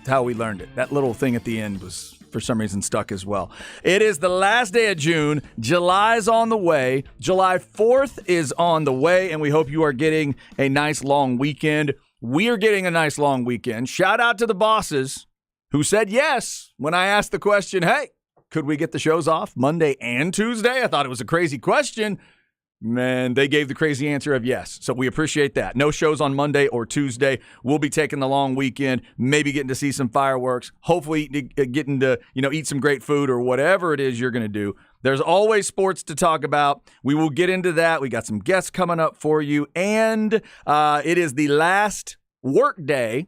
how we learned it. That little thing at the end was, for some reason, stuck as well. It is the last day of June. July's on the way. July 4th is on the way, and we hope you are getting a nice long weekend. We are getting a nice long weekend. Shout out to the bosses who said yes when I asked the question, hey, could we get the shows off Monday and Tuesday? I thought it was a crazy question. Man, they gave the crazy answer of yes. So we appreciate that. No shows on Monday or Tuesday. We'll be taking the long weekend, maybe getting to see some fireworks, hopefully getting to, eat some great food or whatever it is you're going to do. There's always sports to talk about. We will get into that. We got some guests coming up for you. And it is the last work day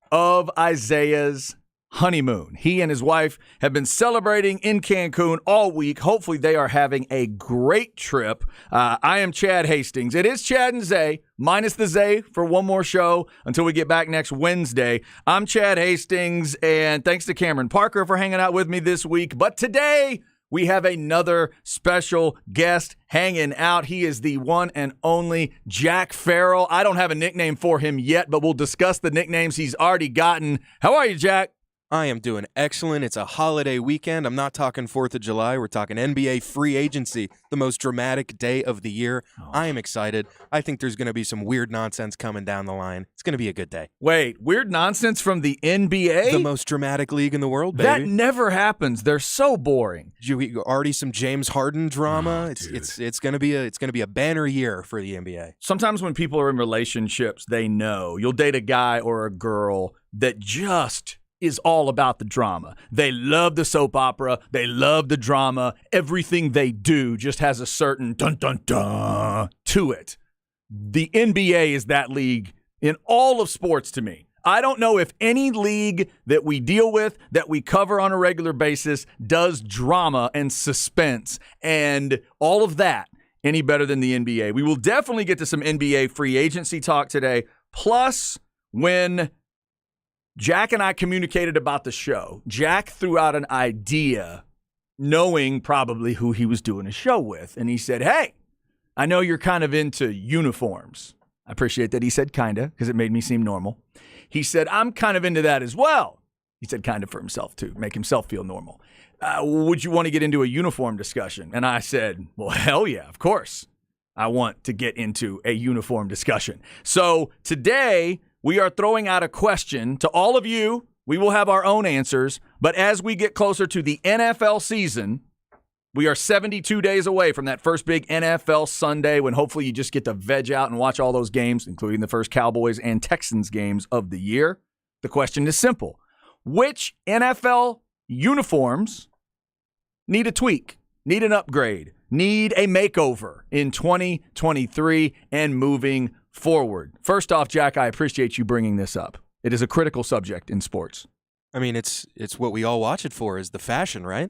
of Isaiah's honeymoon. He and his wife have been celebrating in Cancun all week. Hopefully they are having a great trip. I am Chad Hastings. It is Chad and Zay, minus the Zay for one more show until we get back next Wednesday. I'm Chad Hastings, and thanks to Cameron Parker for hanging out with me this week. But today, we have another special guest hanging out. He is the one and only Jack Farrell. I don't have a nickname for him yet, but we'll discuss the nicknames he's already gotten. How are you, Jack? I am doing excellent. It's a holiday weekend. I'm not talking 4th of July. We're talking NBA free agency, the most dramatic day of the year. I am excited. I think there's going to be some weird nonsense coming down the line. It's going to be a good day. Wait, weird nonsense from the NBA? The most dramatic league in the world, baby. That never happens. They're so boring. Already some James Harden drama. It's going to be a banner year for the NBA. Sometimes when people are in relationships, they know. You'll date a guy or a girl that just is all about the drama. They love the soap opera. They love the drama. Everything they do just has a certain dun-dun-dun to it. The NBA is that league in all of sports to me. I don't know if any league that we deal with, that we cover on a regular basis, does drama and suspense and all of that any better than the NBA. We will definitely get to some NBA free agency talk today. Plus, when Jack and I communicated about the show, Jack threw out an idea knowing probably who he was doing a show with. And he said, hey, I know you're kind of into uniforms. I appreciate that he said kinda because it made me seem normal. He said, I'm kind of into that as well. He said kind of for himself too, make himself feel normal. Would you want to get into a uniform discussion? And I said, well, hell yeah, of course. I want to get into a uniform discussion. So today, we are throwing out a question to all of you. We will have our own answers. But as we get closer to the NFL season, we are 72 days away from that first big NFL Sunday when hopefully you just get to veg out and watch all those games, including the first Cowboys and Texans games of the year. The question is simple. Which NFL uniforms need a tweak, need an upgrade, need a makeover in 2023 and moving forward? First off, Jack, I appreciate you bringing this up. It is a critical subject in sports. I mean, it's what we all watch it for, is the fashion, right?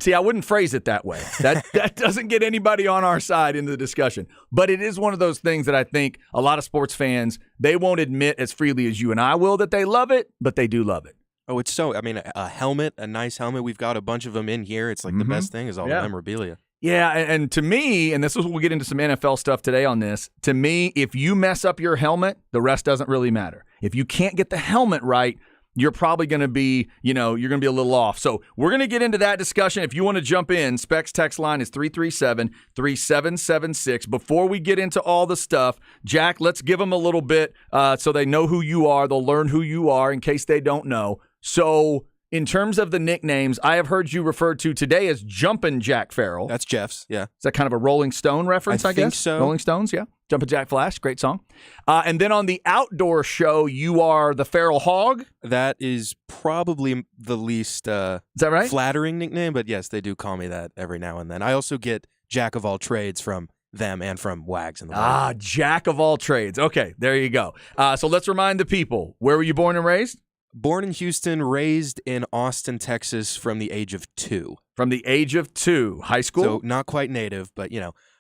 See, I wouldn't phrase it that way. That doesn't get anybody on our side into the discussion. But it is one of those things that I think a lot of sports fans, they won't admit as freely as you and I will that they love it, but they do love it. Oh, it's so, I mean, a helmet, a nice helmet. We've got a bunch of them in here. It's like the best thing is all the memorabilia. Yeah, and to me, and we'll get into some NFL stuff today on this, to me, if you mess up your helmet, the rest doesn't really matter. If you can't get the helmet right, you're probably going to be, you're going to be a little off. So we're going to get into that discussion. If you want to jump in, Specs text line is 337-3776. Before we get into all the stuff, Jack, let's give them a little bit so they know who you are. They'll learn who you are in case they don't know. So in terms of the nicknames, I have heard you referred to today as Jumpin' Jack Farrell. That's Jeff's, yeah. Is that kind of a Rolling Stone reference, I guess? think so. Rolling Stones, yeah. Jumpin' Jack Flash, great song. And then on the outdoor show, you are the Feral Hog. That is probably the least is that right? flattering nickname, but yes, they do call me that every now and then. I also get Jack of all trades from them and from Wags in the World. Jack of all trades. Okay, there you go. So let's remind the people, where were you born and raised? Born in Houston, raised in Austin, Texas from the age of 2. From the age of 2. High school? So not quite native, but,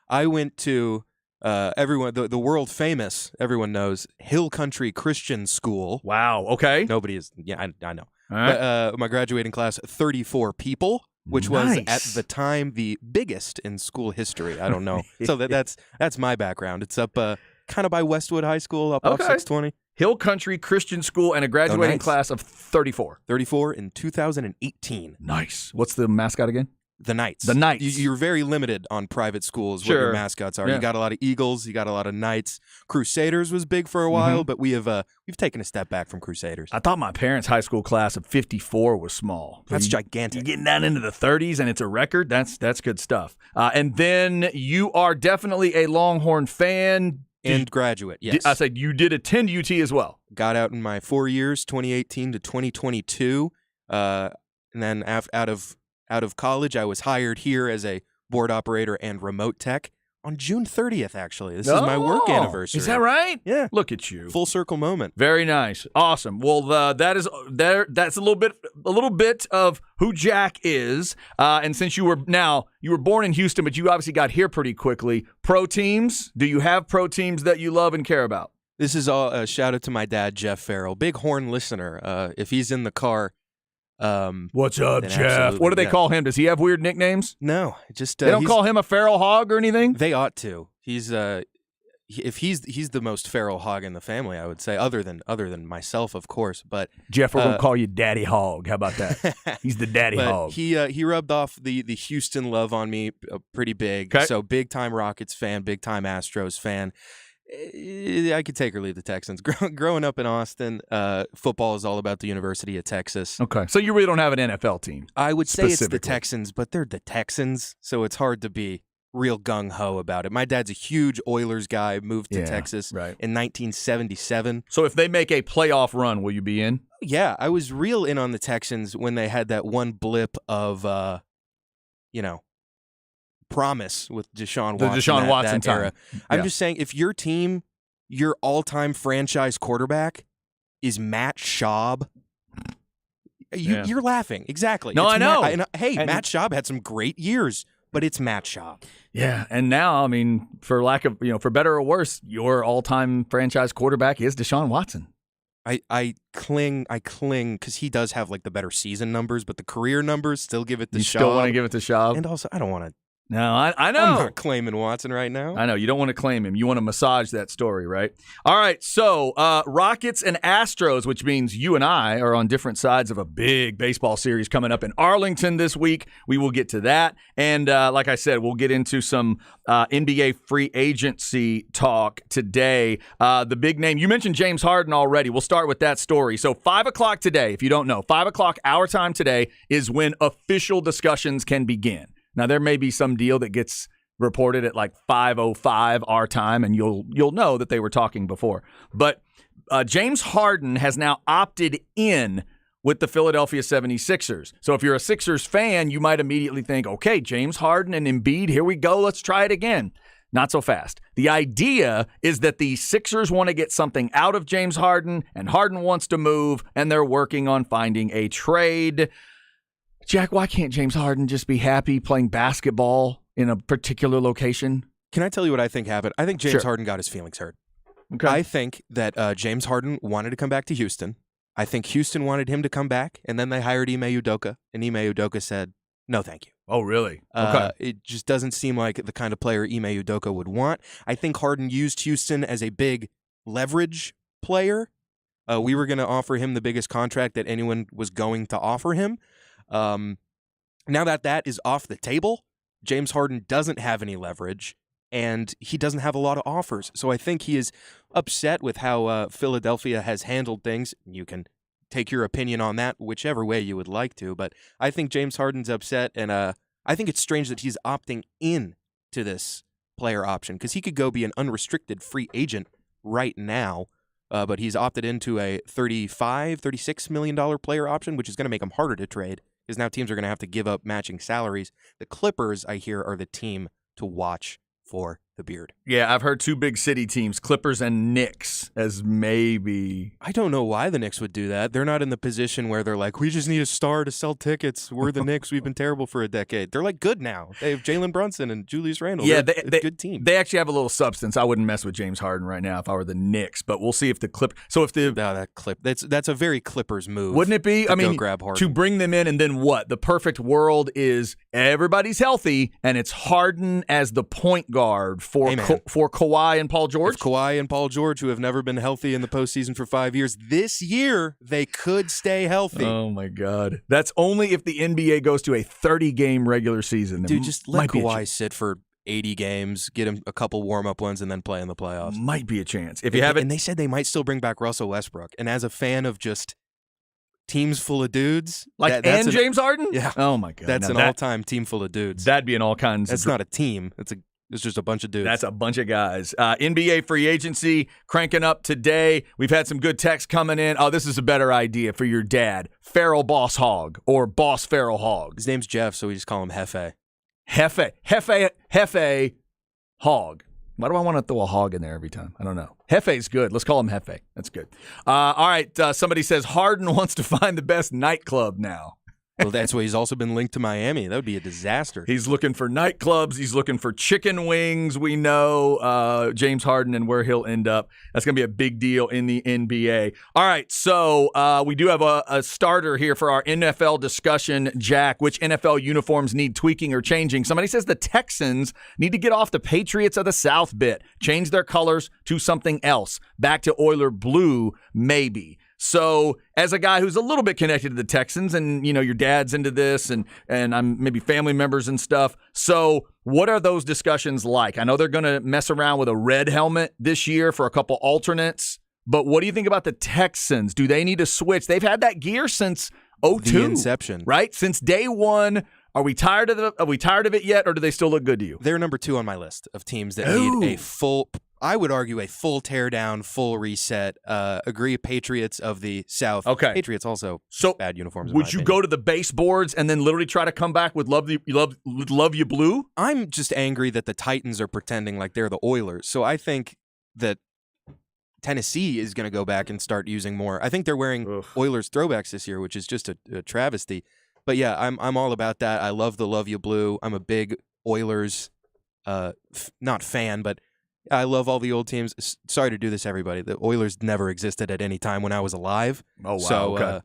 I went to everyone, the world famous, everyone knows, Hill Country Christian School. Wow, okay. Nobody is, I know. All right. My graduating class, 34 people, which Nice. was at the time the biggest in school history. I don't know. So that's my background. It's up kind of by Westwood High School, up off 620. Hill Country Christian School and a graduating nice. class of 34. 34 in 2018. Nice. What's the mascot again? The Knights. The Knights. You're very limited on private schools what Sure. your mascots are. Yeah. You got a lot of Eagles. You got a lot of Knights. Crusaders was big for a while, but we've taken a step back from Crusaders. I thought my parents' high school class of 54 was small. That's You're gigantic. getting down into the 30s, and it's a record. That's good stuff. And then you are definitely a Longhorn fan. And graduate, yes. I said you did attend UT as well. Got out in my 4 years, 2018 to 2022. And then out of college, I was hired here as a board operator and remote tech on June 30th, actually. This is my work anniversary. Is that right? Yeah. Look at you. Full circle moment. Very nice. Awesome. Well, that's a little bit of who Jack is. And since you were born in Houston, but you obviously got here pretty quickly. Pro teams, do you have pro teams that you love and care about? This is all a shout out to my dad, Jeff Farrell, big Horn listener. If he's in the car, what's up, then Jeff? absolutely, What do they yeah. call him? Does he have weird nicknames? No, just They don't he's- call him a feral hog or anything? They ought to. He's he's the most feral hog in the family, I would say, other than myself, of course. But Jeff, we're gonna call you Daddy Hog. How about that? He's the Daddy but Hog. he rubbed off the Houston love on me pretty big. Okay. So big time Rockets fan, big time Astros fan. I could take or leave the Texans. Growing up in Austin, football is all about the University of Texas. Okay, so you really don't have an NFL team. I would say it's the Specifically. Texans, but they're the Texans, so it's hard to be real gung-ho about it. My dad's a huge Oilers guy, moved to Yeah, Texas right. in 1977. So if they make a playoff run, will you be in? Yeah, I was real in on the Texans when they had that one blip of, promise with Deshaun The Watson. Deshaun Watson that era. time. I'm Yeah. just saying, if your team, your all-time franchise quarterback is Matt Schaub, Yeah. you're laughing. Exactly. No, It's I know. Hey, Matt Schaub had some great years, but it's Matt Schaub. Yeah, and now, I mean, for lack of, for better or worse, your all-time franchise quarterback is Deshaun Watson. I cling because he does have like the better season numbers, but the career numbers still give it to You Schaub. still want to give it to Schaub? And also, I don't want to. No, I know. I'm not claiming Watson right now. I know. You don't want to claim him. You want to massage that story, right? All right. So, Rockets and Astros, which means you and I are on different sides of a big baseball series coming up in Arlington this week. We will get to that. And like I said, we'll get into some NBA free agency talk today. The big name, you mentioned James Harden already. We'll start with that story. So, 5 o'clock today, if you don't know, 5 o'clock our time today is when official discussions can begin. Now, there may be some deal that gets reported at like 5:05 our time, and you'll know that they were talking before. But James Harden has now opted in with the Philadelphia 76ers. So if you're a Sixers fan, you might immediately think, okay, James Harden and Embiid, here we go, let's try it again. Not so fast. The idea is that the Sixers want to get something out of James Harden, and Harden wants to move, and they're working on finding a trade. Jack, why can't James Harden just be happy playing basketball in a particular location? Can I tell you what I think happened? I think James Sure. Harden got his feelings hurt. Okay. I think that James Harden wanted to come back to Houston. I think Houston wanted him to come back, and then they hired Ime Udoka, and Ime Udoka said, no, thank you. Oh, really? Okay. It just doesn't seem like the kind of player Ime Udoka would want. I think Harden used Houston as a big leverage player. We were going to offer him the biggest contract that anyone was going to offer him. Now that is off the table, James Harden doesn't have any leverage, and he doesn't have a lot of offers. So I think he is upset with how Philadelphia has handled things. You can take your opinion on that whichever way you would like to, but I think James Harden's upset, and I think it's strange that he's opting in to this player option because he could go be an unrestricted free agent right now, but he's opted into a $36 million player option, which is going to make him harder to trade because now teams are going to have to give up matching salaries. The Clippers, I hear, are the team to watch for the beard. Yeah, I've heard two big city teams, Clippers and Knicks, as maybe. I don't know why the Knicks would do that. They're not in the position where they're like, we just need a star to sell tickets. We're the Knicks. We've been terrible for a decade. They're like good now. They have Jalen Brunson and Julius Randle. Yeah, They're a good team. They actually have a little substance. I wouldn't mess with James Harden right now if I were the Knicks, but we'll see if the That's a very Clippers move. Wouldn't it be? to I mean, go grab Harden. to bring them in and then what? The perfect world is everybody's healthy and it's Harden as the point guard for Kawhi and Paul George. If Kawhi and Paul George, who have never been healthy in the postseason for 5 years, this year they could stay healthy. Oh my God, that's only if the NBA goes to a 30-game regular season. Dude, just let Kawhi sit for 80 games, get him a couple warm-up ones, and then play in the playoffs. Might be a chance. If you have it, and they said they might still bring back Russell Westbrook. And as a fan of just teams full of dudes, James Harden, yeah. Oh my God, that's an all-time team full of dudes. That'd be an all kinds. That's not a team. It's just a bunch of dudes. That's a bunch of guys. NBA free agency cranking up today. We've had some good texts coming in. Oh, this is a better idea for your dad. Feral Boss Hog or Boss Feral Hog. His name's Jeff, so we just call him Hefe. Hefe Hog. Why do I want to throw a hog in there every time? I don't know. Hefe's good. Let's call him Hefe. That's good. All right. Somebody says Harden wants to find the best nightclub now. Well, that's why he's also been linked to Miami. That would be a disaster. He's looking for nightclubs. He's looking for chicken wings. We know James Harden and where he'll end up. That's going to be a big deal in the NBA. All right, so we do have a starter here for our NFL discussion, Jack. Which NFL uniforms need tweaking or changing? Somebody says the Texans need to get off the Patriots of the South bit. Change their colors to something else. Back to Oiler blue, maybe. So as a guy who's a little bit connected to the Texans and, you know, your dad's into this and I'm maybe family members and stuff. So what are those discussions like? I know they're going to mess around with a red helmet this year for a couple alternates. But what do you think about the Texans? Do they need to switch? They've had that gear since 2002. The inception. Right? Since day one. Are we tired of it yet, or do they still look good to you? They're number 2 on my list of teams that need a full, I would argue, a full teardown, full reset. Agree, Patriots of the South. Okay. Patriots also bad uniforms. Would you go to the baseboards and then literally try to come back with love you blue? I'm just angry that the Titans are pretending like they're the Oilers. So I think that Tennessee is going to go back and start using more. I think they're wearing Oilers throwbacks this year, which is just a travesty. But yeah, I'm all about that. I love the Love You Blue. I'm a big Oilers, not fan, but I love all the old teams. Sorry to do this, everybody. The Oilers never existed at any time when I was alive. Oh wow! So, okay.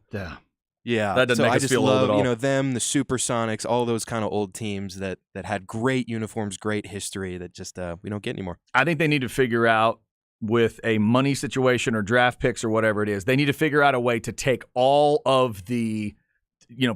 Yeah. That doesn't make us feel old at all. Them, the Supersonics, all those kind of old teams that had great uniforms, great history that just we don't get anymore. I think they need to figure out, with a money situation or draft picks or whatever it is, they need to figure out a way to take all of the,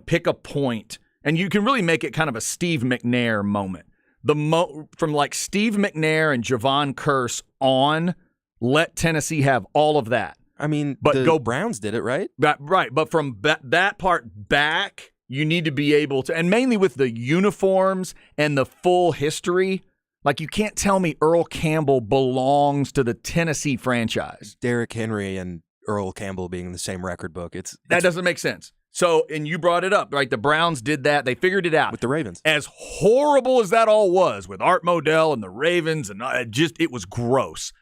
pick a point, and you can really make it kind of a Steve McNair moment. From like Steve McNair and Javon Curse on, let Tennessee have all of that. I mean, but the Browns did it, right? Right, but from that part back, you need to be able to, and mainly with the uniforms and the full history. Like, you can't tell me Earl Campbell belongs to the Tennessee franchise. Derrick Henry and Earl Campbell being in the same record book. That doesn't make sense. So, and you brought it up, right? The Browns did that. They figured it out. With the Ravens. As horrible as that all was with Art Modell and the Ravens, and it was gross.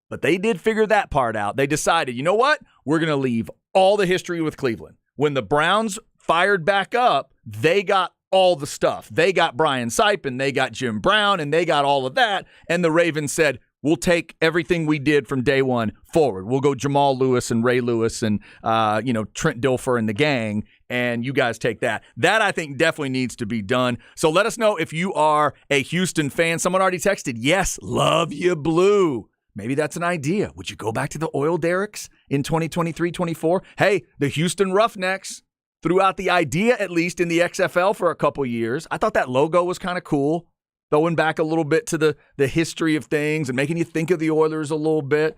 But they did figure that part out. They decided, you know what? We're going to leave all the history with Cleveland. When the Browns fired back up, they got all the stuff. They got Brian Sipe, and they got Jim Brown, and they got all of that. And the Ravens said, we'll take everything we did from day one forward. We'll go Jamal Lewis and Ray Lewis and, Trent Dilfer and the gang, and you guys take that. That, I think, definitely needs to be done. So let us know if you are a Houston fan. Someone already texted, yes, love you blue. Maybe that's an idea. Would you go back to the Oil Derricks in 2023-24? Hey, the Houston Roughnecks threw out the idea, at least in the XFL, for a couple years. I thought that logo was kind of cool, throwing back a little bit to the history of things and making you think of the Oilers a little bit.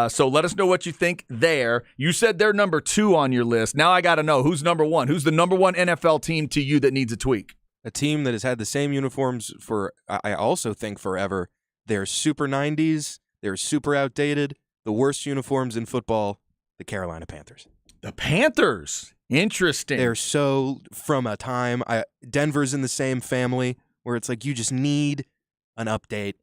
So let us know what you think there. You said they're number 2 on your list. Now I got to know, who's number 1? Who's the number 1 NFL team to you that needs a tweak? A team that has had the same uniforms for, I also think, forever. They're super 90s. They're super outdated. The worst uniforms in football, the Carolina Panthers. The Panthers. Interesting. They're so from a time. Denver's in the same family where it's like you just need an update.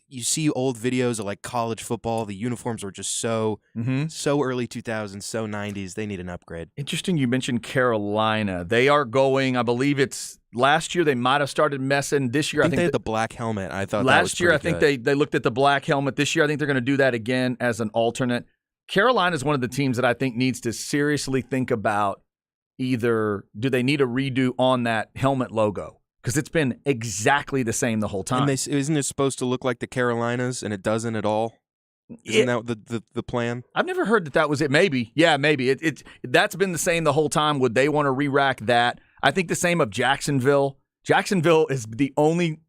You see old videos of like college football. The uniforms were just so early 2000s, so 90s. They need an upgrade. Interesting. You mentioned Carolina. They are going. I believe it's last year. They might have started messing. This year, I think they had the black helmet. I thought last year. I think good. they looked at the black helmet. This year, I think they're going to do that again as an alternate. Carolina is one of the teams that I think needs to seriously think about either do they need a redo on that helmet logo. because it's been exactly the same the whole time. And isn't it supposed to look like the Carolinas, and it doesn't at all? Isn't that the plan? I've never heard that was it. Maybe. Yeah, maybe. That's been the same the whole time. Would they want to re-rack that? I think the same of Jacksonville. Jacksonville is the only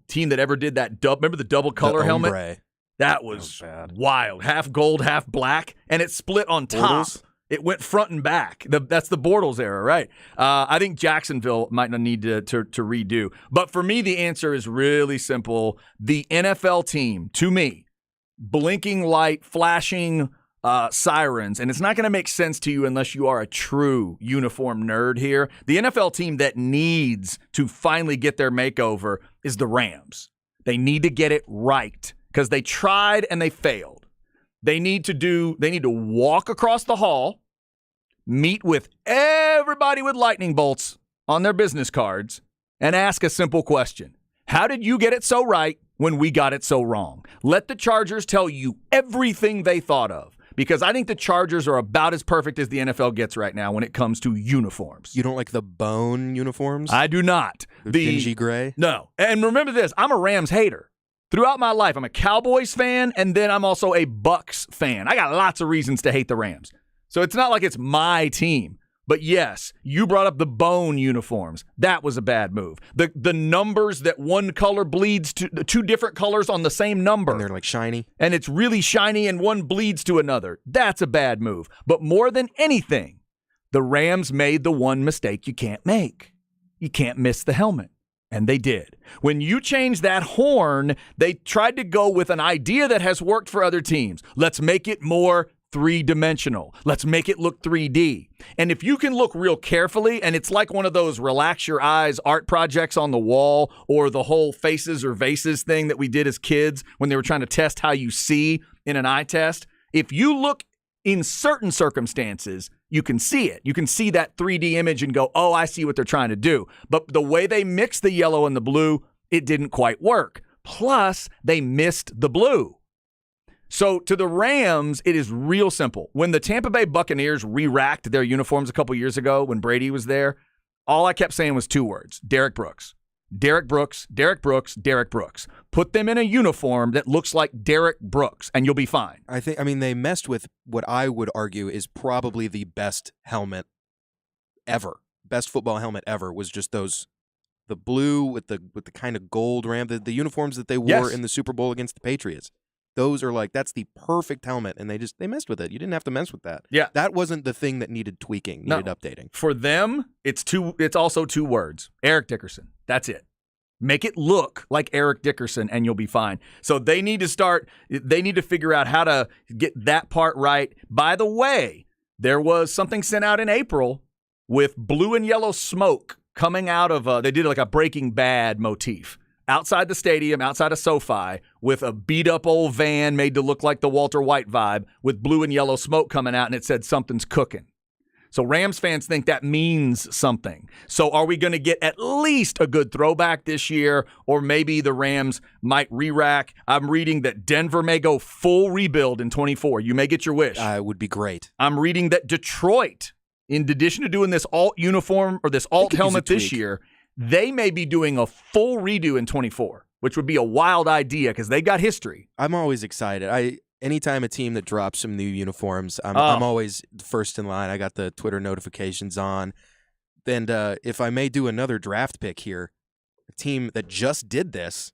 team that ever did that. Remember the double color helmet? That was wild. Half gold, half black, and it split on top. Bortles? It went front and back. That's the Bortles era, right? I think Jacksonville might not need to redo. But for me, the answer is really simple. The NFL team, to me, blinking light, flashing sirens, and it's not going to make sense to you unless you are a true uniform nerd here. The NFL team that needs to finally get their makeover is the Rams. They need to get it right because they tried and they failed. They need to walk across the hall, meet with everybody with lightning bolts on their business cards, and ask a simple question. How did you get it so right when we got it so wrong? Let the Chargers tell you everything they thought of, because I think the Chargers are about as perfect as the NFL gets right now when it comes to uniforms. You don't like the bone uniforms? I do not. The dingy gray? No. And remember this, I'm a Rams hater. Throughout my life, I'm a Cowboys fan, and then I'm also a Bucks fan. I got lots of reasons to hate the Rams. So it's not like it's my team. But yes, you brought up the bone uniforms. That was a bad move. The numbers that one color bleeds to two different colors on the same number. And they're like shiny. And it's really shiny and one bleeds to another. That's a bad move. But more than anything, the Rams made the one mistake you can't make. You can't miss the helmet. And they did. When you change that horn, they tried to go with an idea that has worked for other teams. Let's make it more three-dimensional. Let's make it look 3D. And if you can look real carefully, and it's like one of those relax your eyes art projects on the wall, or the whole faces or vases thing that we did as kids when they were trying to test how you see in an eye test. If you look in certain circumstances, you can see it. You can see that 3D image and go, oh, I see what they're trying to do. But the way they mixed the yellow and the blue, it didn't quite work. Plus, they missed the blue. So to the Rams, it is real simple. When the Tampa Bay Buccaneers re-racked their uniforms a couple years ago when Brady was there, all I kept saying was two words: Derek Brooks. Derek Brooks, Derek Brooks, Derek Brooks. Put them in a uniform that looks like Derek Brooks, and you'll be fine. They messed with what I would argue is probably the best helmet ever. Best football helmet ever was just the blue with the kind of gold ram, the uniforms that they wore in the Super Bowl against the Patriots. Those are that's the perfect helmet, and they messed with it. You didn't have to mess with that. Yeah. That wasn't the thing that needed tweaking, needed updating. For them, it's also two words. Eric Dickerson. That's it. Make it look like Eric Dickerson, and you'll be fine. So they need to figure out how to get that part right. By the way, there was something sent out in April with blue and yellow smoke coming out of, they did like a Breaking Bad motif. Outside the stadium, outside of SoFi, with a beat-up old van made to look like the Walter White vibe, with blue and yellow smoke coming out, and it said something's cooking. So Rams fans think that means something. So are we going to get at least a good throwback this year, or maybe the Rams might re-rack? I'm reading that Denver may go full rebuild in 24. You may get your wish. It would be great. I'm reading that Detroit, in addition to doing this alt uniform or this alt helmet this year, they may be doing a full redo in 24, which would be a wild idea because they got history. I'm always excited. Anytime a team that drops some new uniforms, I'm always first in line. I got the Twitter notifications on. And if I may do another draft pick here, a team that just did this,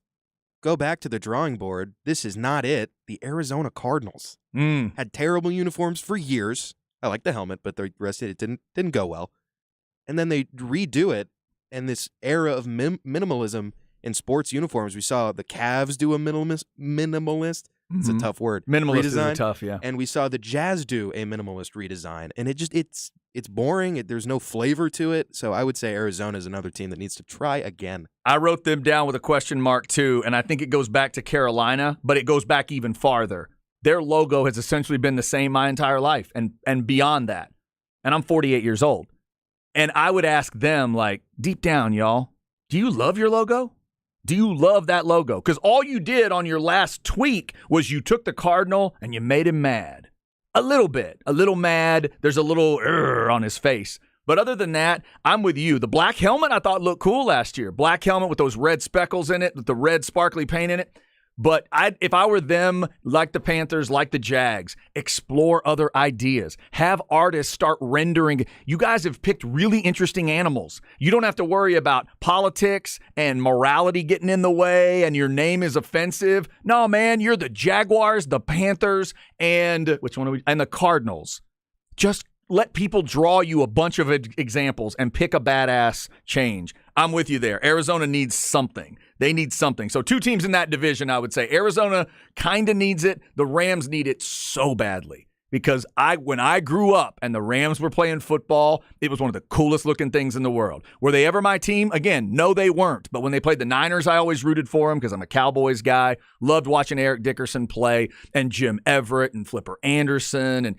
go back to the drawing board. This is not it. The Arizona Cardinals had terrible uniforms for years. I like the helmet, but the rest of it didn't go well. And then they redo it. And this era of minimalism in sports uniforms, we saw the Cavs do a minimalist. It's a tough word. Minimalist redesign. Is tough, yeah. And we saw the Jazz do a minimalist redesign, and it's boring. There's no flavor to it. So I would say Arizona is another team that needs to try again. I wrote them down with a question mark too, and I think it goes back to Carolina, but it goes back even farther. Their logo has essentially been the same my entire life, and beyond that. And I'm 48 years old. And I would ask them, deep down, y'all, do you love your logo? Do you love that logo? Because all you did on your last tweak was you took the Cardinal and you made him mad. A little bit. A little mad. There's a little on his face. But other than that, I'm with you. The black helmet I thought looked cool last year. Black helmet with those red speckles in it, with the red sparkly paint in it. But if I were them, like the Panthers, like the Jags, explore other ideas. Have artists start rendering. You guys have picked really interesting animals. You don't have to worry about politics and morality getting in the way and your name is offensive. No, man, you're the Jaguars, the Panthers, and which one are we? And the Cardinals. Just let people draw you a bunch of examples and pick a badass change. I'm with you there. Arizona needs something. They need something. So 2 teams in that division, I would say. Arizona kind of needs it. The Rams need it so badly. Because when I grew up and the Rams were playing football, it was one of the coolest looking things in the world. Were they ever my team? Again, no, they weren't. But when they played the Niners, I always rooted for them because I'm a Cowboys guy. Loved watching Eric Dickerson play and Jim Everett and Flipper Anderson and,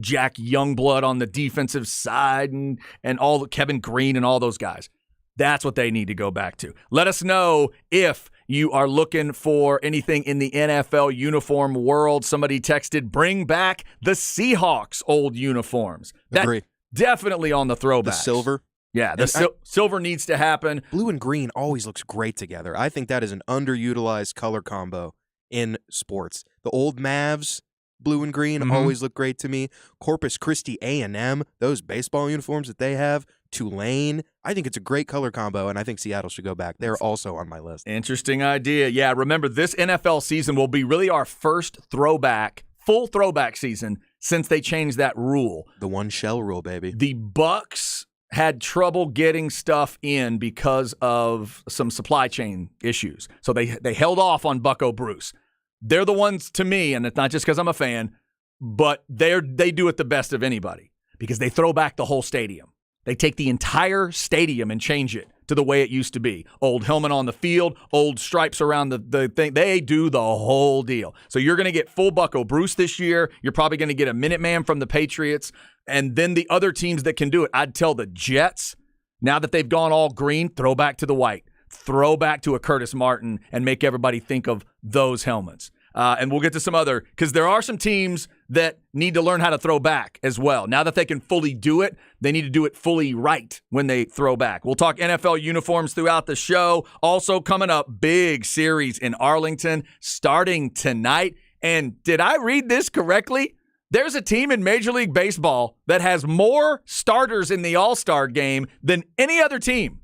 Jack Youngblood on the defensive side and all Kevin Green and all those guys. That's what they need to go back to. Let us know if you are looking for anything in the NFL uniform world. Somebody texted, bring back the Seahawks old uniforms. Agree. Definitely on the throwbacks. The silver. Yeah, silver needs to happen. Blue and green always looks great together. I think that is an underutilized color combo in sports. The old Mavs, blue and green, always look great to me. Corpus Christi A&M, those baseball uniforms that they have, Tulane. I think it's a great color combo, and I think Seattle should go back. They're also on my list. Interesting idea. Yeah, remember, this NFL season will be really our first full throwback season since they changed that rule. The one shell rule, baby. The Bucs had trouble getting stuff in because of some supply chain issues. So they held off on Bucco Bruce. They're the ones, to me, and it's not just because I'm a fan, but they do it the best of anybody because they throw back the whole stadium. They take the entire stadium and change it to the way it used to be. Old helmet on the field, old stripes around the thing. They do the whole deal. So you're going to get full Bucco Bruce this year. You're probably going to get a Minuteman from the Patriots. And then the other teams that can do it, I'd tell the Jets, now that they've gone all green, throw back to the white. Throw back to a Curtis Martin and make everybody think of those helmets. And we'll get to some other, because there are some teams that need to learn how to throw back as well. Now that they can fully do it, they need to do it fully right when they throw back. We'll talk NFL uniforms throughout the show. Also coming up, big series in Arlington starting tonight. And did I read this correctly? There's a team in Major League Baseball that has more starters in the All-Star game than any other team.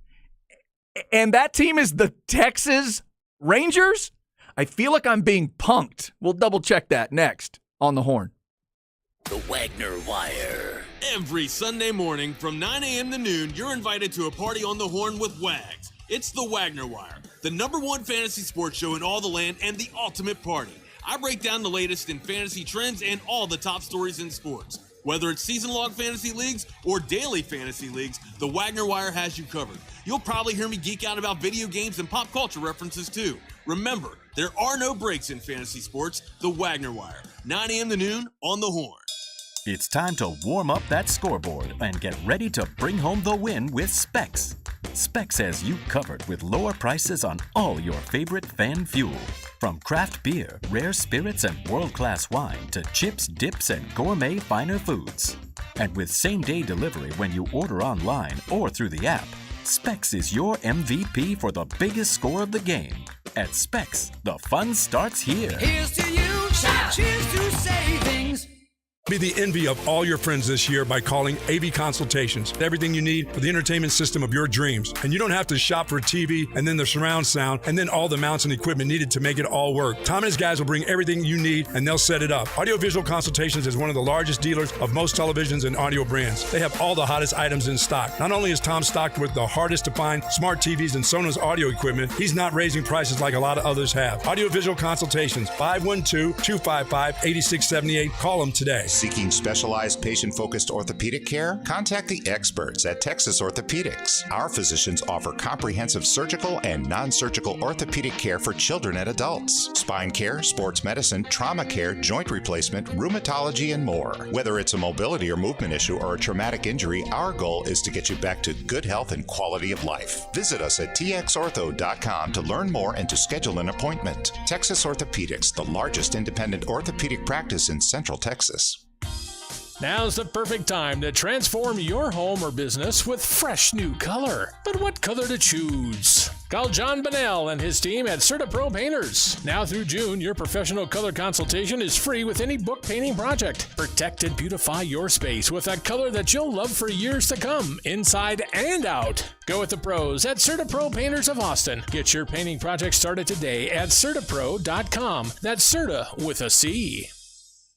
And that team is the Texas Rangers? I feel like I'm being punked. We'll double check that next on The Horn. The Wagner Wire. Every Sunday morning from 9 a.m. to noon, you're invited to a party on The Horn with Wags. It's The Wagner Wire, the #1 fantasy sports show in all the land and the ultimate party. I break down the latest in fantasy trends and all the top stories in sports. Whether it's season-long fantasy leagues or daily fantasy leagues, the Wagner Wire has you covered. You'll probably hear me geek out about video games and pop culture references too. Remember, there are no breaks in fantasy sports. The Wagner Wire, 9 a.m. to noon on The Horn. It's time to warm up that scoreboard and get ready to bring home the win with Specs. Specs has you covered with lower prices on all your favorite fan fuel. From craft beer, rare spirits, and world-class wine to chips, dips, and gourmet finer foods. And with same-day delivery when you order online or through the app, Specs is your MVP for the biggest score of the game. At Specs, the fun starts here. Here's to you, cheers to savings. Be the envy of all your friends this year by calling AV Consultations. Everything you need for the entertainment system of your dreams. And you don't have to shop for a TV and then the surround sound and then all the mounts and equipment needed to make it all work. Tom and his guys will bring everything you need and they'll set it up. Audiovisual Consultations is one of the largest dealers of most televisions and audio brands. They have all the hottest items in stock. Not only is Tom stocked with the hardest to find smart TVs and Sonos audio equipment, he's not raising prices like a lot of others have. Audiovisual Consultations, 512-255-8678. Call them today. Seeking specialized patient-focused orthopedic care? Contact the experts at Texas Orthopedics. Our physicians offer comprehensive surgical and non-surgical orthopedic care for children and adults, spine care, sports medicine, trauma care, joint replacement, rheumatology, and more. Whether it's a mobility or movement issue or a traumatic injury, our goal is to get you back to good health and quality of life. Visit us at txortho.com to learn more and to schedule an appointment. Texas Orthopedics, the largest independent orthopedic practice in Central Texas. Now's the perfect time to transform your home or business with fresh new color. But what color to choose? Call John Bonnell and his team at CertaPro Painters. Now through June, your professional color consultation is free with any book painting project. Protect and beautify your space with a color that you'll love for years to come, inside and out. Go with the pros at CertaPro Painters of Austin. Get your painting project started today at CertaPro.com. That's Certa with a C.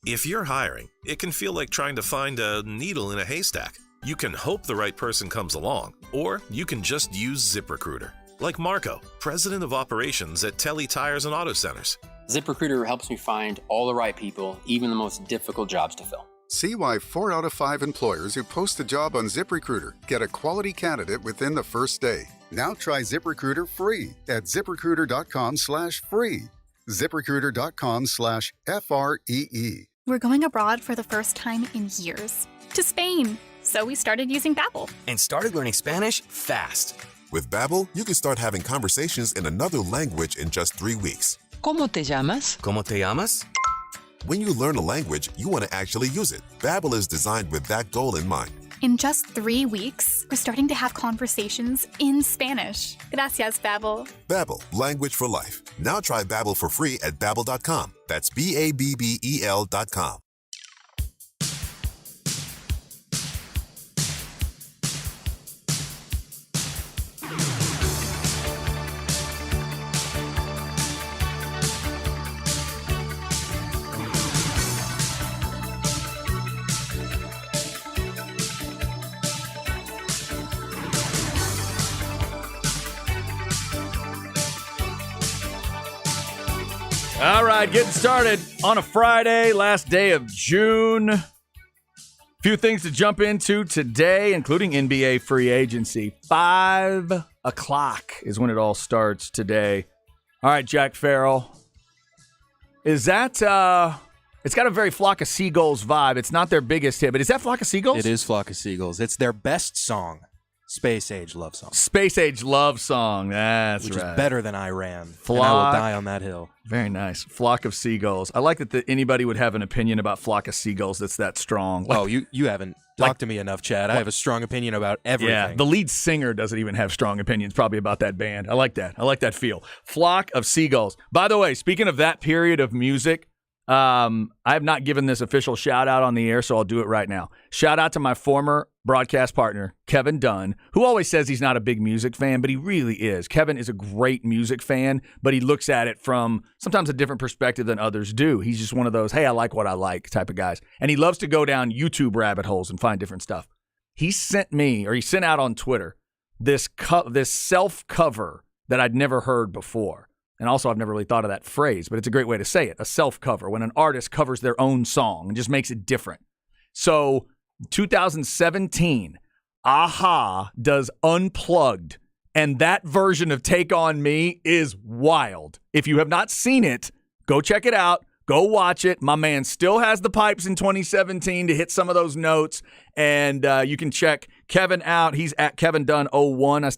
If you're hiring, it can feel like trying to find a needle in a haystack. You can hope the right person comes along, or you can just use ZipRecruiter. Like Marco, president of operations at Telly Tires and Auto Centers. ZipRecruiter helps me find all the right people, even the most difficult jobs to fill. See why 4 out of 5 employers who post a job on ZipRecruiter get a quality candidate within the first day. Now try ZipRecruiter free at ZipRecruiter.com/free. ZipRecruiter.com/FREE. We're going abroad for the first time in years. To Spain. So we started using Babbel. And started learning Spanish fast. With Babbel, you can start having conversations in another language in just 3 weeks. ¿Cómo te llamas? ¿Cómo te llamas? When you learn a language, you want to actually use it. Babbel is designed with that goal in mind. In just 3 weeks, we're starting to have conversations in Spanish. Gracias, Babbel. Babbel, language for life. Now try Babbel for free at Babbel.com. That's BABBEL.com. All right, getting started on a Friday, last day of June. Few things to jump into today, including NBA free agency. 5 o'clock is when it all starts today. All right, Jack Farrell. Is that, it's got a very Flock of Seagulls vibe. It's not their biggest hit, but is that Flock of Seagulls? It is Flock of Seagulls. It's their best song. Space Age Love Song. Space Age Love Song. That's Which right. is better than Iran. Flock. And I will die on that hill. Very nice. Flock of Seagulls. I like that anybody would have an opinion about Flock of Seagulls that's that strong. Like, you haven't talked to me enough, Chad. I have a strong opinion about everything. Yeah, the lead singer doesn't even have strong opinions probably about that band. I like that. I like that feel. Flock of Seagulls. By the way, speaking of that period of music, I have not given this official shout out on the air, so I'll do it right now. Shout out to my former broadcast partner, Kevin Dunn, who always says he's not a big music fan, but he really is. Kevin is a great music fan, but he looks at it from sometimes a different perspective than others do. He's just one of those, hey, I like what I like type of guys. And he loves to go down YouTube rabbit holes and find different stuff. He sent out on Twitter this self-cover that I'd never heard before. And also, I've never really thought of that phrase, but it's a great way to say it, a self-cover, when an artist covers their own song and just makes it different. So, 2017, Aha does Unplugged, and that version of Take On Me is wild. If you have not seen it, go check it out. Go watch it. My man still has the pipes in 2017 to hit some of those notes, and you can check Kevin out. He's at Kevin Dunn 01. I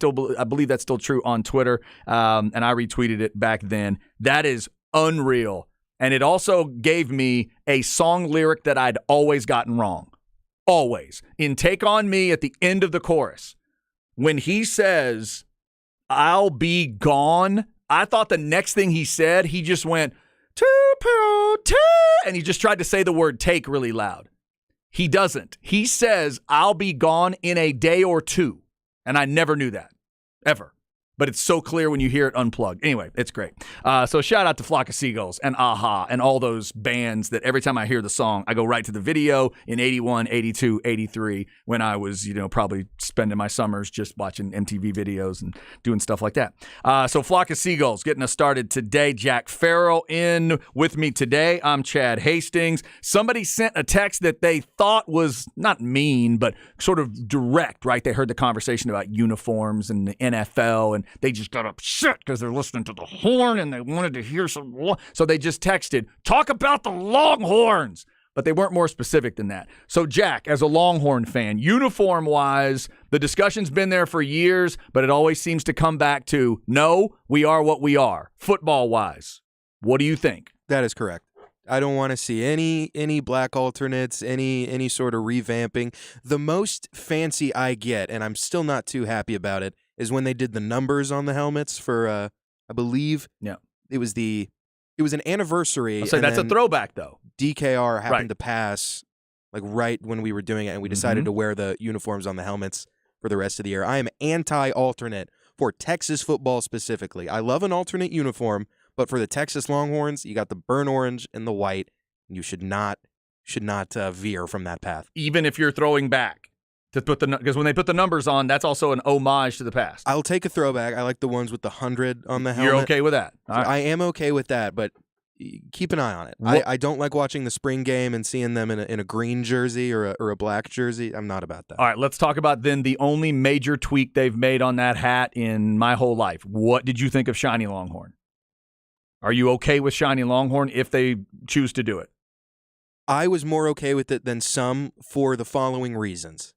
believe that's still true on Twitter, and I retweeted it back then. That is unreal, and it also gave me a song lyric that I'd always gotten wrong. Always. In Take On Me at the end of the chorus, when he says, I'll be gone, I thought the next thing he said, he just went, and he just tried to say the word take really loud. He doesn't. He says, I'll be gone in a day or two. And I never knew that, ever. But it's so clear when you hear it unplugged. Anyway, it's great. So shout out to Flock of Seagulls and Aha and all those bands that every time I hear the song, I go right to the video in 81, 82, 83 when I was, probably spending my summers just watching MTV videos and doing stuff like that. So Flock of Seagulls getting us started today. Jack Farrell in with me today. I'm Chad Hastings. Somebody sent a text that they thought was not mean, but sort of direct, right? They heard the conversation about uniforms and the NFL, and they just got upset because they're listening to the horn and they wanted to hear some. So they just texted, talk about the Longhorns. But they weren't more specific than that. So, Jack, as a Longhorn fan, uniform-wise, the discussion's been there for years, but it always seems to come back to, no, we are what we are. Football-wise, what do you think? That is correct. I don't want to see any black alternates, any sort of revamping. The most fancy I get, and I'm still not too happy about it, is when they did the numbers on the helmets for I believe it was an anniversary. So that's a throwback though. DKR happened to pass like right when we were doing it, and we decided to wear the uniforms on the helmets for the rest of the year. I am anti-alternate for Texas football specifically. I love an alternate uniform, but for the Texas Longhorns, you got the burnt orange and the white, and you should not veer from that path. Even if you're throwing back to put because when they put the numbers on, that's also an homage to the past. I'll take a throwback. I like the ones with the 100 on the helmet. You're okay with that? All right. I am okay with that, but keep an eye on it. I don't like watching the spring game and seeing them in a green jersey or a black jersey. I'm not about that. All right, let's talk about then the only major tweak they've made on that hat in my whole life. What did you think of Shiny Longhorn? Are you okay with Shiny Longhorn if they choose to do it? I was more okay with it than some for the following reasons.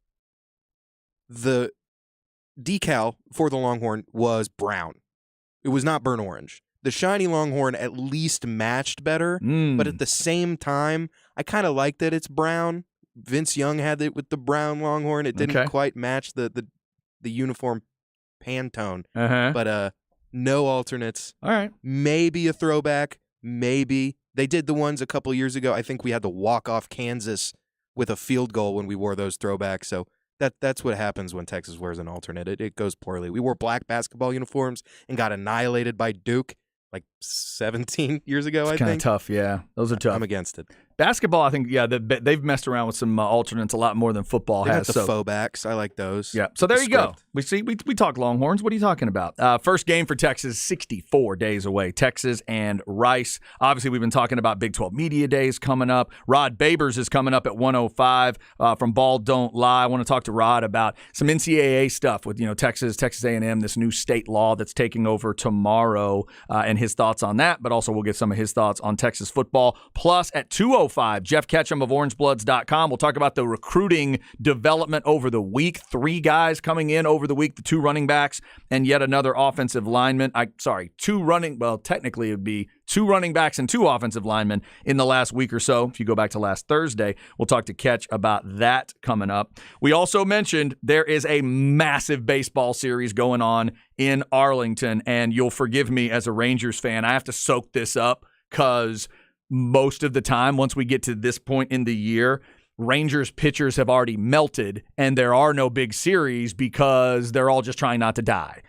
The decal for the Longhorn was brown. It was not burnt orange. The Shiny Longhorn at least matched better, but at the same time, I kind of like that it's brown. Vince Young had it with the brown Longhorn. It didn't quite match the uniform Pantone, but no alternates. All right. Maybe a throwback, maybe. They did the ones a couple years ago. I think we had to walk off Kansas with a field goal when we wore those throwbacks, so that's what happens when Texas wears an alternate. It goes poorly. We wore black basketball uniforms and got annihilated by Duke like 17 years ago, I think. It's kind of tough, yeah. Those are tough. I'm against it. Basketball, I think, they've messed around with some alternates a lot more than football They has. got the faux backs. I like those. Yeah. So there you go. We talk Longhorns. What are you talking about? First game for Texas, 64 days away. Texas and Rice. Obviously, we've been talking about Big 12 Media Days coming up. Rod Babers is coming up at 1:05 from Ball Don't Lie. I want to talk to Rod about some NCAA stuff with Texas A&M, this new state law that's taking over tomorrow, and his thoughts on that. But also, we'll get some of his thoughts on Texas football. Plus, at 2:05, Jeff Ketchum of OrangeBloods.com. We'll talk about the recruiting development over the week. 3 guys coming in over the week, the 2 running backs, and yet another offensive lineman. Technically it would be 2 running backs and 2 offensive linemen in the last week or so. If you go back to last Thursday, we'll talk to Ketch about that coming up. We also mentioned there is a massive baseball series going on in Arlington, and you'll forgive me as a Rangers fan. I have to soak this up because most of the time, once we get to this point in the year, Rangers pitchers have already melted, and there are no big series because they're all just trying not to die.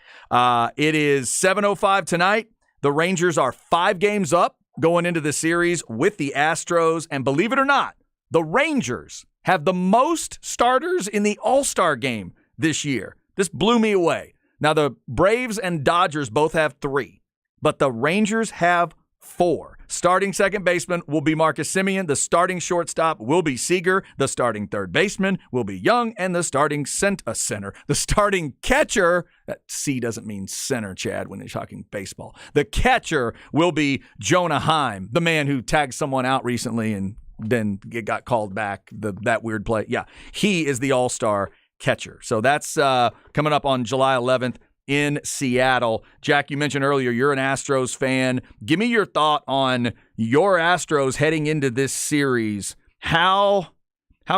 It is 7:05 tonight. The Rangers are 5 games up going into the series with the Astros, and believe it or not, the Rangers have the most starters in the All-Star game this year. This blew me away. Now, the Braves and Dodgers both have 3, but the Rangers have 4. Starting second baseman will be Marcus Semien. The starting shortstop will be Seager. The starting third baseman will be Young. And the starting center. The starting catcher, that C doesn't mean center, Chad, when you're talking baseball. The catcher will be Jonah Heim, the man who tagged someone out recently and then it got called back, that weird play. Yeah, he is the all-star catcher. So that's coming up on July 11th. In Seattle. Jack, you mentioned earlier you're an Astros fan. Give me your thought on your Astros heading into this series. How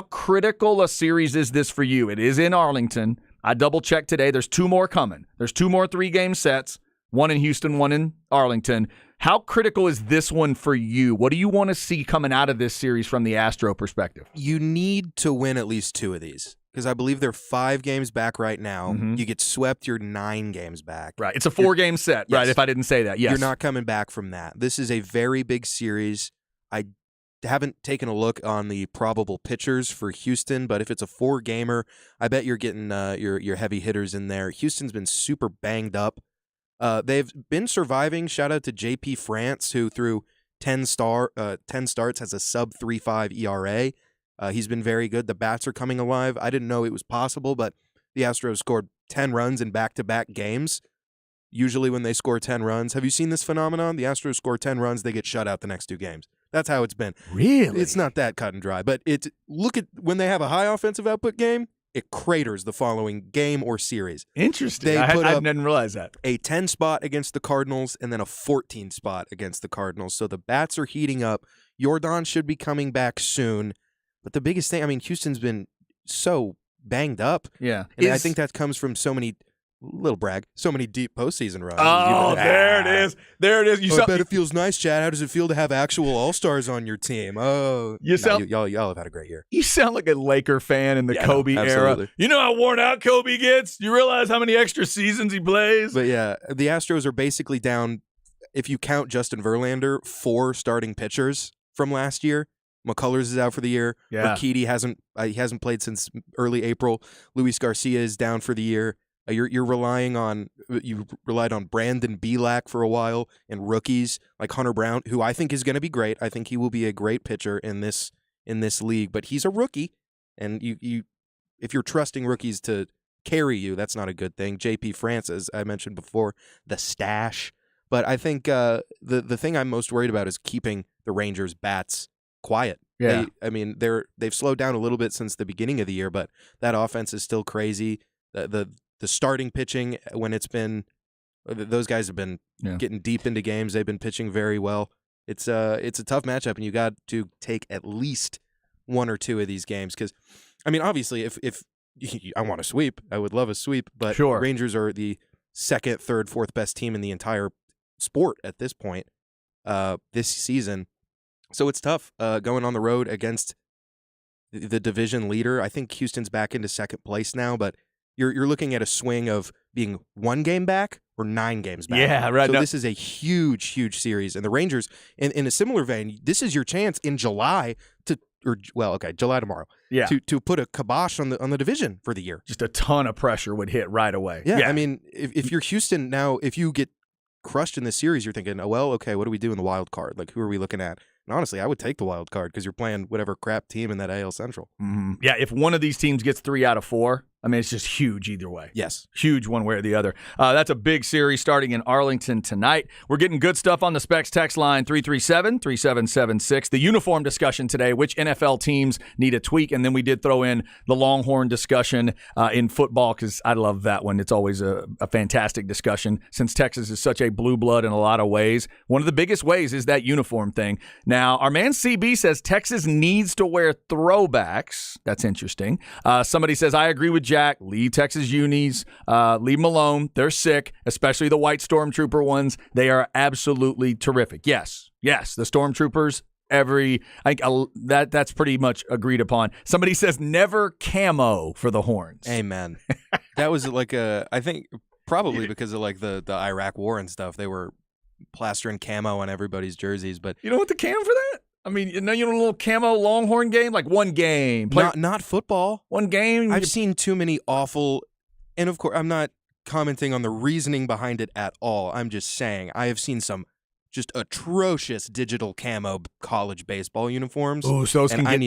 critical a series is this for you? It is in Arlington. I double-checked today. There's 2 more coming. There's 2 more 3-game sets, 1 in Houston, 1 in Arlington. How critical is this one for you? What do you want to see coming out of this series from the Astro perspective? You need to win at least 2 of these. Because I believe they're 5 games back right now. Mm-hmm. You get swept, you're 9 games back. Right. It's a 4-game set, right, if I didn't say that. Yes. You're not coming back from that. This is a very big series. I haven't taken a look on the probable pitchers for Houston, but if it's a 4-gamer, I bet you're getting your heavy hitters in there. Houston's been super banged up. They've been surviving. Shout out to JP France, who through 10 starts has a sub-3.5 ERA. He's been very good. The bats are coming alive. I didn't know it was possible, but the Astros scored 10 runs in back-to-back games. Usually when they score 10 runs, have you seen this phenomenon? The Astros score 10 runs, they get shut out the next 2 games. That's how it's been. Really? It's not that cut and dry, but look at when they have a high offensive output game, it craters the following game or series. Interesting. They I put up didn't realize that. a 10 spot against the Cardinals and then a 14 spot against the Cardinals. So the bats are heating up. Jordan should be coming back soon. But the biggest thing, I mean, Houston's been so banged up. Yeah. And I think that comes from so many, little brag, so many deep postseason runs. Oh, there it is. There it is. I bet it feels nice, Chad. How does it feel to have actual All-Stars on your team? Oh, y'all have had a great year. You sound like a Laker fan in the Yeah, Kobe no, era. absolutely. You know how worn out Kobe gets? You realize how many extra seasons he plays? But yeah, the Astros are basically down, if you count Justin Verlander, 4 starting pitchers from last year. McCullers is out for the year. Yeah. Urquidy hasn't played since early April. Luis Garcia is down for the year. You relied on Brandon Bielak for a while and rookies like Hunter Brown, who I think is going to be great. I think he will be a great pitcher in this league, but he's a rookie, and you if you're trusting rookies to carry you, that's not a good thing. JP France, as I mentioned before, the stash. But I think the thing I'm most worried about is keeping the Rangers bats quiet. Yeah. They've slowed down a little bit since the beginning of the year, but that offense is still crazy. The starting pitching, when it's been, those guys have been getting deep into games. They've been pitching very well. It's a tough matchup, and you got to take at least 1 or 2 of these games because, I mean, obviously, if I want a sweep, I would love a sweep, but Sure. Rangers are the 2nd, 3rd, 4th best team in the entire sport at this point this season. So it's tough going on the road against the division leader. I think Houston's back into 2nd place now, but you're looking at a swing of being 1 game back or 9 games back. Yeah, right. So No. this is a huge, huge series. And the Rangers, in a similar vein, this is your chance in July July tomorrow. Yeah. To put a kibosh on the division for the year. Just a ton of pressure would hit right away. Yeah. I mean, if you're Houston now, if you get crushed in this series, you're thinking, oh, well, okay, what do we do in the wild card? Like, who are we looking at? And honestly, I would take the wild card because you're playing whatever crap team in that AL Central. Mm-hmm. Yeah, if one of these teams gets 3 out of 4, I mean, it's just huge either way. Yes. Huge one way or the other. That's a big series starting in Arlington tonight. We're getting good stuff on the Specs text line 337-3776. The uniform discussion today, which NFL teams need a tweak, and then we did throw in the Longhorn discussion in football because I love that one. It's always a fantastic discussion since Texas is such a blue blood in a lot of ways. One of the biggest ways is that uniform thing. Now, our man CB says Texas needs to wear throwbacks. That's interesting. Somebody says, I agree with Jack. Leave Texas unis. Leave them alone. They're sick, especially the white Stormtrooper ones. They are absolutely terrific. Yes, the Stormtroopers, that's pretty much agreed upon. Somebody says never camo for the horns. Amen. That was like I think probably because of like the Iraq war and stuff. They were plastering camo on everybody's jerseys, but you don't want the cam for that? I mean, you know, a little camo Longhorn game, like one game. Not football. One game. I've seen too many awful, and of course, I'm not commenting on the reasoning behind it at all. I'm just saying I have seen some just atrocious digital camo college baseball uniforms. Oh, so those and can I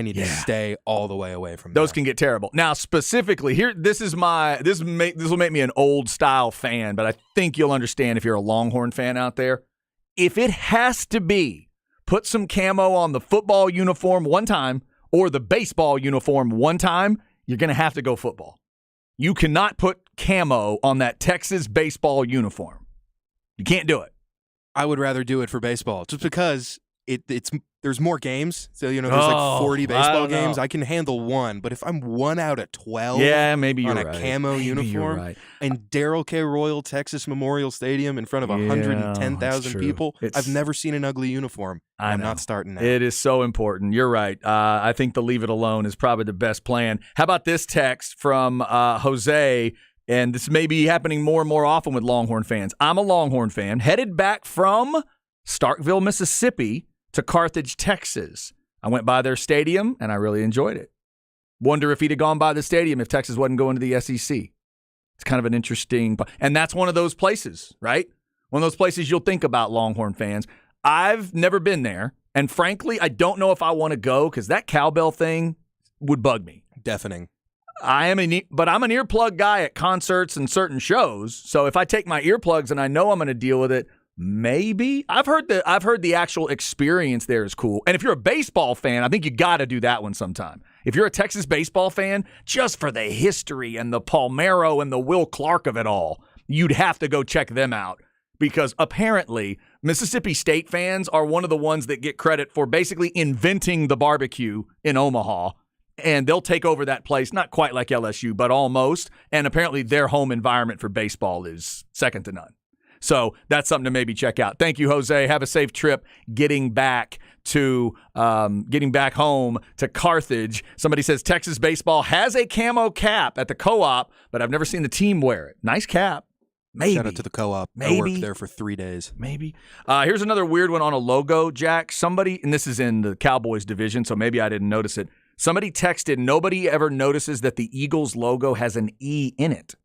need to stay all the way away from those. Can get terrible. Now, specifically here, this will make me an old style fan, but I think you'll understand if you're a Longhorn fan out there. If it has to be, put some camo on the football uniform one time or the baseball uniform one time, you're going to have to go football. You cannot put camo on that Texas baseball uniform. You can't do it. I would rather do it for baseball just because there's more games. So, there's like 40 baseball games. I can handle one. But if I'm 1 out of 12 maybe on you're a right. camo Maybe uniform you're right. and Daryl K. Royal Texas Memorial Stadium in front of 110,000 people, I've never seen an ugly uniform. I'm not starting that. It is so important. You're right. I think the leave it alone is probably the best plan. How about this text from Jose? And this may be happening more and more often with Longhorn fans. I'm a Longhorn fan, headed back from Starkville, Mississippi to Carthage, Texas. I went by their stadium, and I really enjoyed it. Wonder if he'd have gone by the stadium if Texas wasn't going to the SEC. It's kind of an interesting – and that's one of those places, right? One of those places you'll think about, Longhorn fans. I've never been there, and frankly, I don't know if I want to go because that cowbell thing would bug me. Deafening. But I'm an earplug guy at concerts and certain shows. So if I take my earplugs and I know I'm going to deal with it, maybe. I've heard the actual experience there is cool. And if you're a baseball fan, I think you got to do that one sometime. If you're a Texas baseball fan, just for the history and the Palmeiro and the Will Clark of it all, you'd have to go check them out. Because apparently, Mississippi State fans are one of the ones that get credit for basically inventing the barbecue in Omaha. And they'll take over that place, not quite like LSU, but almost. And apparently their home environment for baseball is second to none. So that's something to maybe check out. Thank you, Jose. Have a safe trip getting back home to Carthage. Somebody says Texas baseball has a camo cap at the co-op, but I've never seen the team wear it. Nice cap. Maybe. Shout out to the co-op. Maybe. I worked there for 3 days. Maybe. Here's another weird one on a logo, Jack. Somebody, and this is in the Cowboys division, so maybe I didn't notice it. Somebody texted, nobody ever notices that the Eagles logo has an E in it.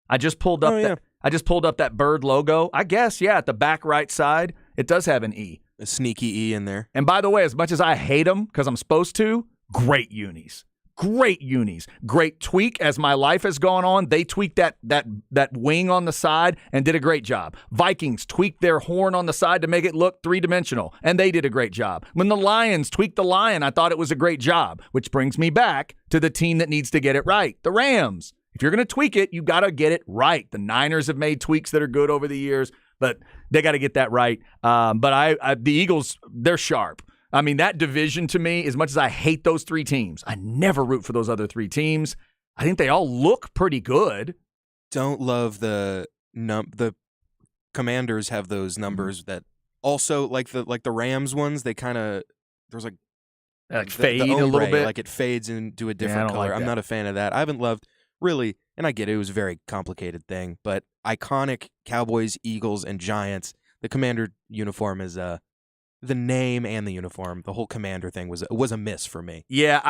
I just pulled up that bird logo. I guess, yeah, at the back right side, it does have an E. A sneaky E in there. And by the way, as much as I hate them because I'm supposed to, great unis. Great unis. Great tweak as my life has gone on. They tweaked that wing on the side and did a great job. Vikings tweaked their horn on the side to make it look three-dimensional, and they did a great job. When the Lions tweaked the lion, I thought it was a great job, which brings me back to the team that needs to get it right, the Rams. If you're going to tweak it, you got to get it right. The Niners have made tweaks that are good over the years, but they got to get that right. But the Eagles, they're sharp. I mean, that division to me, as much as I hate those three teams, I never root for those other three teams. I think they all look pretty good. Don't love the Commanders have those numbers that also like the Rams ones. They kind of there's like fade the a little bit, like it fades into a different color. Like I'm not a fan of that. I haven't loved really, and I get it was a very complicated thing, but iconic Cowboys, Eagles, and Giants. The Commander uniform is the name and the uniform, the whole Commander thing was a miss for me. Yeah,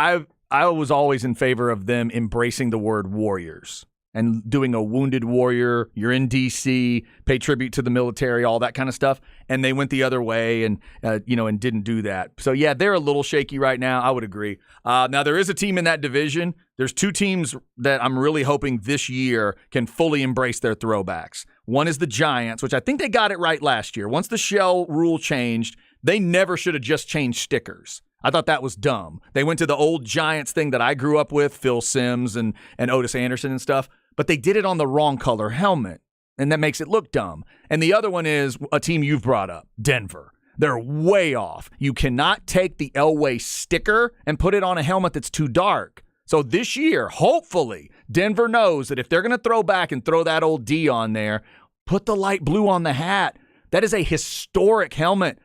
I was always in favor of them embracing the word warriors and doing a wounded warrior. You're in D.C., pay tribute to the military, all that kind of stuff. And they went the other way and didn't do that. So, yeah, they're a little shaky right now. I would agree. Now, there is a team in that division. There's two teams that I'm really hoping this year can fully embrace their throwbacks. One is the Giants, which I think they got it right last year. Once the shell rule changed, they never should have just changed stickers. I thought that was dumb. They went to the old Giants thing that I grew up with, Phil Simms and Otis Anderson and stuff, but they did it on the wrong color helmet, and that makes it look dumb. And the other one is a team you've brought up, Denver. They're way off. You cannot take the Elway sticker and put it on a helmet that's too dark. So this year, hopefully, Denver knows that if they're going to throw back and throw that old D on there, put the light blue on the hat. That is a historic helmet.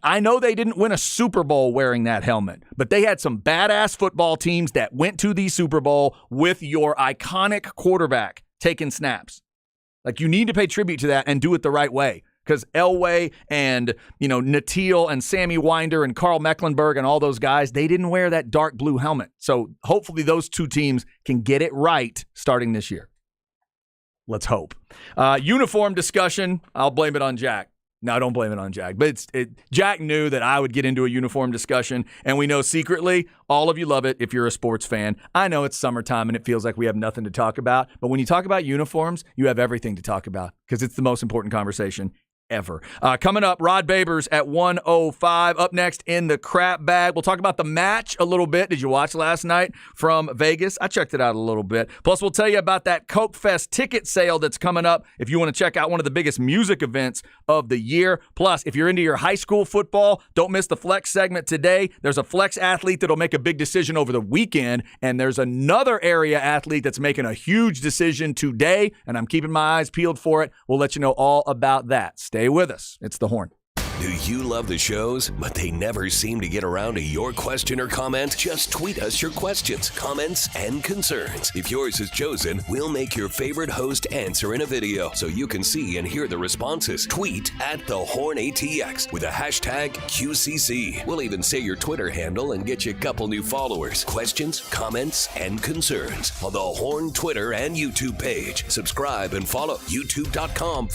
I know they didn't win a Super Bowl wearing that helmet, but they had some badass football teams that went to the Super Bowl with your iconic quarterback taking snaps. Like, you need to pay tribute to that and do it the right way, because Elway and, Natil and Sammy Winder and Carl Mecklenburg and all those guys, they didn't wear that dark blue helmet. So hopefully those two teams can get it right starting this year. Let's hope. Uniform discussion, I'll blame it on Jack. No, don't blame it on Jack. But Jack knew that I would get into a uniform discussion, and we know secretly all of you love it if you're a sports fan. I know it's summertime and it feels like we have nothing to talk about, but when you talk about uniforms, you have everything to talk about because it's the most important conversation ever. Coming up, Rod Babers at 1:05. Up next in the crap bag, we'll talk about the match a little bit. Did you watch last night from Vegas? I checked it out a little bit. Plus, we'll tell you about that Coke Fest ticket sale that's coming up if you want to check out one of the biggest music events of the year. Plus, if you're into your high school football, don't miss the Flex segment today. There's a Flex athlete that'll make a big decision over the weekend, and there's another area athlete that's making a huge decision today, and I'm keeping my eyes peeled for it. We'll let you know all about that. Stay with us. It's The Horn. Do you love the shows, but they never seem to get around to your question or comment? Just tweet us your questions, comments, and concerns. If yours is chosen, we'll make your favorite host answer in a video so you can see and hear the responses. Tweet at The Horn ATX with a hashtag QCC. We'll even say your Twitter handle and get you a couple new followers. Questions, comments, and concerns on The Horn Twitter and YouTube page. Subscribe and follow youtube.com/The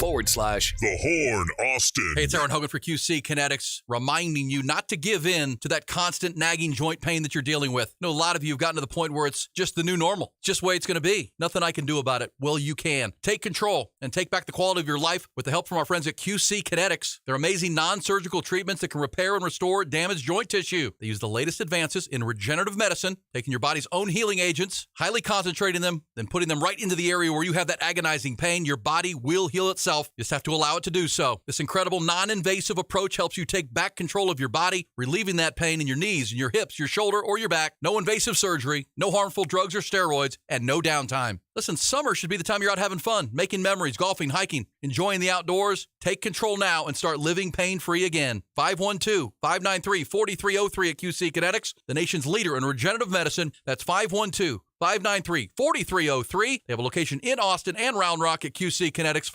Horn Austin. Hey, it's Aaron Hogan for QCC. QC Kinetics, reminding you not to give in to that constant nagging joint pain that you're dealing with. I know a lot of you have gotten to the point where it's just the new normal, just the way it's going to be. Nothing I can do about it. Well, you can. Take control and take back the quality of your life with the help from our friends at QC Kinetics. They're amazing non-surgical treatments that can repair and restore damaged joint tissue. They use the latest advances in regenerative medicine, taking your body's own healing agents, highly concentrating them, then putting them right into the area where you have that agonizing pain. Your body will heal itself. You just have to allow it to do so. This incredible non-invasive approach helps you take back control of your body, relieving that pain in your knees and your hips, your shoulder, or your back. No invasive surgery, no harmful drugs or steroids, and no downtime. Listen, summer should be the time you're out having fun, making memories, golfing, hiking, enjoying the outdoors. Take control now and start living pain-free again. 512-593-4303 at QC Kinetics, the nation's leader in regenerative medicine. That's 512-593-4303. They have a location in Austin and Round Rock at QC Kinetics,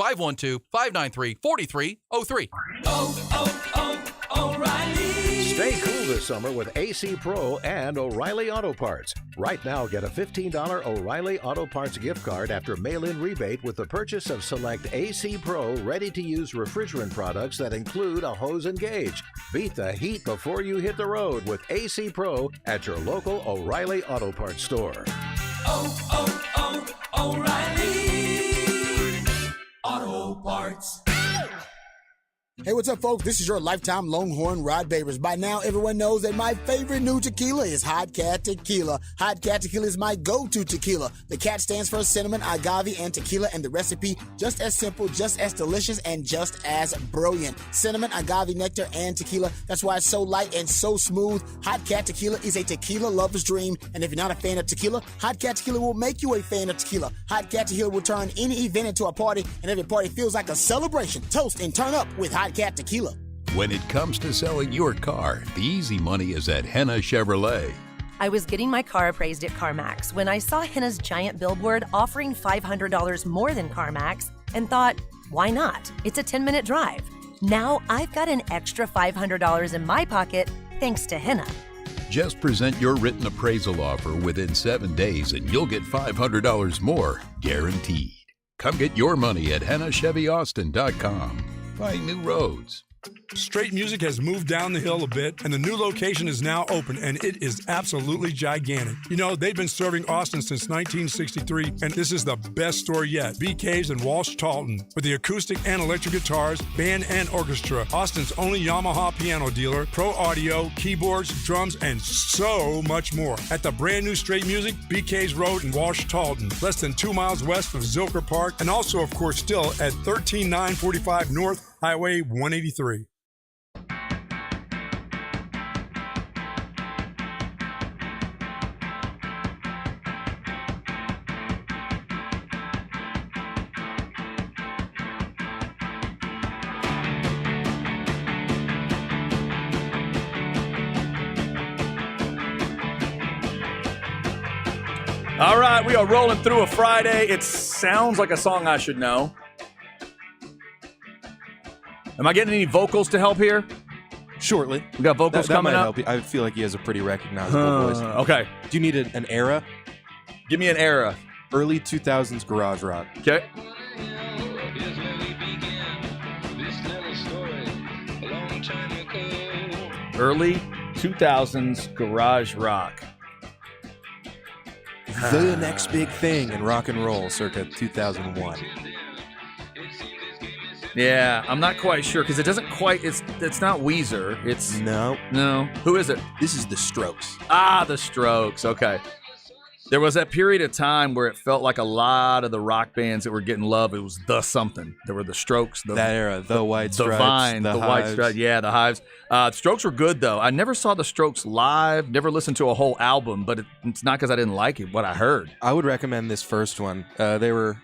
512-593-4303. O'Reilly. Stay cool this summer with AC Pro and O'Reilly Auto Parts. Right now, get a $15 O'Reilly Auto Parts gift card after mail-in rebate with the purchase of select AC Pro ready-to-use refrigerant products that include a hose and gauge. Beat the heat before you hit the road with AC Pro at your local O'Reilly Auto Parts store. O'Reilly Auto Parts. Hey, what's up, folks? This is your lifetime Longhorn Rod Babers. By now, everyone knows that my favorite new tequila is Hot Cat Tequila. Hot Cat Tequila is my go-to tequila. The cat stands for cinnamon, agave, and tequila, and the recipe just as simple, just as delicious, and just as brilliant. Cinnamon, agave, nectar, and tequila. That's why it's so light and so smooth. Hot Cat Tequila is a tequila lover's dream, and if you're not a fan of tequila, Hot Cat Tequila will make you a fan of tequila. Hot Cat Tequila will turn any event into a party, and every party feels like a celebration. Toast and turn up with Hot Cat Tequila. When it comes to selling your car, the easy money is at Henna Chevrolet. I was getting my car appraised at CarMax when I saw Henna's giant billboard offering $500 more than CarMax and thought, why not? It's a 10-minute drive. Now I've got an extra $500 in my pocket thanks to Henna. Just present your written appraisal offer within 7 days and you'll get $500 more, guaranteed. Come get your money at HennaChevyAustin.com. Find new roads. Straight Music has moved down the hill a bit, and the new location is now open, and it is absolutely gigantic. You know, they've been serving Austin since 1963, and this is the best store yet. BK's in Walsh Talton, with the acoustic and electric guitars, band and orchestra, Austin's only Yamaha piano dealer, pro audio, keyboards, drums, and so much more. At the brand new Straight Music, BK's Road in Walsh Talton, less than 2 miles west of Zilker Park, and also, of course, still at 13945 North Highway 183. All right, we are rolling through a Friday. It sounds like a song I should know. Am I getting any vocals to help here? Shortly. We got vocals that coming might up? help you. I feel like he has a pretty recognizable voice. Okay. Do you need an era? Give me an era. Early 2000s garage rock. Okay. Early 2000s garage rock. The next big thing in rock and roll circa 2001. Yeah, I'm not quite sure because it doesn't quite. It's not Weezer. It's no. Who is it? This is the Strokes. Ah, the Strokes. Okay. There was that period of time where it felt like a lot of the rock bands that were getting love. It was the something. There were the Strokes. That era, the White Stripes, the Vine, the White Hives. Stripes. Yeah, the Hives. The Strokes were good though. I never saw the Strokes live. Never listened to a whole album, but it's not because I didn't like it. What I heard. I would recommend this first one. They were.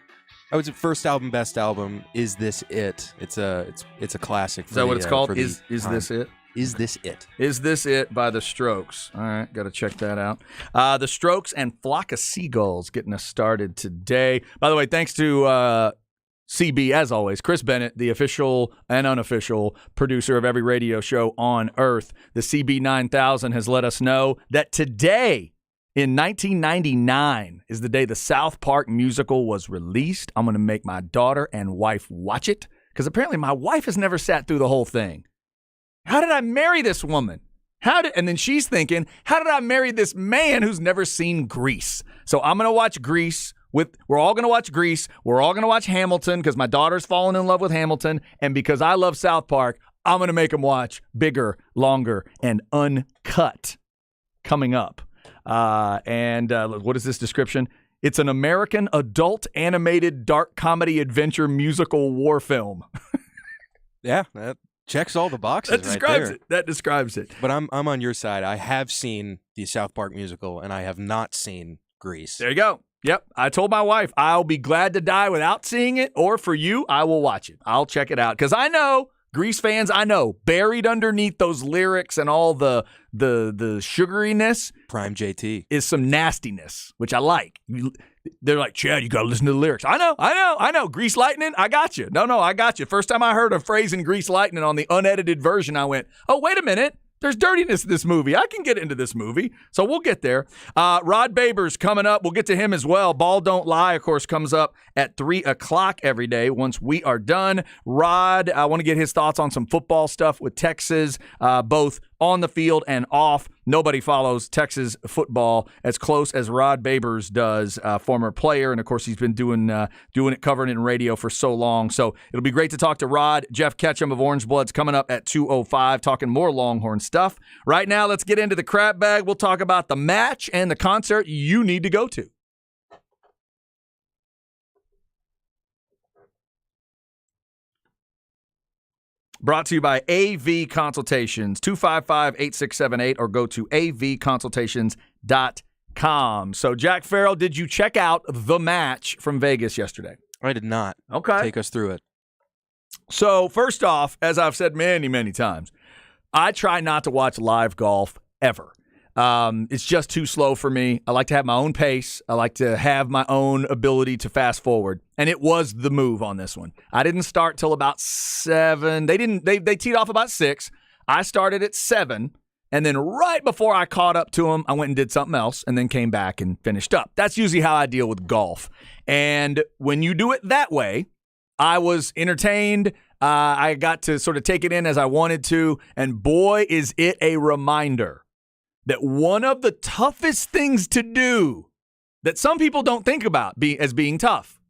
I would say first album, best album. Is This It? It's a classic. Is that what it's called? Is This It? Is This It? Is This It by the Strokes. All right, got to check that out. The Strokes and Flock of Seagulls getting us started today. By the way, thanks to CB, as always, Chris Bennett, the official and unofficial producer of every radio show on Earth. The CB 9000 has let us know that today, in 1999, is the day the South Park musical was released. I'm going to make my daughter and wife watch it because apparently my wife has never sat through the whole thing. How did I marry this woman? And then she's thinking, how did I marry this man who's never seen Grease? So I'm going to watch Grease. We're all going to watch Grease. We're all going to watch Hamilton because my daughter's fallen in love with Hamilton. And because I love South Park, I'm going to make them watch Bigger, Longer, and Uncut coming up. What is this description? It's an American adult animated dark comedy adventure musical war film. Yeah, that checks all the boxes. That describes it. But I'm on your side. I have seen the South Park musical, and I have not seen Grease. There you go. Yep. I told my wife I'll be glad to die without seeing it, or for you, I will watch it. I'll check it out because I know Grease fans. I know buried underneath those lyrics and all the sugariness, Prime JT, is some nastiness, which I like. They're like, Chad, you got to listen to the lyrics. I know. Grease Lightning, I got you. No, I got you. First time I heard a phrase in Grease Lightning on the unedited version, I went, oh, wait a minute. There's dirtiness in this movie. I can get into this movie. So we'll get there. Rod Babers coming up. We'll get to him as well. Ball Don't Lie, of course, comes up at 3 o'clock every day once we are done. Rod, I want to get his thoughts on some football stuff with Texas, both on the field and off. Nobody follows Texas football as close as Rod Babers does, former player. And, of course, he's been doing it, covering it in radio for so long. So it'll be great to talk to Rod. Jeff Ketchum of Orange Bloods coming up at 2:05, talking more Longhorn stuff. Right now, let's get into the crap bag. We'll talk about the match and the concert you need to go to. Brought to you by AV Consultations, 255-8678, or go to avconsultations.com. So, Jack Farrell, did you check out the match from Vegas yesterday? I did not. Okay. Take us through it. So, first off, as I've said many, many times, I try not to watch live golf ever. It's just too slow for me. I like to have my own pace. I like to have my own ability to fast forward. And it was the move on this one. I didn't start till about 7. They teed off about 6. I started at 7. And then right before I caught up to them, I went and did something else and then came back and finished up. That's usually how I deal with golf. And when you do it that way, I was entertained. I got to sort of take it in as I wanted to. And boy, is it a reminder that one of the toughest things to do that some people don't think about as being tough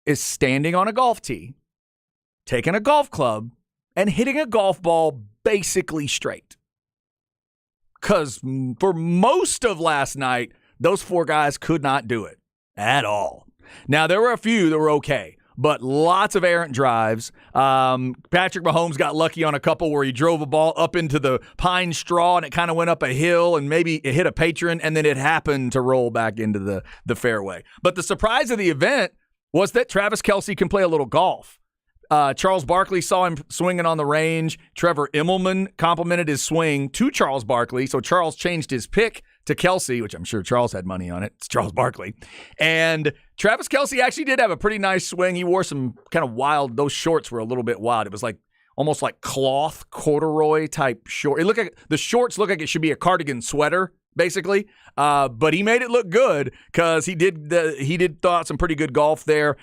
is standing on a golf tee, taking a golf club, and hitting a golf ball basically straight. Because for most of last night, those 4 guys could not do it at all. Now, there were a few that were okay, but lots of errant drives. Patrick Mahomes got lucky on a couple where he drove a ball up into the pine straw and it kind of went up a hill and maybe it hit a patron and then it happened to roll back into the fairway. But the surprise of the event was that Travis Kelce can play a little golf. Charles Barkley saw him swinging on the range. Trevor Immelman complimented his swing to Charles Barkley. So Charles changed his pick to Kelce, which I'm sure Charles had money on it. It's Charles Barkley. And Travis Kelce actually did have a pretty nice swing. He wore some kind of wild, those shorts were a little bit wild. It was like almost like cloth corduroy type short. The shorts look like it should be a cardigan sweater, basically. But he made it look good because he did throw out some pretty good golf there.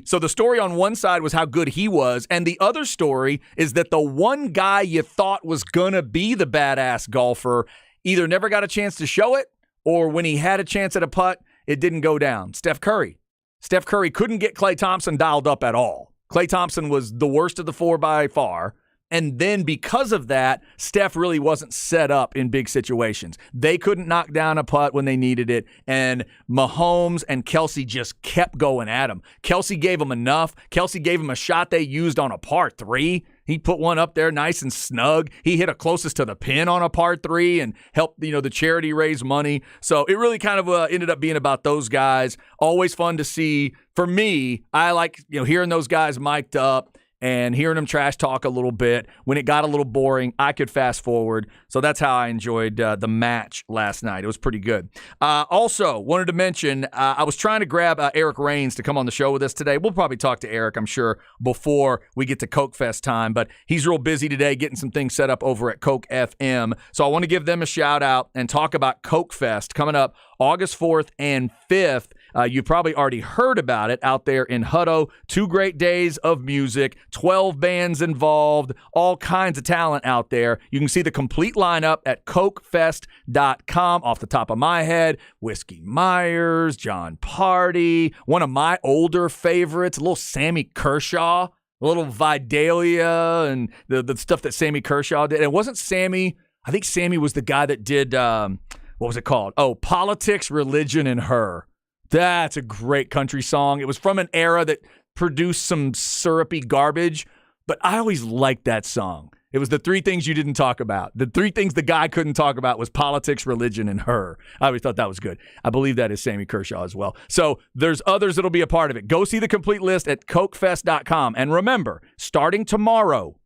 So the story on one side was how good he was, and the other story is that the one guy you thought was gonna be the badass golfer either never got a chance to show it, or when he had a chance at a putt, it didn't go down. Steph Curry. Steph Curry couldn't get Klay Thompson dialed up at all. Klay Thompson was the worst of the 4 by far. And then because of that, Steph really wasn't set up in big situations. They couldn't knock down a putt when they needed it. And Mahomes and Kelce just kept going at him. Kelce gave him enough. Kelce gave him a shot they used on a par 3. He put one up there nice and snug. He hit a closest to the pin on a par 3 and helped, the charity raise money. So it really kind of ended up being about those guys. Always fun to see. For me, I like, hearing those guys mic'd up and hearing them trash talk a little bit. When it got a little boring, I could fast forward. So that's how I enjoyed the match last night. It was pretty good. Also, wanted to mention, I was trying to grab Eric Rains to come on the show with us today. We'll probably talk to Eric, I'm sure, before we get to Coke Fest time. But he's real busy today getting some things set up over at Coke FM. So I want to give them a shout out and talk about Coke Fest coming up August 4th and 5th. You probably already heard about it out there in Hutto. 2 great days of music, 12 bands involved, all kinds of talent out there. You can see the complete lineup at cokefest.com. Off the top of my head, Whiskey Myers, John Party, one of my older favorites, a little Sammy Kershaw, a little Vidalia, and the stuff that Sammy Kershaw did. And it wasn't Sammy. I think Sammy was the guy that did, what was it called? Oh, Politics, Religion, and Her. That's a great country song. It was from an era that produced some syrupy garbage, but I always liked that song. It was the 3 things you didn't talk about. The 3 things the guy couldn't talk about was politics, religion, and her. I always thought that was good. I believe that is Sammy Kershaw as well. So there's others that'll be a part of it. Go see the complete list at cokefest.com. And remember, starting tomorrow,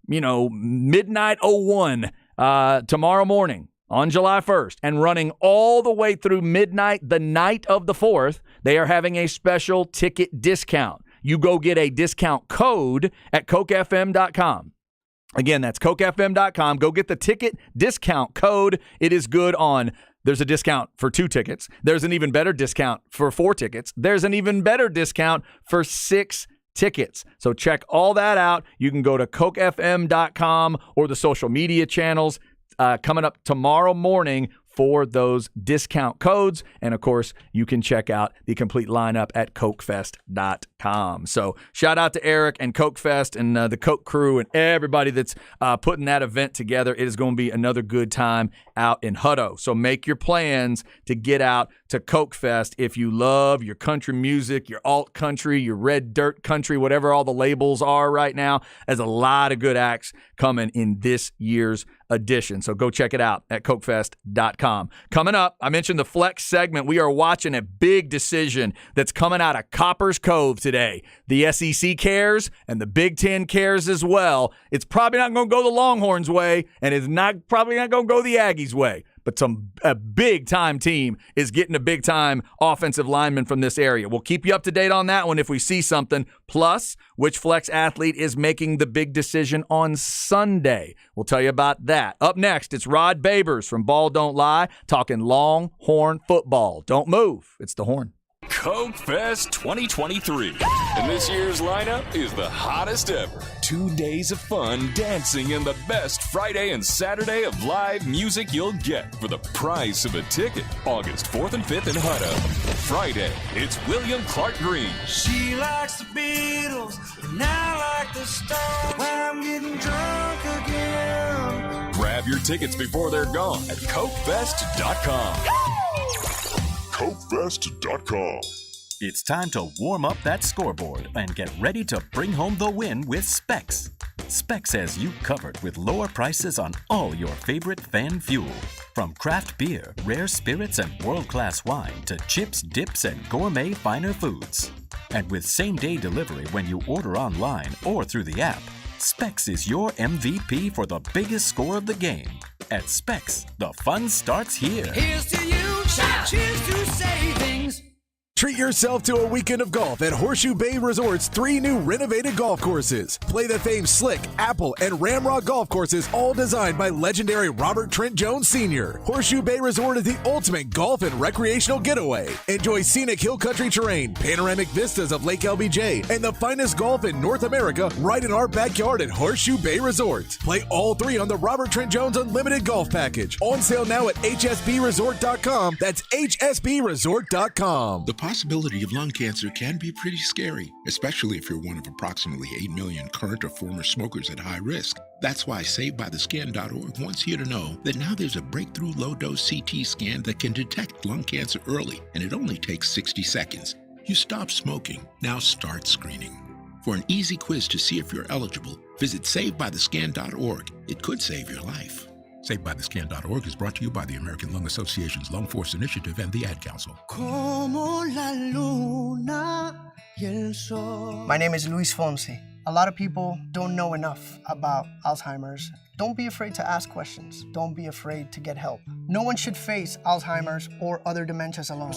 midnight 01 tomorrow morning on July 1st and running all the way through midnight the night of the 4th, they are having a special ticket discount. You go get a discount code at cokefm.com. Again, that's cokefm.com. Go get the ticket discount code. It is good on, there's a discount for 2 tickets. There's an even better discount for 4 tickets. There's an even better discount for 6 tickets. So check all that out. You can go to cokefm.com or the social media channels coming up tomorrow morning for those discount codes. And of course, you can check out the complete lineup at cokefest.com. So shout out to Eric and Cokefest and the Coke crew and everybody that's putting that event together. It is going to be another good time out in Hutto. So make your plans to get out to Cokefest if you love your country music, your alt country, your red dirt country, whatever all the labels are right now. There's a lot of good acts coming in this year's edition. So go check it out at cokefest.com. Coming up, I mentioned the Flex segment. We are watching a big decision that's coming out of Copper's Cove today. The SEC cares and the Big Ten cares as well. It's probably not going to go the Longhorns' way, and it's probably not going to go the Aggies' way. But a big-time team is getting a big-time offensive lineman from this area. We'll keep you up to date on that one if we see something. Plus, which Flex athlete is making the big decision on Sunday? We'll tell you about that. Up next, it's Rod Babers from Ball Don't Lie talking Longhorn football. Don't move. It's the Horn. Coke Fest 2023. And this year's lineup is the hottest ever. 2 days of fun dancing in the best Friday and Saturday of live music you'll get for the price of a ticket. August 4th and 5th in Hutto. Friday, it's William Clark Green. She likes the Beatles, and I like the Stones. I'm getting drunk again. Grab your tickets before they're gone at cokefest.com. cokefest.com. It's time to warm up that scoreboard and get ready to bring home the win with Specs. Specs has you covered with lower prices on all your favorite fan fuel. From craft beer, rare spirits, and world-class wine to chips, dips, and gourmet finer foods. And with same-day delivery when you order online or through the app, Specs is your MVP for the biggest score of the game. At Specs, the fun starts here. Here's to you, cheers to savings. Treat yourself to a weekend of golf at Horseshoe Bay Resort's 3 new renovated golf courses. Play the famed Slick, Apple, and Ramrock golf courses, all designed by legendary Robert Trent Jones Sr. Horseshoe Bay Resort is the ultimate golf and recreational getaway. Enjoy scenic hill country terrain, panoramic vistas of Lake LBJ, and the finest golf in North America right in our backyard at Horseshoe Bay Resort. Play all 3 on the Robert Trent Jones Unlimited Golf Package. On sale now at hsbresort.com. That's hsbresort.com. The possibility of lung cancer can be pretty scary, especially if you're one of approximately 8 million current or former smokers at high risk. That's why SaveByTheScan.org wants you to know that now there's a breakthrough low-dose CT scan that can detect lung cancer early, and it only takes 60 seconds. You stop smoking, now start screening. For an easy quiz to see if you're eligible, visit SaveByTheScan.org. It could save your life. SaveByTheScan.org is brought to you by the American Lung Association's Lung Force Initiative and the Ad Council. My name is Luis Fonsi. A lot of people don't know enough about Alzheimer's Don't be afraid to ask questions. Don't be afraid to get help. No one should face Alzheimer's or other dementias alone.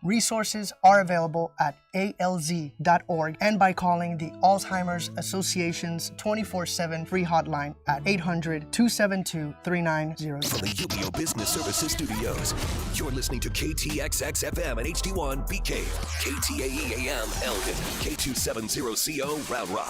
Resources are available at alz.org and by calling the Alzheimer's Association's 24/7 free hotline at 800-272-3900. From the UBO Business Services Studios, you're listening to KTXX FM and HD1 BK, KTAE AM Elgin, K270CO Round Rock.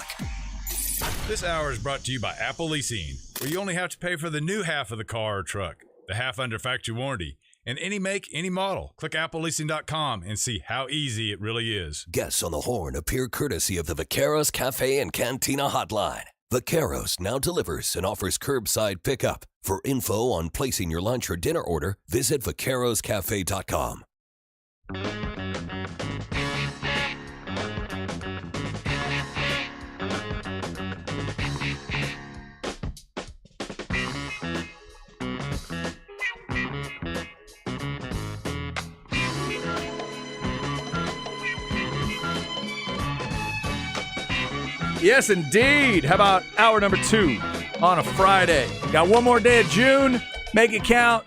This hour is brought to you by Apple Leasing, where you only have to pay for the new half of the car or truck, the half under factory warranty, and any make, any model. Click appleleasing.com and see how easy it really is. Guests on the Horn appear courtesy of the Vaqueros Cafe and Cantina Hotline. Vaqueros now delivers and offers curbside pickup. For info on placing your lunch or dinner order, visit vaqueroscafe.com. Yes, indeed. How about hour number 2 on a Friday? Got one more day of June. Make it count.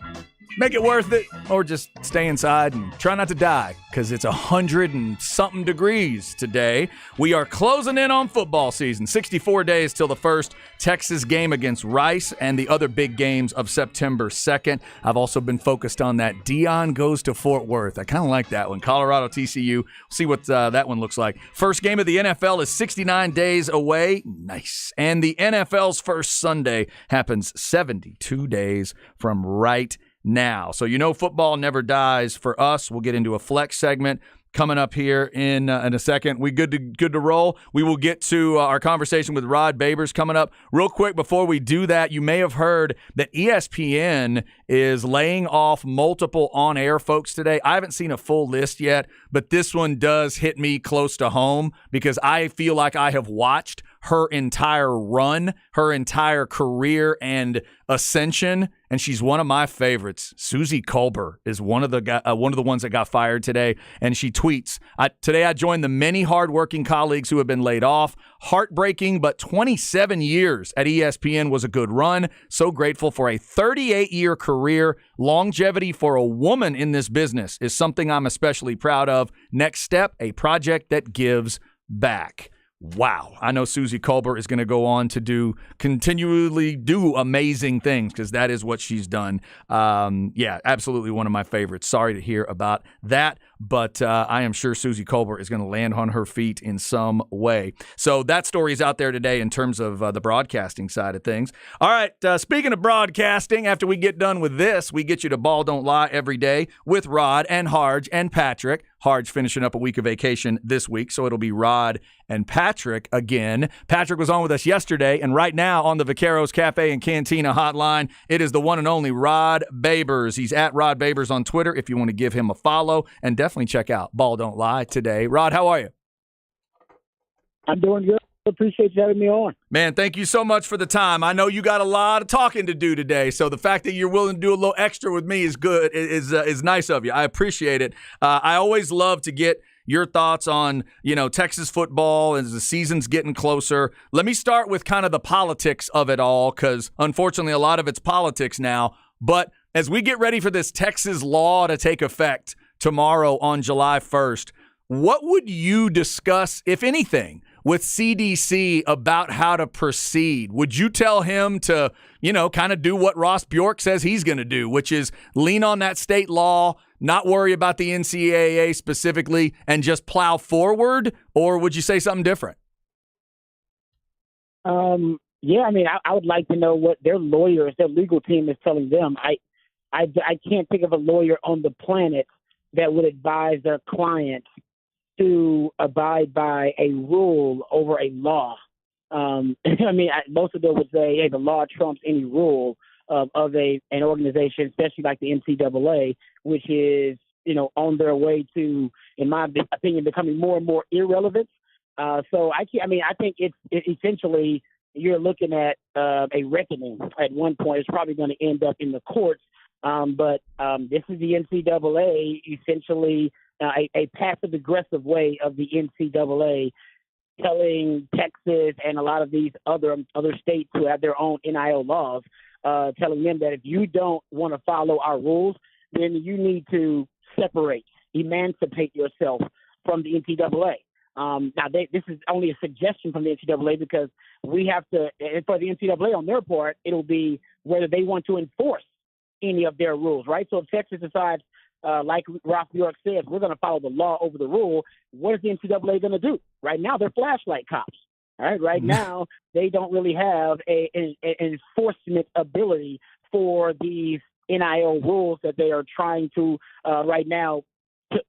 Make it worth it. Or just stay inside and try not to die because it's 100 and something degrees today. We are closing in on football season. 64 days till the first Texas game against Rice and the other big games of September 2nd. I've also been focused on that Deion goes to Fort Worth. I kind of like that one. Colorado TCU. See what that one looks like. First game of the NFL is 69 days away. Nice. And the NFL's first Sunday happens 72 days from right now. So you know football never dies for us. We'll get into a flex segment coming up here in a second. We good to roll. We will get to our conversation with Rod Babers coming up. Real quick before we do that, you may have heard that ESPN is laying off multiple on-air folks today. I haven't seen a full list yet, but this one does hit me close to home because I feel like I have watched her entire run, her entire career and ascension, and she's one of my favorites. Suzy Kolber is one of the ones that got fired today, and she tweets, "Today I joined the many hardworking colleagues who have been laid off. Heartbreaking, but 27 years at ESPN was a good run. So grateful for a 38-year career. Longevity for a woman in this business is something I'm especially proud of. Next step, a project that gives back." Wow. I know Suzy Kolber is going to go on to continually do amazing things because that is what she's done. Yeah, absolutely one of my favorites. Sorry to hear about that, but I am sure Suzy Kolber is going to land on her feet in some way. So that story is out there today in terms of the broadcasting side of things. All right, speaking of broadcasting, after we get done with this, we get you to Ball Don't Lie every day with Rod and Harge and Patrick. Harge finishing up a week of vacation this week, so it'll be Rod and Patrick again. Patrick was on with us yesterday, and right now on the Vaqueros Cafe and Cantina hotline, it is the one and only Rod Babers. He's at Rod Babers on Twitter if you want to give him a follow, and definitely check out Ball Don't Lie today. Rod, how are you? I'm doing good. Appreciate you having me on. Man, thank you so much for the time. I know you got a lot of talking to do today, so the fact that you're willing to do a little extra with me is good. Is nice of you. I appreciate it. I always love to get your thoughts on, Texas football as the season's getting closer. Let me start with kind of the politics of it all, because unfortunately a lot of it's politics now. But as we get ready for this Texas law to take effect tomorrow on July 1st, what would you discuss, if anything, with CDC about how to proceed? Would you tell him to, kind of do what Ross Bjork says he's going to do, which is lean on that state law, not worry about the NCAA specifically, and just plow forward? Or would you say something different? Yeah, I would like to know what their lawyers, their legal team is telling them. I can't think of a lawyer on the planet that would advise their client to abide by a rule over a law. Most of them would say, hey, the law trumps any rule of an organization, especially like the NCAA, which is, on their way to, in my opinion, becoming more and more irrelevant. So I think it's essentially you're looking at a reckoning at one point. It's probably going to end up in the courts. But this is the NCAA, essentially a passive-aggressive way of the NCAA telling Texas and a lot of these other states who have their own NIL laws, telling them that if you don't want to follow our rules, then you need to emancipate yourself from the NCAA. Now, this is only a suggestion from the NCAA because we have to, and for the NCAA on their part, it'll be whether they want to enforce any of their rules, right? So if Texas decides, like Ross Bjork says, we're going to follow the law over the rule, what is the NCAA going to do? Right now, they're flashlight cops. All right, right now, they don't really have an enforcement ability for these NIL rules that they are trying to right now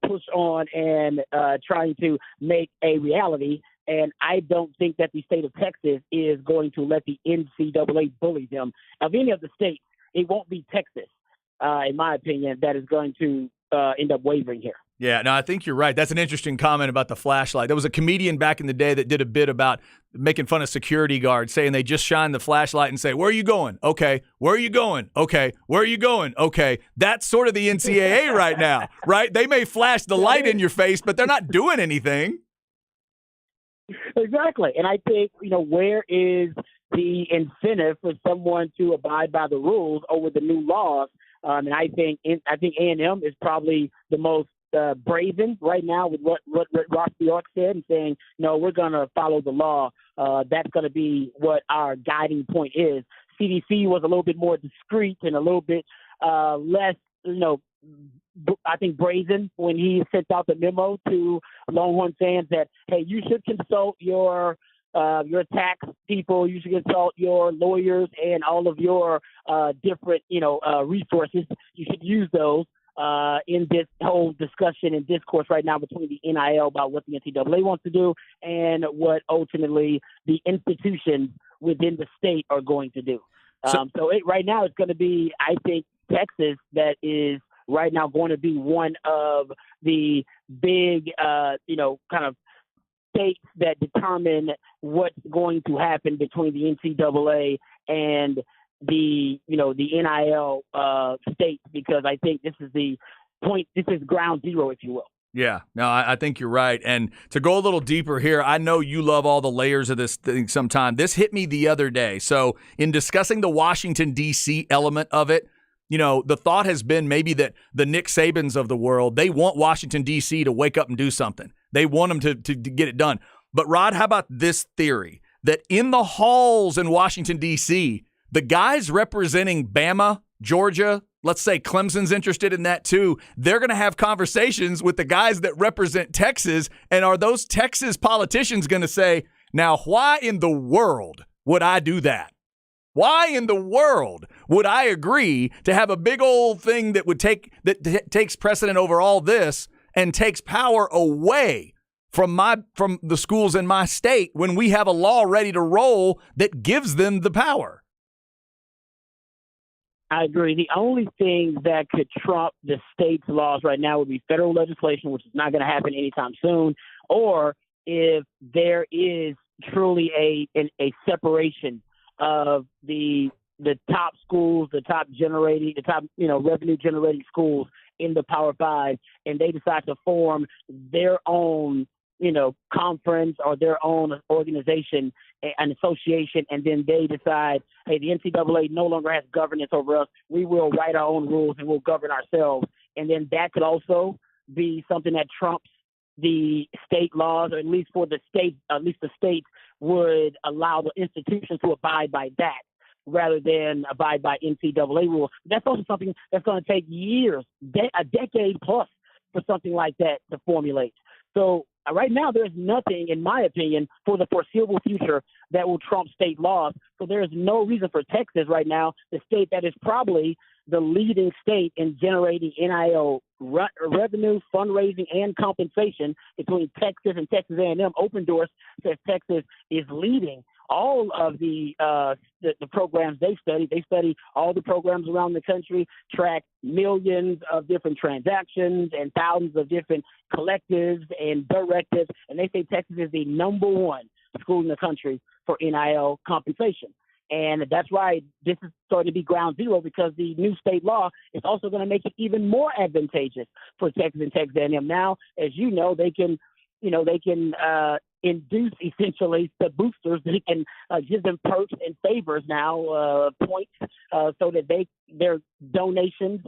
push on and trying to make a reality. And I don't think that the state of Texas is going to let the NCAA bully them. Of any of the states, it won't be Texas, in my opinion, that is going to end up wavering here. Yeah, no, I think you're right. That's an interesting comment about the flashlight. There was a comedian back in the day that did a bit about making fun of security guards, saying they just shine the flashlight and say, "Where are you going? Okay. Where are you going? Okay. Where are you going? Okay." That's sort of the NCAA right now, right? They may flash the light in your face, but they're not doing anything. Exactly. And I think, where is the incentive for someone to abide by the rules over the new laws? And I think A&M is probably the most brazen right now with what Ross Bjork said and saying, no, we're going to follow the law. That's going to be what our guiding point is. CDC was a little bit more discreet and a little bit less, I think brazen when he sent out the memo to Longhorn fans that, hey, you should consult your tax people, you should consult your lawyers and all of your different, resources. You should use those in this whole discussion and discourse right now between the NIL about what the NCAA wants to do and what ultimately the institutions within the state are going to do. Right now it's going to be, I think, Texas that is right now going to be one of the big, kind of states that determine what's going to happen between the NCAA and the NIL states, because I think this is the point. This is ground zero, if you will. Yeah, no, I think you're right. And to go a little deeper here, I know you love all the layers of this thing sometime. This hit me the other day. So in discussing the Washington, D.C. element of it, the thought has been maybe that the Nick Sabans of the world, they want Washington, D.C. to wake up and do something. They want them to get it done. But, Rod, how about this theory that in the halls in Washington, D.C., the guys representing Bama, Georgia, let's say Clemson's interested in that too, they're going to have conversations with the guys that represent Texas, and are those Texas politicians going to say, now, why in the world would I do that? Why in the world would I agree to have a big old thing that takes precedent over all this and takes power away from the schools in my state when we have a law ready to roll that gives them the power? I agree. The only thing that could trump the state's laws right now would be federal legislation, which is not going to happen anytime soon, or if there is truly a separation of the top schools, the top revenue generating schools in the Power Five, and they decide to form their own conference or their own organization, an association, and then they decide, hey, the NCAA no longer has governance over us. We will write our own rules and we'll govern ourselves. And then that could also be something that trumps the state laws, or at least the states would allow the institutions to abide by that rather than abide by NCAA rules. That's also something that's going to take years, a decade plus, for something like that to formulate. So right now, there's nothing, in my opinion, for the foreseeable future that will trump state laws. So there is no reason for Texas right now, the state that is probably the leading state in generating NIL revenue, fundraising, and compensation between Texas and Texas A&M. Open Doors says Texas is leading all of the programs they study. They study all the programs around the country, track millions of different transactions and thousands of different collectives and directives, and they say Texas is the number one school in the country for NIL compensation. And that's why this is starting to be ground zero, because the new state law is also going to make it even more advantageous for Texas and Texas A&M. Now, as you know, they can induce essentially the boosters that can give them perks and favors now, points, so that their donations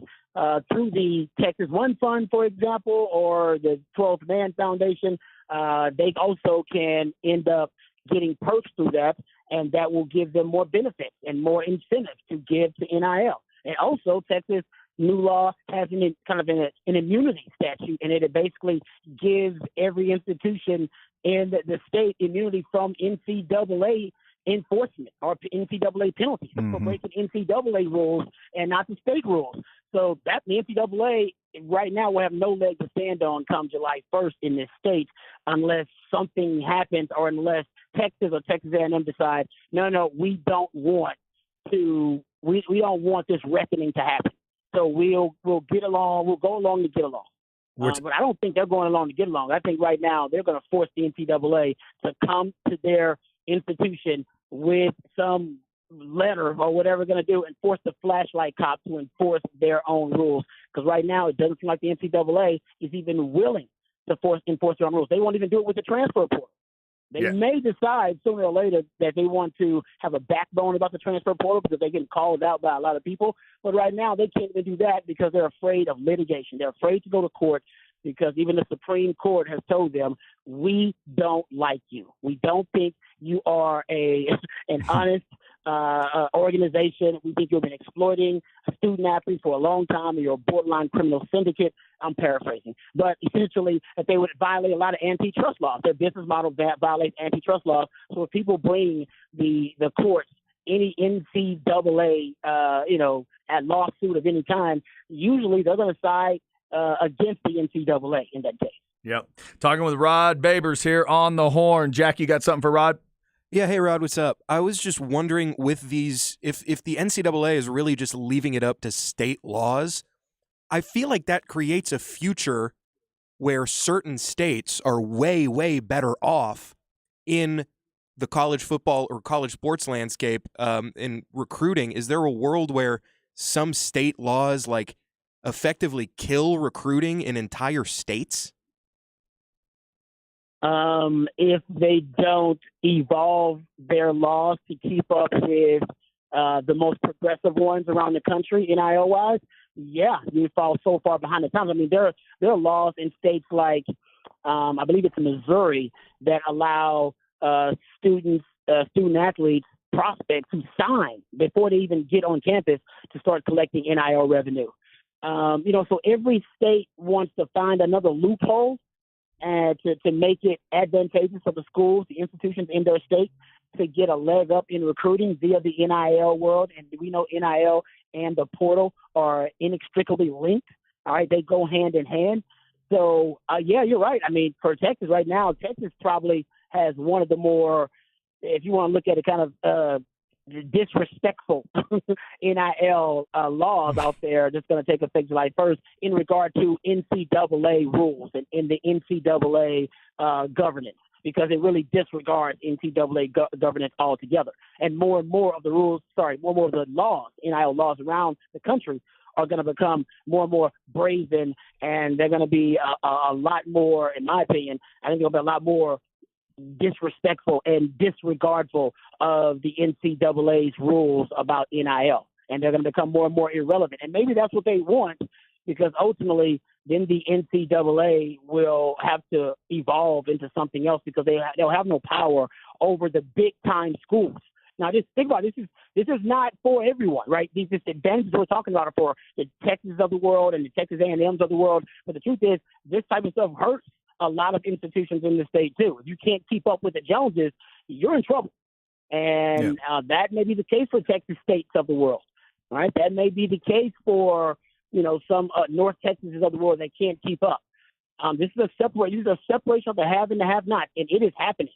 through the Texas One Fund, for example, or the 12th Man Foundation, they also can end up getting perks through that, and that will give them more benefits and more incentives to give to NIL. And also, Texas new law has an immunity statute, and it basically gives every institution in the state immunity from NCAA enforcement or NCAA penalties for breaking NCAA rules and not the state rules. So that the NCAA right now will have no leg to stand on come July 1st in this state unless something happens or unless Texas or Texas A&M decide, no, we don't want this reckoning to happen. So we'll get along. We'll go along to get along. But I don't think they're going along to get along. I think right now they're going to force the NCAA to come to their institution with some letter or whatever they're going to do and force the flashlight cop to enforce their own rules. Because right now it doesn't seem like the NCAA is even willing to enforce their own rules. They won't even do it with the transfer portal. They may decide sooner or later that they want to have a backbone about the transfer portal because they get called out by a lot of people. But right now they can't even do that because they're afraid of litigation. They're afraid to go to court because even the Supreme Court has told them, we don't like you. We don't think you are an honest organization. We think you've been exploiting student athletes for a long time, and you're a borderline criminal syndicate. I'm paraphrasing. But essentially, that they would violate a lot of antitrust laws. Their business model violates antitrust laws. So if people bring the courts any NCAA, at lawsuit of any kind, usually they're going to side against the NCAA in that case. Yep. Talking with Rod Babers here on the Horn. Jack, you got something for Rod? Yeah, hey Rod, what's up? I was just wondering with these, if the NCAA is really just leaving it up to state laws, I feel like that creates a future where certain states are way, way better off in the college football or college sports landscape in recruiting. Is there a world where some state laws like effectively kill recruiting in entire states? If they don't evolve their laws to keep up with the most progressive ones around the country, NIL-wise, you fall so far behind the times. I mean, there are laws in states like, I believe it's Missouri, that allow student athletes, prospects to sign before they even get on campus to start collecting NIL revenue. So every state wants to find another loophole and to make it advantageous for the schools, the institutions in their state to get a leg up in recruiting via the NIL world. And we know NIL and the portal are inextricably linked. All right, they go hand in hand. So, you're right. I mean, for Texas right now, Texas probably has one of the more, if you want to look at it, kind of disrespectful NIL laws out there that's going to take effect July 1st in regard to NCAA rules and in the NCAA governance, because it really disregards NCAA governance altogether. And more of the laws, NIL laws around the country are going to become more and more brazen, and they're going to be a lot more, in my opinion, I think they'll be a lot more disrespectful and disregardful of the NCAA's rules about NIL, and they're going to become more and more irrelevant. And maybe that's what they want, because ultimately then the NCAA will have to evolve into something else, because they'll have no power over the big time schools. Now, just think about it. This is not for everyone, right? These advantages we're talking about are for the Texas of the world and the Texas A&Ms of the world. But the truth is, this type of stuff hurts a lot of institutions in the state too. If you can't keep up with the Joneses, you're in trouble. And that may be the case for Texas states of the world, right? That may be the case for, some North Texas of the world that can't keep up. This is a separation of the have and the have-not, and it is happening.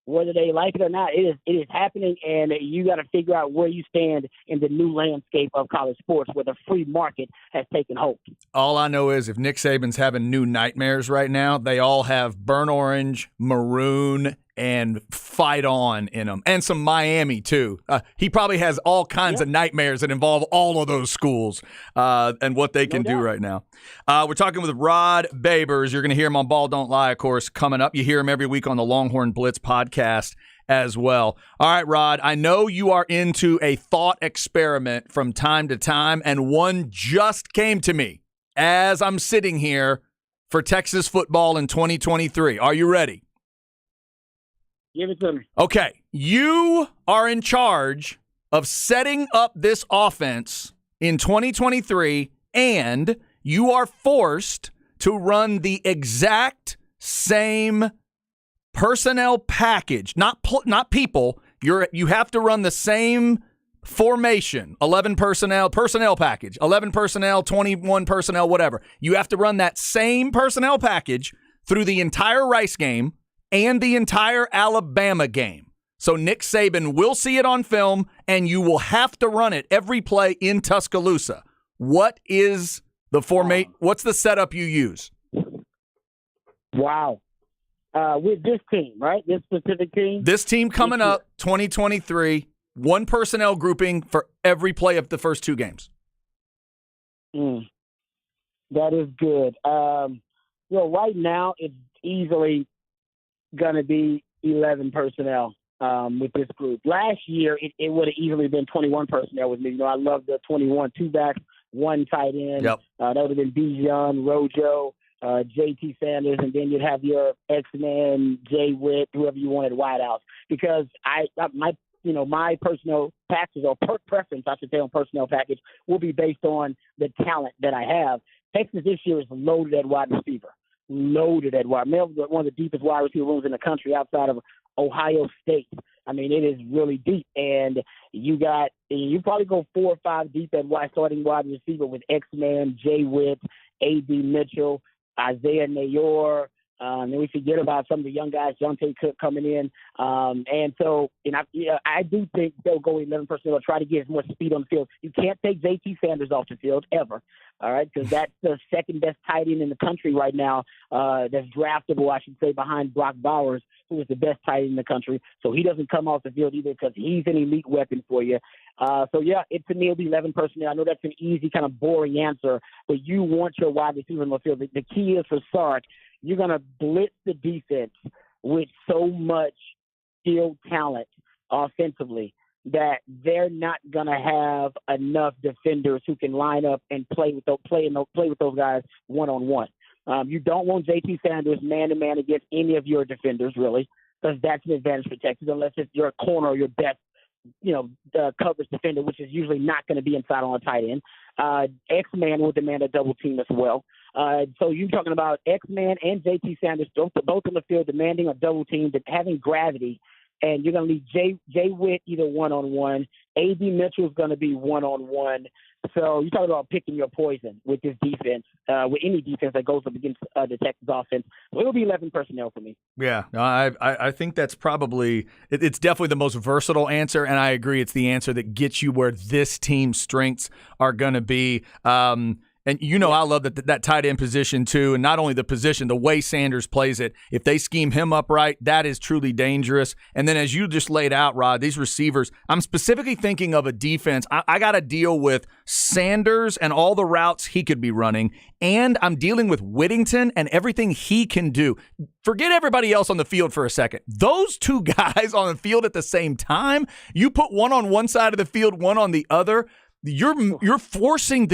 Whether they like it or not, it is happening, and you got to figure out where you stand in the new landscape of college sports where the free market has taken hold. All I know is if Nick Saban's having new nightmares right now, they all have burnt orange, maroon, and fight on in them. And some Miami, too. He probably has all kinds of nightmares that involve all of those schools and what they can do right now. We're talking with Rod Babers. You're going to hear him on Ball Don't Lie, of course, coming up. You hear him every week on the Longhorn Blitz podcast as well. All right, Rod, I know you are into a thought experiment from time to time, and one just came to me as I'm sitting here for Texas football in 2023. Are you ready? Give it to me. Okay. You are in charge of setting up this offense in 2023, and you are forced to run the exact same personnel package. Not people. You have to run the same formation, 11 personnel package, 11 personnel, 21 personnel, whatever. You have to run that same personnel package through the entire Rice game and the entire Alabama game. So Nick Saban will see it on film, and you will have to run it every play in Tuscaloosa. What is the what's the setup you use? Wow. With this team, right? This specific team? This team coming up, 2023, one personnel grouping for every play of the first two games. That is good. Right now it's easily going to be 11 personnel with this group. Last year it would have easily been 21 personnel with me. I love the 21 two-backs, one tight end. Yep. That would have been Bijan, Rojo, JT Sanders, and then you'd have your X-Man, Jay Witt, whoever you wanted wideouts. Because my personal package or preference, I should say, on personnel package will be based on the talent that I have. Texas this year is loaded at wide receiver. Loaded at wide. One of the deepest wide receiver rooms in the country outside of Ohio State. I mean, it is really deep. And you probably go 4 or 5 deep at starting wide receiver with X-Man, Jay Witt, A.D. Mitchell, Isaiah Nayor. And we forget about some of the young guys, Jonte Cook coming in. And so I do think they'll go 11 personnel, try to get more speed on the field. You can't take JT Sanders off the field ever, all right, because that's the second best tight end in the country right now that's draftable, I should say, behind Brock Bowers, who is the best tight end in the country. So he doesn't come off the field either because he's an elite weapon for you. To me, it'll be 11 personnel. I know that's an easy, kind of boring answer, but you want your wide receiver on the field. The key is for Sark, you're going to blitz the defense with so much skilled talent offensively that they're not going to have enough defenders who can line up and play with those guys one-on-one. You don't want JT Sanders man-to-man against any of your defenders, really, because that's an advantage for Texas, unless it's your corner or your best coverage defender, which is usually not going to be inside on a tight end. X-Man will demand a double team as well. So you're talking about X-Man and JT Sanders, both on the field demanding a double team, having gravity, and you're going to leave Jay Witt either one-on-one. A.D. Mitchell's going to be one-on-one. So you're talking about picking your poison with this defense, with any defense that goes up against the Texas offense. So it'll be 11 personnel for me. Yeah, no, I think that's probably it's definitely the most versatile answer, and I agree it's the answer that gets you where this team's strengths are going to be. And I love that tight end position too, and not only the position, the way Sanders plays it. If they scheme him up right, that is truly dangerous. And then as you just laid out, Rod, these receivers, I'm specifically thinking of a defense. I got to deal with Sanders and all the routes he could be running, and I'm dealing with Whittington and everything he can do. Forget everybody else on the field for a second. Those two guys on the field at the same time, you put one on one side of the field, one on the other. You're forcing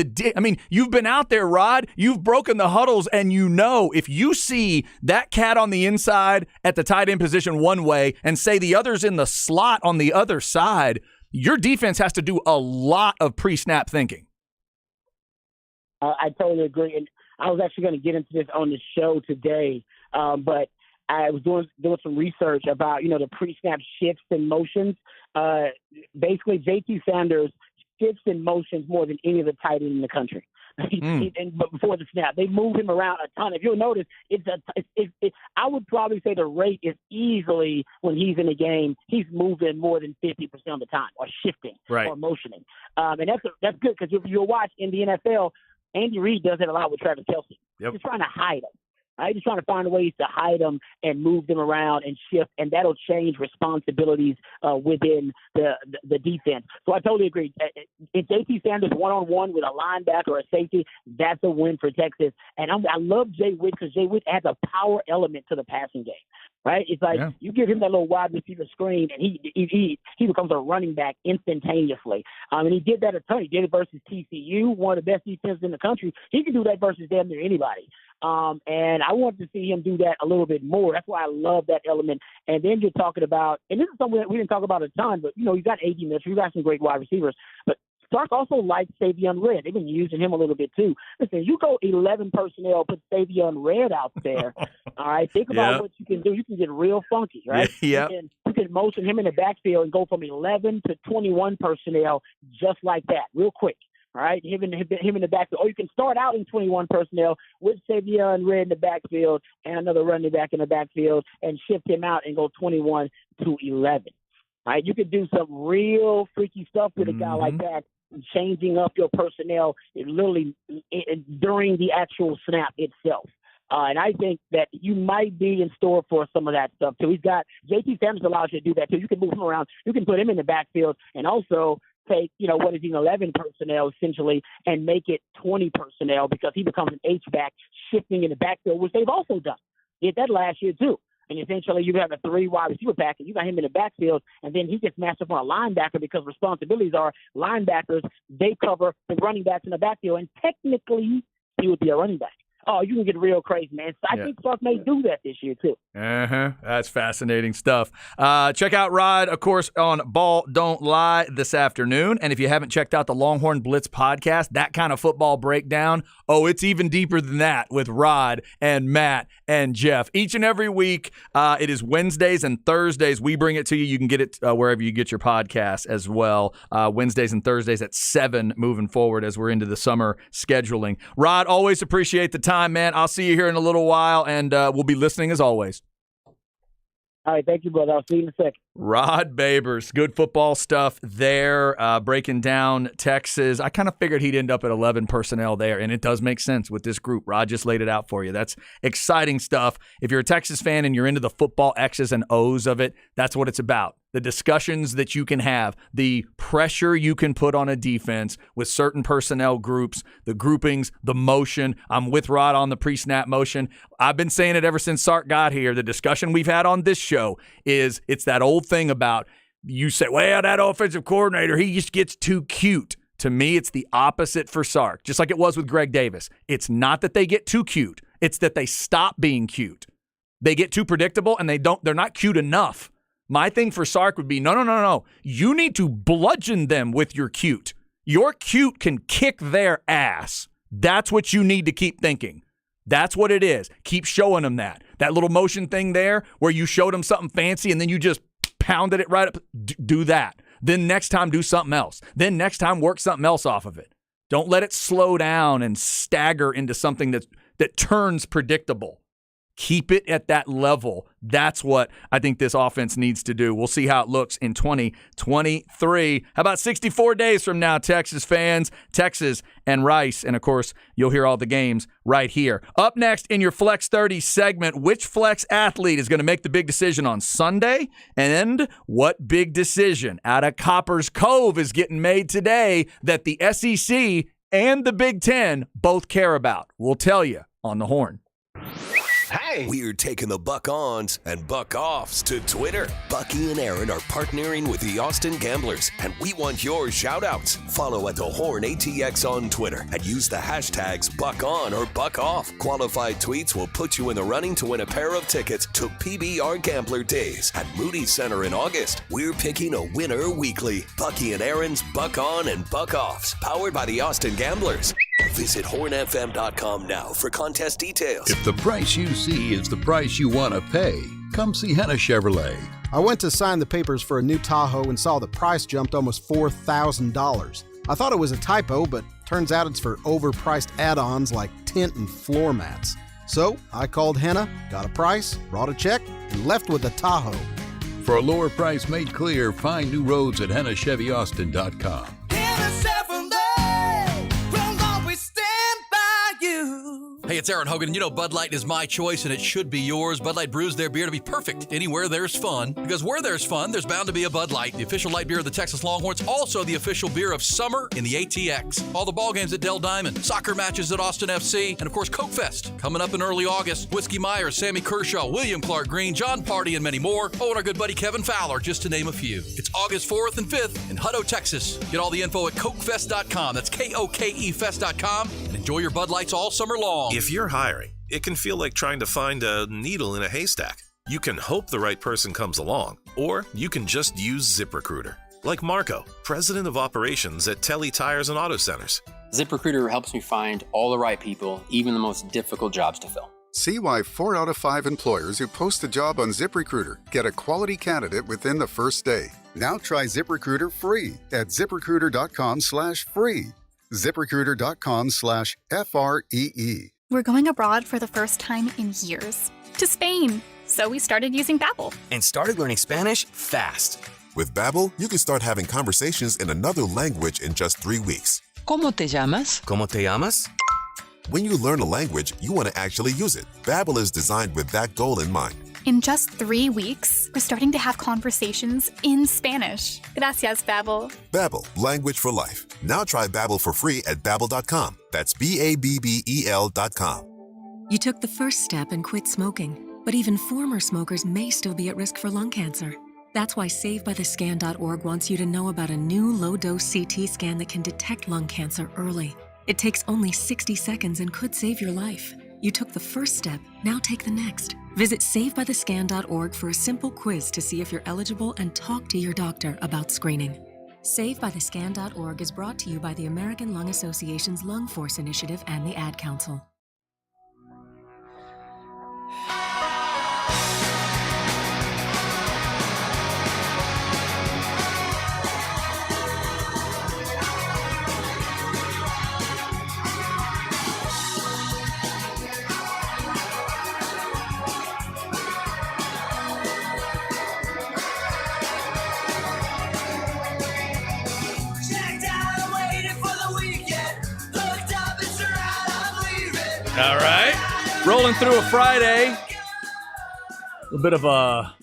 you've been out there, Rod. You've broken the huddles, and if you see that cat on the inside at the tight end position one way and say the other's in the slot on the other side, your defense has to do a lot of pre-snap thinking. I totally agree. And I was actually going to get into this on the show today, but I was doing some research about, the pre-snap shifts and motions. Basically, JT Sanders shifts in motions more than any of the tight ends in the country. But before the snap, they move him around a ton. If you'll notice, I would probably say the rate is easily, when he's in a game, he's moving more than 50% of the time, or shifting, or motioning. And that's good, because if you'll watch in the NFL, Andy Reid does it a lot with Travis Kelce. Yep. He's trying to hide him. Right? Just trying to find ways to hide them and move them around and shift, and that'll change responsibilities within the defense. So I totally agree. If JT Sanders one-on-one with a linebacker or a safety, that's a win for Texas. And I love Jay Witt because Jay Witt adds a power element to the passing game. Right? It's like you give him that little wide receiver screen, and he becomes a running back instantaneously. And he did that a ton. He did it versus TCU, one of the best defenses in the country. He can do that versus damn near anybody. And I want to see him do that a little bit more. That's why I love that element. And then you're talking about, and this is something that we didn't talk about a ton, but, you know, you got A.D. Mitchell, you got some great wide receivers. But Sark also likes Savion Red. They've been using him a little bit too. Listen, you go 11 personnel, put Savion Red out there. All right, think about what you can do. You can get real funky, right? Yeah. You can motion him in the backfield and go from 11 to 21 personnel just like that, real quick. All right, him in the backfield. Or you can start out in 21 personnel with Savion Red in the backfield and another running back in the backfield and shift him out and go 21 to 11. All right, you could do some real freaky stuff with a guy like that, changing up your personnel literally during the actual snap itself. And I think that you might be in store for some of that stuff too. He's got JT Sanders allows you to do that too. You can move him around. You can put him in the backfield and also take, you know, what is he, 11 personnel essentially, and make it 20 personnel because he becomes an H-back shifting in the backfield, which they've also done. Did that last year too. And essentially you have a 3 wide receiver pack and you got him in the backfield and then he gets matched up on a linebacker because responsibilities are linebackers. They cover the running backs in the backfield and technically he would be a running back. Oh, you can get real crazy, man. So I think Sark may do that this year, too. That's fascinating stuff. Check out Rod, of course, on Ball Don't Lie this afternoon. And if you haven't checked out the Longhorn Blitz podcast, that kind of football breakdown, it's even deeper than that with Rod and Matt and Jeff. Each and every week, it is Wednesdays and Thursdays. We bring it to you. You can get it wherever you get your podcasts as well. Wednesdays and Thursdays at 7 moving forward as we're into the summer scheduling. Rod, always appreciate the time, man. I'll see you here in a little while, and we'll be listening as always. All right, thank you, brother. I'll see you in a second. Rod Babers, good football stuff there, breaking down Texas. I kind of figured he'd end up at 11 personnel there, and it does make sense with this group. Rod just laid it out for you. That's exciting stuff. If you're a Texas fan and you're into the football X's and O's of it, that's what it's about. The discussions that you can have, the pressure you can put on a defense with certain personnel groups, the groupings, the motion. I'm with Rod on the pre-snap motion. I've been saying it ever since Sark got here. The discussion we've had on this show is it's that old thing about you say, well, that offensive coordinator, he just gets too cute. To me, it's the opposite for Sark, just like it was with Greg Davis. It's not that they get too cute. It's that they stop being cute. They get too predictable and they're not cute enough. My thing for Sark would be, no. You need to bludgeon them with your cute. Your cute can kick their ass. That's what you need to keep thinking. That's what it is. Keep showing them that. That little motion thing there where you showed them something fancy and then you just pounded it right up. Do that. Then next time, do something else. Then next time, work something else off of it. Don't let it slow down and stagger into something that turns predictable. Keep it at that level. That's what I think this offense needs to do. We'll see how it looks in 2023. How about 64 days from now, Texas fans? Texas and Rice. And, of course, you'll hear all the games right here. Up next in your Flex 30 segment, which Flex athlete is going to make the big decision on Sunday? And what big decision out of Copper's Cove is getting made today that the SEC and the Big Ten both care about? We'll tell you on the Horn. Hey! We're taking the Buck-Ons and Buck-Offs to Twitter. Bucky and Aaron are partnering with the Austin Gamblers, and we want your shout-outs. Follow at the Horn ATX on Twitter and use the hashtags Buck-On or Buck-Off. Qualified tweets will put you in the running to win a pair of tickets to PBR Gambler Days at Moody Center in August. We're picking a winner weekly. Bucky and Aaron's Buck-On and Buck-Offs, powered by the Austin Gamblers. Visit hornfm.com now for contest details. If the price you see is the price you want to pay, come see Henna Chevrolet. I went to sign the papers for a new Tahoe and saw the price jumped almost $4,000. I thought it was a typo, but turns out it's for overpriced add-ons like tent and floor mats. So I called Henna, got a price, brought a check, and left with the Tahoe. For a lower price made clear, find new roads at HennaChevyAustin.com. Hey, it's Aaron Hogan, and you know Bud Light is my choice, and it should be yours. Bud Light brews their beer to be perfect anywhere there's fun, because where there's fun, there's bound to be a Bud Light. The official light beer of the Texas Longhorns, also the official beer of summer in the ATX. All the ball games at Dell Diamond, soccer matches at Austin FC, and of course Coke Fest coming up in early August. Whiskey Myers, Sammy Kershaw, William Clark Green, John Party, and many more. Oh, and our good buddy Kevin Fowler, just to name a few. It's August 4th and 5th in Hutto, Texas. Get all the info at CokeFest.com. That's KOKEFest.com, and enjoy your Bud Lights all summer long. If you're hiring, it can feel like trying to find a needle in a haystack. You can hope the right person comes along, or you can just use ZipRecruiter. Like Marco, president of operations at Telly Tires and Auto Centers. ZipRecruiter helps me find all the right people, even the most difficult jobs to fill. See why 4 out of 5 employers who post a job on ZipRecruiter get a quality candidate within the first day. Now try ZipRecruiter free at ZipRecruiter.com/free. ZipRecruiter.com/FREE. We're going abroad for the first time in years. To Spain. So we started using Babbel. And started learning Spanish fast. With Babbel, you can start having conversations in another language in just 3 weeks. ¿Cómo te llamas? ¿Cómo te llamas? When you learn a language, you want to actually use it. Babbel is designed with that goal in mind. In just 3 weeks, we're starting to have conversations in Spanish. Gracias, Babbel. Babbel, language for life. Now try Babbel for free at Babbel.com. That's BABBEL.com. You took the first step and quit smoking, but even former smokers may still be at risk for lung cancer. That's why SaveByTheScan.org wants you to know about a new low-dose CT scan that can detect lung cancer early. It takes only 60 seconds and could save your life. You took the first step, now take the next. Visit SaveByTheScan.org for a simple quiz to see if you're eligible and talk to your doctor about screening. SaveByTheScan.org is brought to you by the American Lung Association's Lung Force Initiative and the Ad Council. All right. Rolling through a Friday. A little bit of a,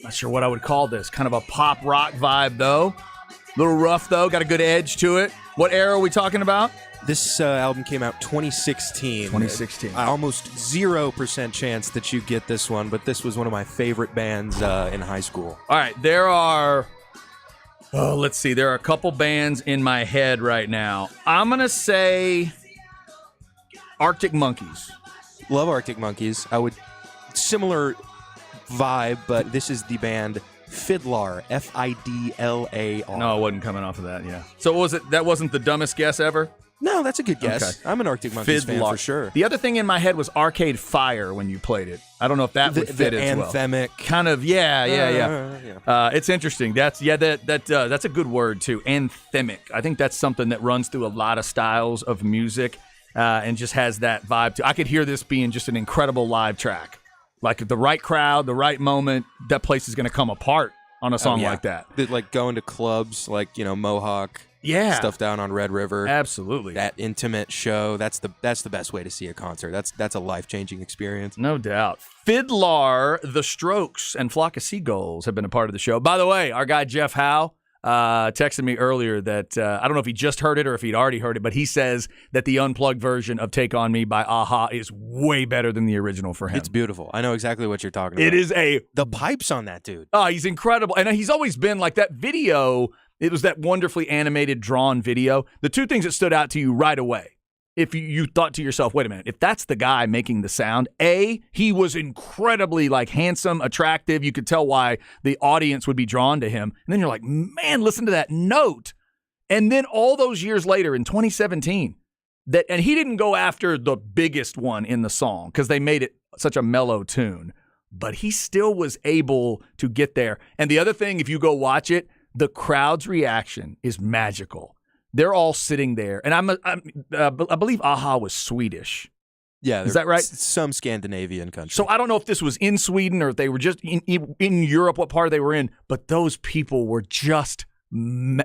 not sure what I would call this, kind of a pop rock vibe, though. A little rough, though. Got a good edge to it. What era are we talking about? This album came out 2016. 2016. Almost 0% chance that you get this one, but this was one of my favorite bands in high school. All right. There are, let's see. There are a couple bands in my head right now. I'm going to say Arctic Monkeys. Love Arctic Monkeys. Similar vibe, but this is the band Fiddlar, Fidlar. No, it wasn't coming off of that, yeah. So was it? That wasn't the dumbest guess ever? No, that's a good guess. Okay. I'm an Arctic Monkeys fan for sure. The other thing in my head was Arcade Fire when you played it. I don't know if that would fit as well. Anthemic. Kind of, yeah. It's interesting. That's a good word too. Anthemic. I think that's something that runs through a lot of styles of music. And just has that vibe too. I could hear this being just an incredible live track. Like the right crowd, the right moment, that place is going to come apart on a song like that. Like going to clubs like, Mohawk. Yeah. Stuff down on Red River. Absolutely. That intimate show. That's the best way to see a concert. That's a life-changing experience. No doubt. Fiddlar, The Strokes, and Flock of Seagulls have been a part of the show. By the way, our guy Jeff Howe texted me earlier that I don't know if he just heard it or if he'd already heard it, but he says that the unplugged version of Take On Me by A-ha is way better than the original for him. It's beautiful. I know exactly what you're talking about. It is the pipes on that dude. Oh, he's incredible. And he's always been like that video. It was that wonderfully animated, drawn video. The two things that stood out to you right away, if you thought to yourself, wait a minute, if that's the guy making the sound, A, he was incredibly handsome, attractive. You could tell why the audience would be drawn to him. And then you're like, man, listen to that note. And then all those years later in 2017, and he didn't go after the biggest one in the song because they made it such a mellow tune, but he still was able to get there. And the other thing, if you go watch it, the crowd's reaction is magical. They're all sitting there, and I believe A-ha was Swedish. Yeah, is that right? Some Scandinavian country. So I don't know if this was in Sweden or if they were just in Europe, what part they were in, but those people were just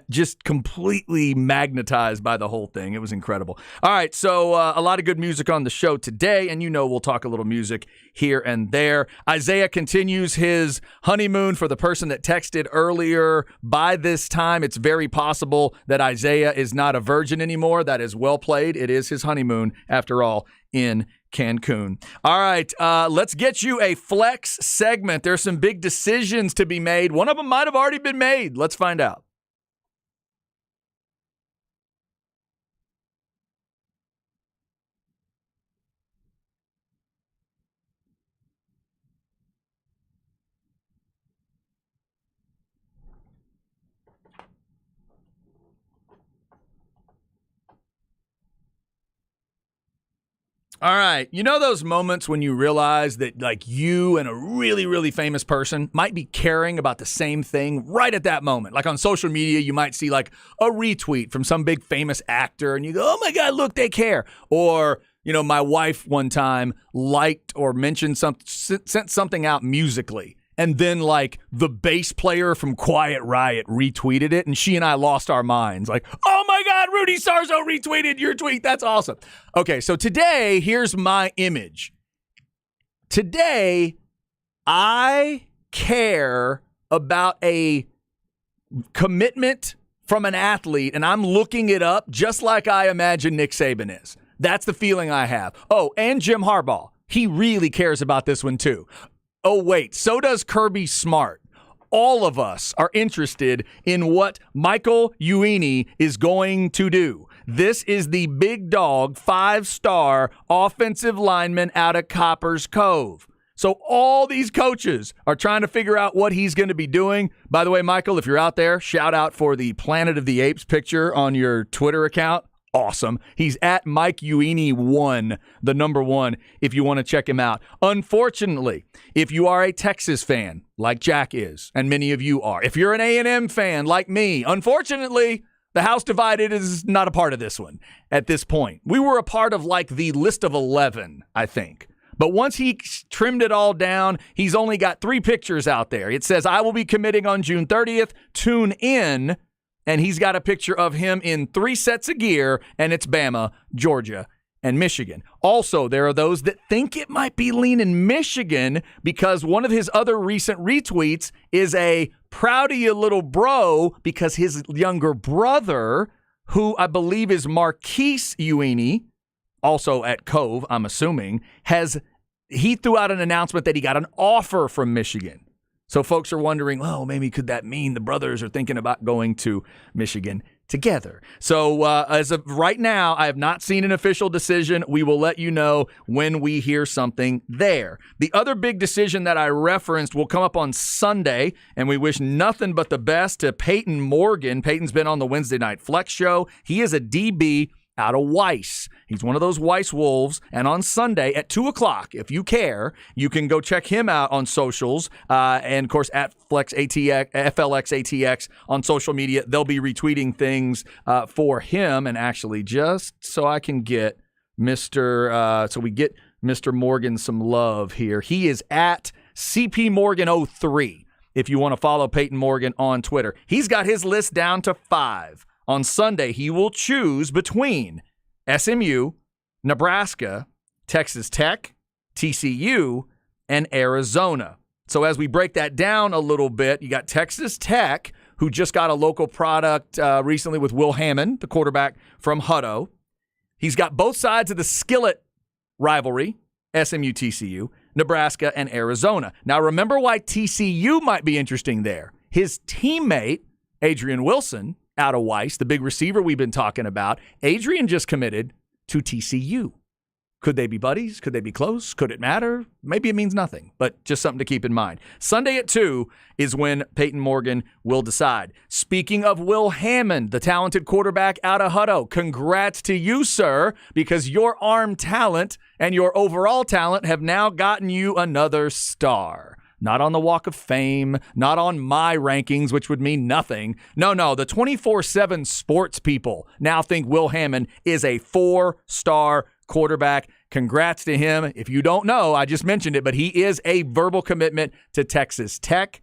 just completely magnetized by the whole thing. It was incredible. All right, so a lot of good music on the show today, and we'll talk a little music here and there. Isaiah continues his honeymoon. For the person that texted earlier, by this time, it's very possible that Isaiah is not a virgin anymore. That is well played. It is his honeymoon, after all, in Cancun. All right, let's get you a flex segment. There's some big decisions to be made. One of them might have already been made. Let's find out. All right. You know those moments when you realize that like you and a really, really famous person might be caring about the same thing right at that moment? Like on social media, you might see like a retweet from some big famous actor and you go, oh my God, look, they care. Or, my wife one time liked or mentioned sent something out musically. And then, like, the bass player from Quiet Riot retweeted it, and she and I lost our minds. Like, oh, my God, Rudy Sarzo retweeted your tweet. That's awesome. Okay, so today, here's my image. Today, I care about a commitment from an athlete, and I'm looking it up just like I imagine Nick Saban is. That's the feeling I have. Oh, and Jim Harbaugh. He really cares about this one, too. Oh, wait, so does Kirby Smart. All of us are interested in what Michael Ewing is going to do. This is the big dog, 5-star offensive lineman out of Copper's Cove. So all these coaches are trying to figure out what he's going to be doing. By the way, Michael, if you're out there, shout out for the Planet of the Apes picture on your Twitter account. Awesome. He's at Mike Ewing 1, the number 1, if you want to check him out. Unfortunately, if you are a Texas fan, like Jack is, and many of you are, if you're an A&M fan like me, unfortunately, the House Divided is not a part of this one at this point. We were a part of like the list of 11, I think. But once he trimmed it all down, he's only got 3 pictures out there. It says, I will be committing on June 30th. Tune in. And he's got a picture of him in 3 sets of gear, and it's Bama, Georgia, and Michigan. Also, there are those that think it might be leaning Michigan because one of his other recent retweets is a proud of you little bro because his younger brother, who I believe is Marquise Ewing, also at Cove, I'm assuming, he threw out an announcement that he got an offer from Michigan. So folks are wondering, well, maybe could that mean the brothers are thinking about going to Michigan together? So as of right now, I have not seen an official decision. We will let you know when we hear something there. The other big decision that I referenced will come up on Sunday, and we wish nothing but the best to Peyton Morgan. Peyton's been on the Wednesday Night Flex show. He is a DB out of Weiss. He's one of those Weiss Wolves. And on Sunday at 2 o'clock, if you care, you can go check him out on socials. And, of course, at FLXATX on social media. They'll be retweeting things for him. And actually, just so I can get so we get Mr. Morgan some love here. He is at CPMorgan03 if you want to follow Peyton Morgan on Twitter. He's got his list down to 5. On Sunday, he will choose between SMU, Nebraska, Texas Tech, TCU, and Arizona. So as we break that down a little bit, you got Texas Tech, who just got a local product recently with Will Hammond, the quarterback from Hutto. He's got both sides of the skillet rivalry, SMU, TCU, Nebraska, and Arizona. Now, remember why TCU might be interesting there. His teammate, Adrian Wilson, out of Weiss, the big receiver we've been talking about. Adrian just committed to TCU. Could they be buddies? Could they be close? Could it matter? Maybe it means nothing, but just something to keep in mind. Sunday at 2 is when Peyton Morgan will decide. Speaking of Will Hammond, the talented quarterback out of Hutto, congrats to you, sir, because your arm talent and your overall talent have now gotten you another star. Not on the Walk of Fame, not on my rankings, which would mean nothing. No, the 24/7 sports people now think Will Hammond is a 4-star quarterback. Congrats to him. If you don't know, I just mentioned it, but he is a verbal commitment to Texas Tech.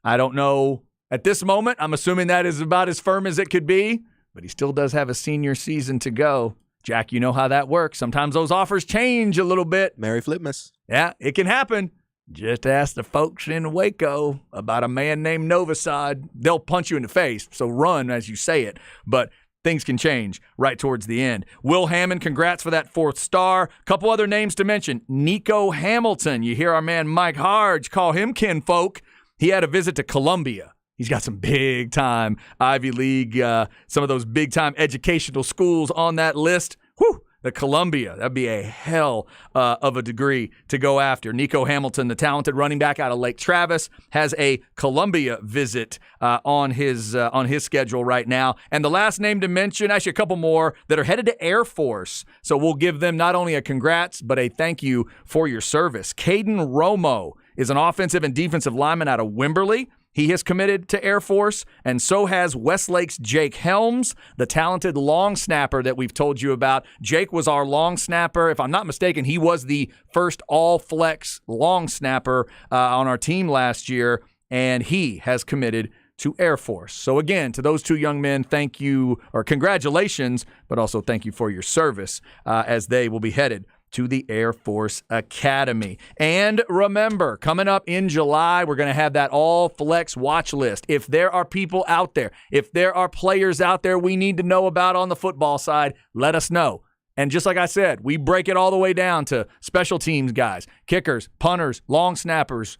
I don't know At this moment, I'm assuming that is about as firm as it could be, but he still does have a senior season to go. Jack, you know how that works. Sometimes those offers change a little bit. Merry Flipmas. Yeah, it can happen. Just ask the folks in Waco about a man named Novosad. They'll punch you in the face, so run as you say it. But things can change right towards the end. Will Hammond, congrats for that 4th star. Couple other names to mention. Nico Hamilton. You hear our man Mike Harge call him kinfolk. He had a visit to Columbia. He's got some big-time Ivy League, some of those big-time educational schools on that list. Whew, the Columbia. That'd be a hell of a degree to go after. Nico Hamilton, the talented running back out of Lake Travis, has a Columbia visit on his schedule right now. And the last name to mention, actually a couple more that are headed to Air Force. So we'll give them not only a congrats, but a thank you for your service. Caden Romo is an offensive and defensive lineman out of Wimberley. He has committed to Air Force, and so has Westlake's Jake Helms, the talented long snapper that we've told you about. Jake was our long snapper. If I'm not mistaken, he was the first all-flex long snapper on our team last year, and he has committed to Air Force. So again, to those 2 young men, thank you, or congratulations, but also thank you for your service as they will be headed to the Air Force Academy. And remember, coming up in July, we're going to have that all-flex watch list. If there are people out there, if there are players out there we need to know about on the football side, let us know. And just like I said, we break it all the way down to special teams guys, kickers, punters, long snappers,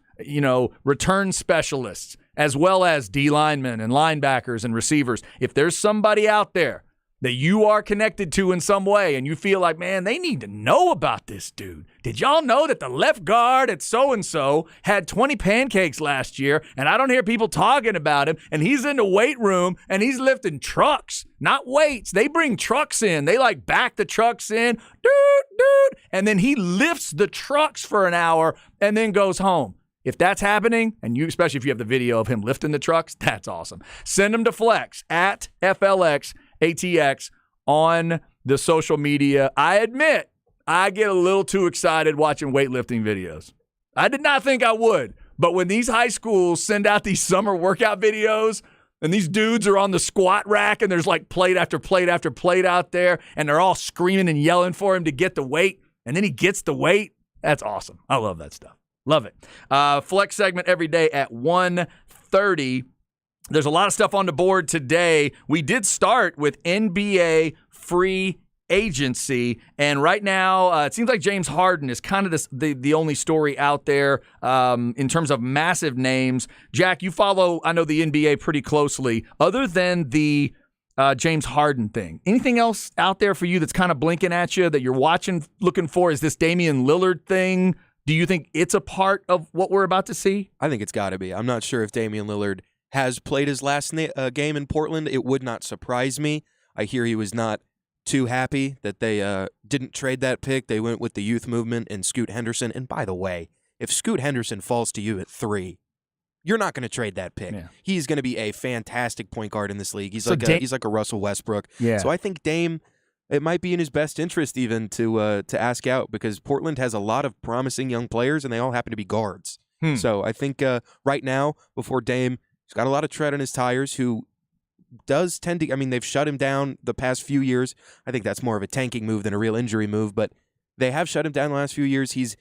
return specialists, as well as D linemen and linebackers and receivers. If there's somebody out there that you are connected to in some way and you feel like, man, they need to know about this dude. Did y'all know that the left guard at so-and-so had 20 pancakes last year, and I don't hear people talking about him, and he's in the weight room, and he's lifting trucks, not weights. They bring trucks in. They, back the trucks in, and then he lifts the trucks for an hour and then goes home. If that's happening, and you, especially if you have the video of him lifting the trucks, that's awesome. Send them to Flex at FLXATX on the social media. I admit, I get a little too excited watching weightlifting videos. I did not think I would, but when these high schools send out these summer workout videos and these dudes are on the squat rack and there's plate after plate after plate out there and they're all screaming and yelling for him to get the weight, and then he gets the weight, that's awesome. I love that stuff. Love it. Flex segment every day at 1:30. There's a lot of stuff on the board today. We did start with NBA free agency, and right now it seems like James Harden is kind of the only story out there in terms of massive names. Jack, you follow, I know, the NBA pretty closely. Other than the James Harden thing, anything else out there for you that's kind of blinking at you that you're watching, looking for? Is this Damian Lillard thing? Do you think it's a part of what we're about to see? I think it's got to be. I'm not sure if Damian Lillard has played his last game in Portland. It would not surprise me. I hear he was not too happy that they didn't trade that pick. They went with the youth movement and Scoot Henderson. And by the way, if Scoot Henderson falls to you at 3, you're not going to trade that pick. Yeah. He's going to be a fantastic point guard in this league. He's he's like a Russell Westbrook. Yeah. So I think Dame, it might be in his best interest even to ask out, because Portland has a lot of promising young players and they all happen to be guards. So I think right now, before Dame, he's got a lot of tread on his tires, who does tend to, they've shut him down the past few years. I think that's more of a tanking move than a real injury move, but they have shut him down the last few years. He's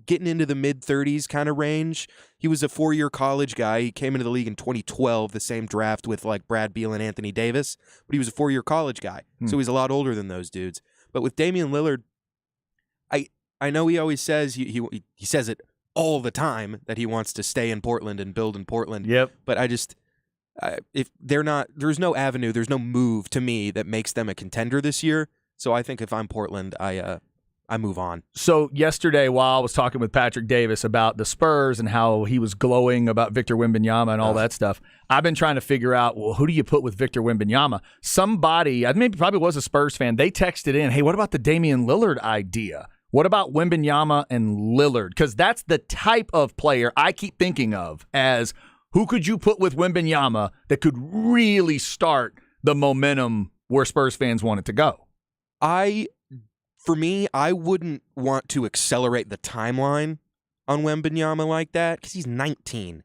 getting into the mid-30s kind of range. He was a 4-year college guy. He came into the league in 2012, the same draft with Brad Beal and Anthony Davis, but he was a 4-year college guy, so he's a lot older than those dudes. But with Damian Lillard, I know he always says, he says it all the time, that he wants to stay in Portland and build in Portland. Yep. But if they're not, there's no avenue, there's no move to me that makes them a contender this year. So I think if I'm Portland, I move on. So yesterday, while I was talking with Patrick Davis about the Spurs and how he was glowing about Victor Wembanyama and all that stuff, I've been trying to figure out, well, who do you put with Victor Wembanyama? Somebody, probably was a Spurs fan, they texted in, hey, what about the Damian Lillard idea? What about Wembanyama and Lillard? Because that's the type of player I keep thinking of as, who could you put with Wembanyama that could really start the momentum where Spurs fans want it to go? For me, I wouldn't want to accelerate the timeline on Wembanyama like that, because he's 19.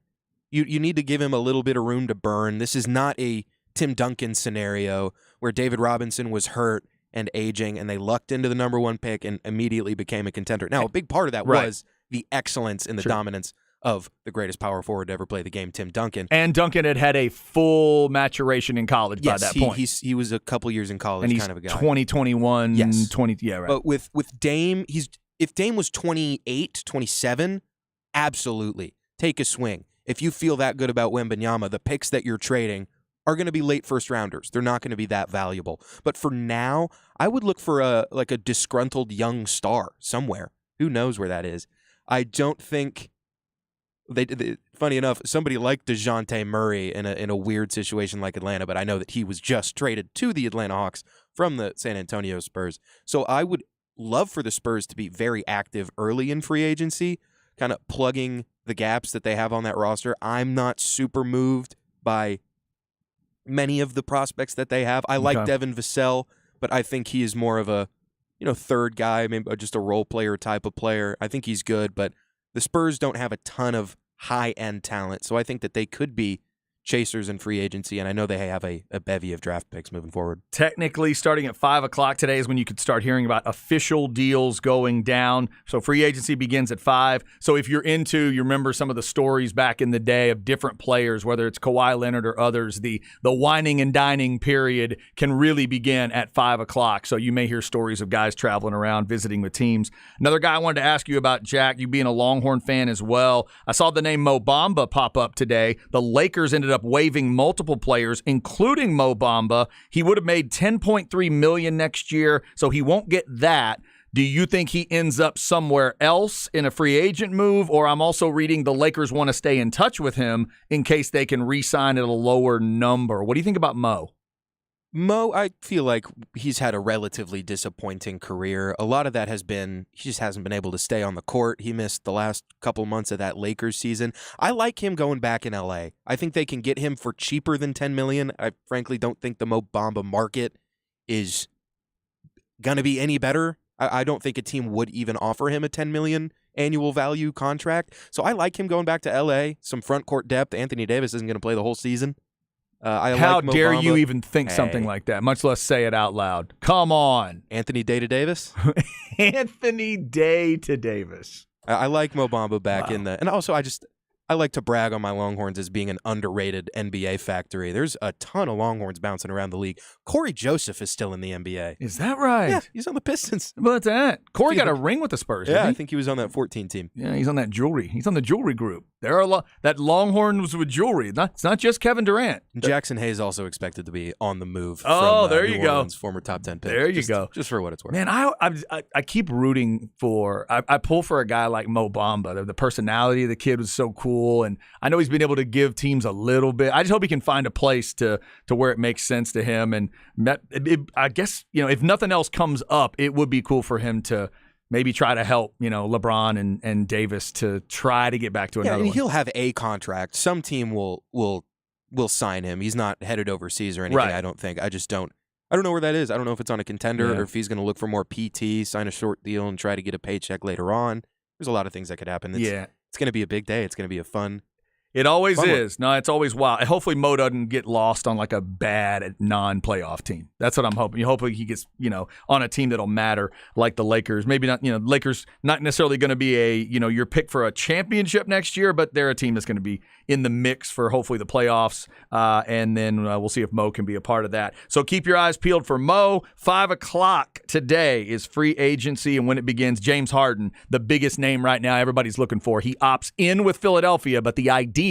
You need to give him a little bit of room to burn. This is not a Tim Duncan scenario where David Robinson was hurt and aging, and they lucked into the number 1 pick and immediately became a contender. Now, a big part of that was the excellence and the dominance of the greatest power forward to ever play the game, Tim Duncan. And Duncan had a full maturation in college by that point. He was a couple years in college, and he's kind of a guy. 2021, yes. 20, yeah, right. But with Dame, if Dame was 28, 27, absolutely. Take a swing. If you feel that good about Wembanyama, the picks that you're trading are going to be late first-rounders. They're not going to be that valuable. But for now, I would look for a disgruntled young star somewhere. Who knows where that is? I don't think funny enough, somebody like DeJounte Murray in a weird situation like Atlanta, but I know that he was just traded to the Atlanta Hawks from the San Antonio Spurs. So I would love for the Spurs to be very active early in free agency, kind of plugging the gaps that they have on that roster. I'm not super moved by many of the prospects that they have. I like Devin Vassell, but I think he is more of a third guy, maybe just a role player type of player. I think he's good, but the Spurs don't have a ton of high-end talent, so I think that they could be chasers in free agency, and I know they have a bevy of draft picks moving forward. Technically, starting at 5 o'clock today is when you could start hearing about official deals going down. So free agency begins at 5. So if you remember some of the stories back in the day of different players, whether it's Kawhi Leonard or others, the whining and dining period can really begin at 5 o'clock. So you may hear stories of guys traveling around, visiting with teams. Another guy I wanted to ask you about, Jack, you being a Longhorn fan as well. I saw the name Mo Bamba pop up today. The Lakers ended up waiving multiple players, including Mo Bamba. He would have made $10.3 million next year, so he won't get that. Do you think he ends up somewhere else in a free agent move? Or I'm also reading the Lakers want to stay in touch with him in case they can re-sign at a lower number. What do you think about Mo? Mo, I feel like he's had a relatively disappointing career. A lot of that has been he just hasn't been able to stay on the court. He missed the last couple months of that Lakers season. I like him going back in LA. I think they can get him for cheaper than $10 million. I frankly don't think the Mo Bamba market is going to be any better. I don't think a team would even offer him a $10 million annual value contract. So I like him going back to LA. Some front court depth. Anthony Davis isn't going to play the whole season. How like dare Bamba. you even think something like that, much less say it out loud? Come on. Anthony Day to Davis? Anthony Day to Davis. I like Mo Bamba back in the – and also I like to brag on my Longhorns as being an underrated NBA factory. There's a ton of Longhorns bouncing around the league. Corey Joseph is still in the NBA. Is that right? Yeah, he's on the Pistons. How about that? Corey got a ring with the Spurs, Yeah, didn't he? I think he was on that 14 team. Yeah, he's on that jewelry. He's on the jewelry group. There are that Longhorn was with jewelry. It's not just Kevin Durant. Jackson Hayes also expected to be on the move. Oh, from, there New you Orleans, go. Former top 10 pick. There you go. Just for what it's worth. Man, I keep rooting for. I pull for a guy like Mo Bamba. The personality of the kid was so cool, and I know he's been able to give teams a little bit. I just hope he can find a place to where it makes sense to him. And I guess if nothing else comes up, it would be cool for him to maybe try to help, LeBron and Davis to try to get back to another one. He'll have a contract. Some team will sign him. He's not headed overseas or anything, Right. I don't think. I don't know where that is. I don't know if it's on a contender or if he's going to look for more PT, sign a short deal, and try to get a paycheck later on. There's a lot of things that could happen. It's going to be a big day. It's going to be a fun. It always Fun one. is. No, it's always wild. Hopefully Mo doesn't get lost on like a bad non-playoff team. That's what I'm hoping. Hopefully he gets, on a team that'll matter like the Lakers. Maybe not, Lakers not necessarily going to be your pick for a championship next year, but they're a team that's going to be in the mix for hopefully the playoffs. And then we'll see if Mo can be a part of that. So keep your eyes peeled for Mo. 5 o'clock today is free agency. And when it begins, James Harden, the biggest name right now everybody's looking for. He opts in with Philadelphia, but the idea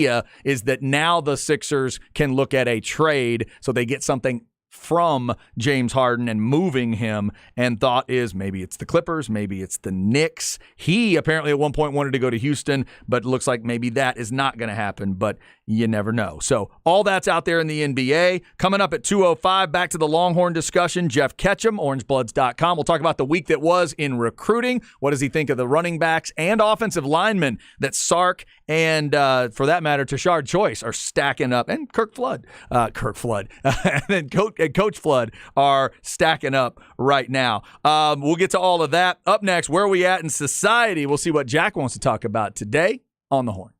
is that now the Sixers can look at a trade so they get something from James Harden and moving him, and thought is maybe it's the Clippers, maybe it's the Knicks. He apparently at one point wanted to go to Houston, but it looks like maybe that is not going to happen, but you never know. So all that's out there in the NBA. Coming up at 2:05, back to the Longhorn discussion. Jeff Ketchum, orangebloods.com. We'll talk about the week that was in recruiting. What does he think of the running backs and offensive linemen that Sark and, for that matter, Tashard Choice are stacking up, and Coach Flood, and Coach Flood are stacking up right now. We'll get to all of that. Up next, where are we at in society? We'll see what Jack wants to talk about today on The Horn.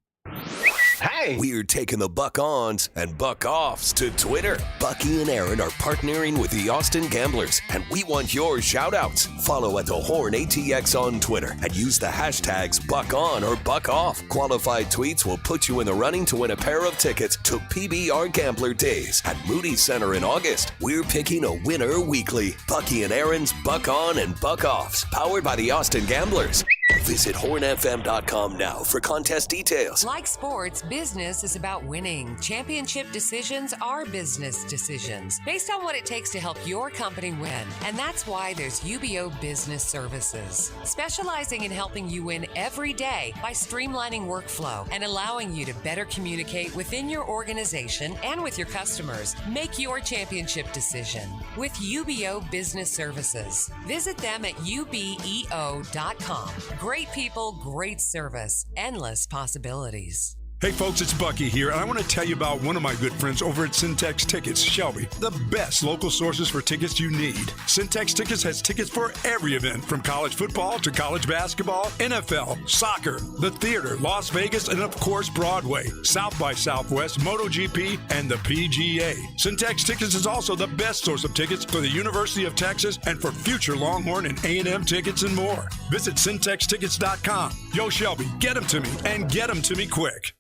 Hey, Hey! We're taking the buck-ons and buck-offs to Twitter. Bucky and Aaron are partnering with the Austin Gamblers, and we want your shout-outs. Follow at The Horn ATX on Twitter and use the hashtags buck-on or buck-off. Qualified tweets will put you in the running to win a pair of tickets to PBR Gambler Days at Moody Center in August. We're picking a winner weekly. Bucky and Aaron's Buck-On and Buck-Offs, powered by the Austin Gamblers. Visit hornfm.com now for contest details. Like sports, business is about winning. Championship decisions are business decisions based on what it takes to help your company win. And that's why there's UBO Business Services, specializing in helping you win every day by streamlining workflow and allowing you to better communicate within your organization and with your customers. Make your championship decision with UBO Business Services. Visit them at ubeo.com. Great people, great service, endless possibilities. Hey folks, it's Bucky here, and I want to tell you about one of my good friends over at Syntex Tickets, Shelby, the best local sources for tickets you need. Syntex Tickets has tickets for every event, from college football to college basketball, NFL, soccer, the theater, Las Vegas, and of course Broadway, South by Southwest, MotoGP, and the PGA. Syntex Tickets is also the best source of tickets for the University of Texas and for future Longhorn and A&M tickets and more. Visit syntextickets.com. Yo, Shelby, get them to me, and get them to me quick.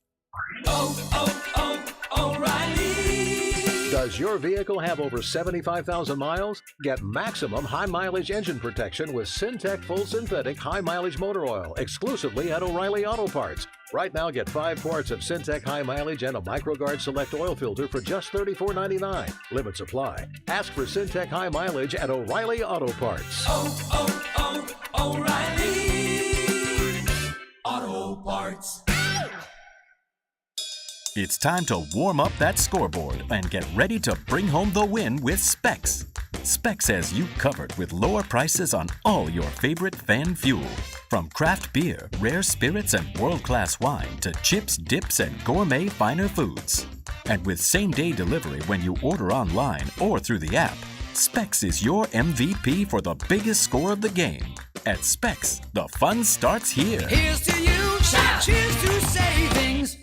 O'Reilly. Does your vehicle have over 75,000 miles? Get maximum high mileage engine protection with Syntec Full Synthetic High Mileage Motor Oil exclusively at O'Reilly Auto Parts. Right now, get 5 quarts of Syntec High Mileage and a MicroGuard Select Oil Filter for just $34.99. Limit supply. Ask for Syntec High Mileage at O'Reilly Auto Parts. O'Reilly Auto Parts. It's time to warm up that scoreboard and get ready to bring home the win with Specs. Specs has you covered with lower prices on all your favorite fan fuel. From craft beer, rare spirits, and world-class wine to chips, dips, and gourmet finer foods. And with same-day delivery when you order online or through the app, Specs is your MVP for the biggest score of the game. At Specs, the fun starts here. Here's to you, cheers to savings.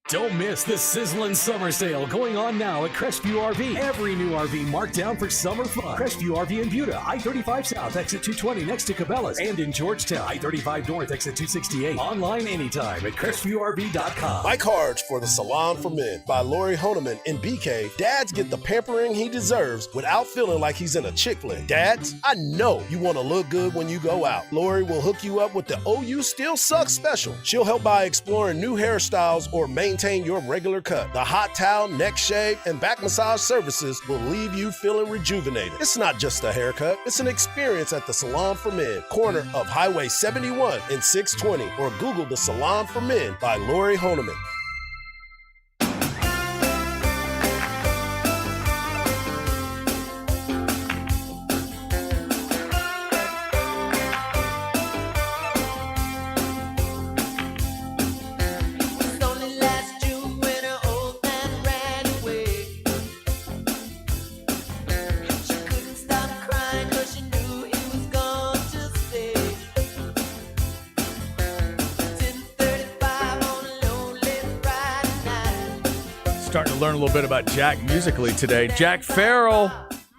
Don't miss the sizzling summer sale going on now at Crestview RV. Every new RV marked down for summer fun. Crestview RV in Buda, I-35 South, exit 220 next to Cabela's. And in Georgetown, I-35 North, exit 268. Online anytime at CrestviewRV.com. My cards for the Salon for Men by Lori Honeman in BK. Dads get the pampering he deserves without feeling like he's in a chick flick. Dads, I know you want to look good when you go out. Lori will hook you up with the OU Still Sucks special. She'll help by exploring new hairstyles or maintain your regular cut. The hot towel, neck shave, and back massage services will leave you feeling rejuvenated. It's not just a haircut, it's an experience at the Salon for Men, corner of Highway 71 and 620, or Google the Salon for Men by Lori Honeman. Starting to learn a little bit about Jack musically today. Jack Farrell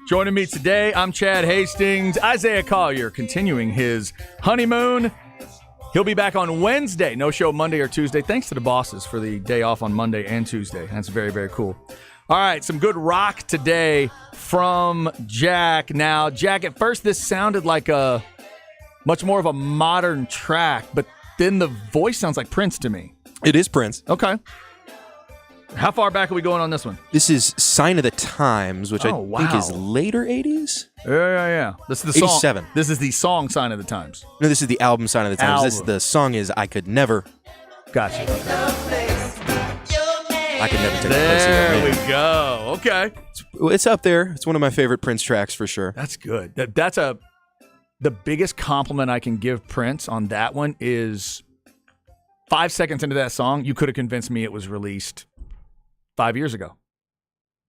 joining me today. I'm Chad Hastings. Isaiah Collier continuing his honeymoon. He'll be back on Wednesday. No show Monday or Tuesday. Thanks to the bosses for the day off on Monday and Tuesday. That's very, very cool. All right, some good rock today from Jack. Now, Jack, at first this sounded like a much more of a modern track, but then the voice sounds like Prince to me. It is Prince. Okay. How far back are we going on this one? This is Sign of the Times, which I think is later 80s? Yeah. This is the song. 87. This is the song Sign of the Times. No, this is the album Sign of the Times. The song is I Could Never. Gotcha. I Could Never Take the Place of Your There Man. we go. Okay. It's up there. It's one of my favorite Prince tracks for sure. That's good. That's the biggest compliment I can give Prince on that one is 5 seconds into that song, you could have convinced me it was released 5 years ago.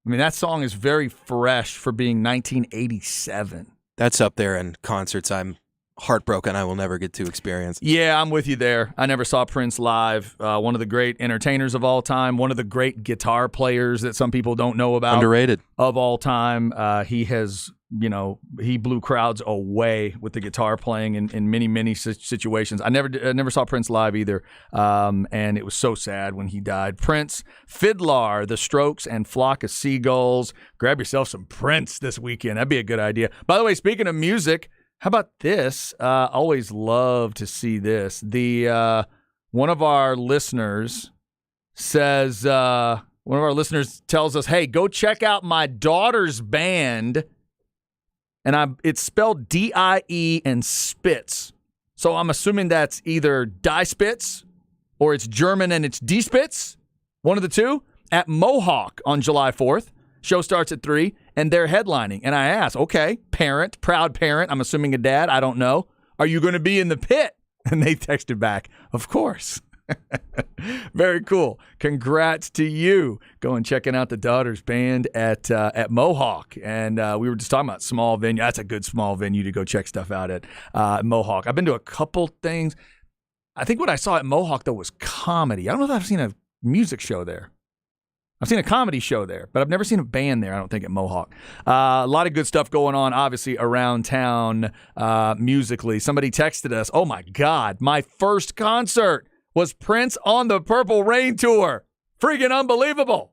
I mean, that song is very fresh for being 1987. That's up there in concerts I'm heartbroken I will never get to experience. Yeah, I'm with you there. I never saw Prince live. One of the great entertainers of all time, one of the great guitar players that some people don't know about. Underrated. Of all time. He has, he blew crowds away with the guitar playing in many, many situations. I never saw Prince live either, and it was so sad when he died. Prince, Fiddler, The Strokes, and Flock of Seagulls. Grab yourself some Prince this weekend. That'd be a good idea. By the way, speaking of music, how about this? Always love to see this. One of our listeners says, one of our listeners tells us, hey, go check out my daughter's band. And it's spelled D-I-E and Spitz. So I'm assuming that's either Die Spitz or it's German and it's D-Spitz. One of the two. At Mohawk on July 4th. Show starts at 3, and they're headlining. And I asked, okay, proud parent, I'm assuming a dad, I don't know. Are you going to be in the pit? And they texted back, of course. Very cool. Congrats to you. Going checking out the daughter's band at Mohawk. And we were just talking about small venue. That's a good small venue to go check stuff out at Mohawk. I've been to a couple things. I think what I saw at Mohawk, though, was comedy. I don't know if I've seen a music show there. I've seen a comedy show there, but I've never seen a band there, I don't think, at Mohawk. A lot of good stuff going on, obviously, around town musically. Somebody texted us, oh, my God, my first concert was Prince on the Purple Rain Tour. Freaking unbelievable.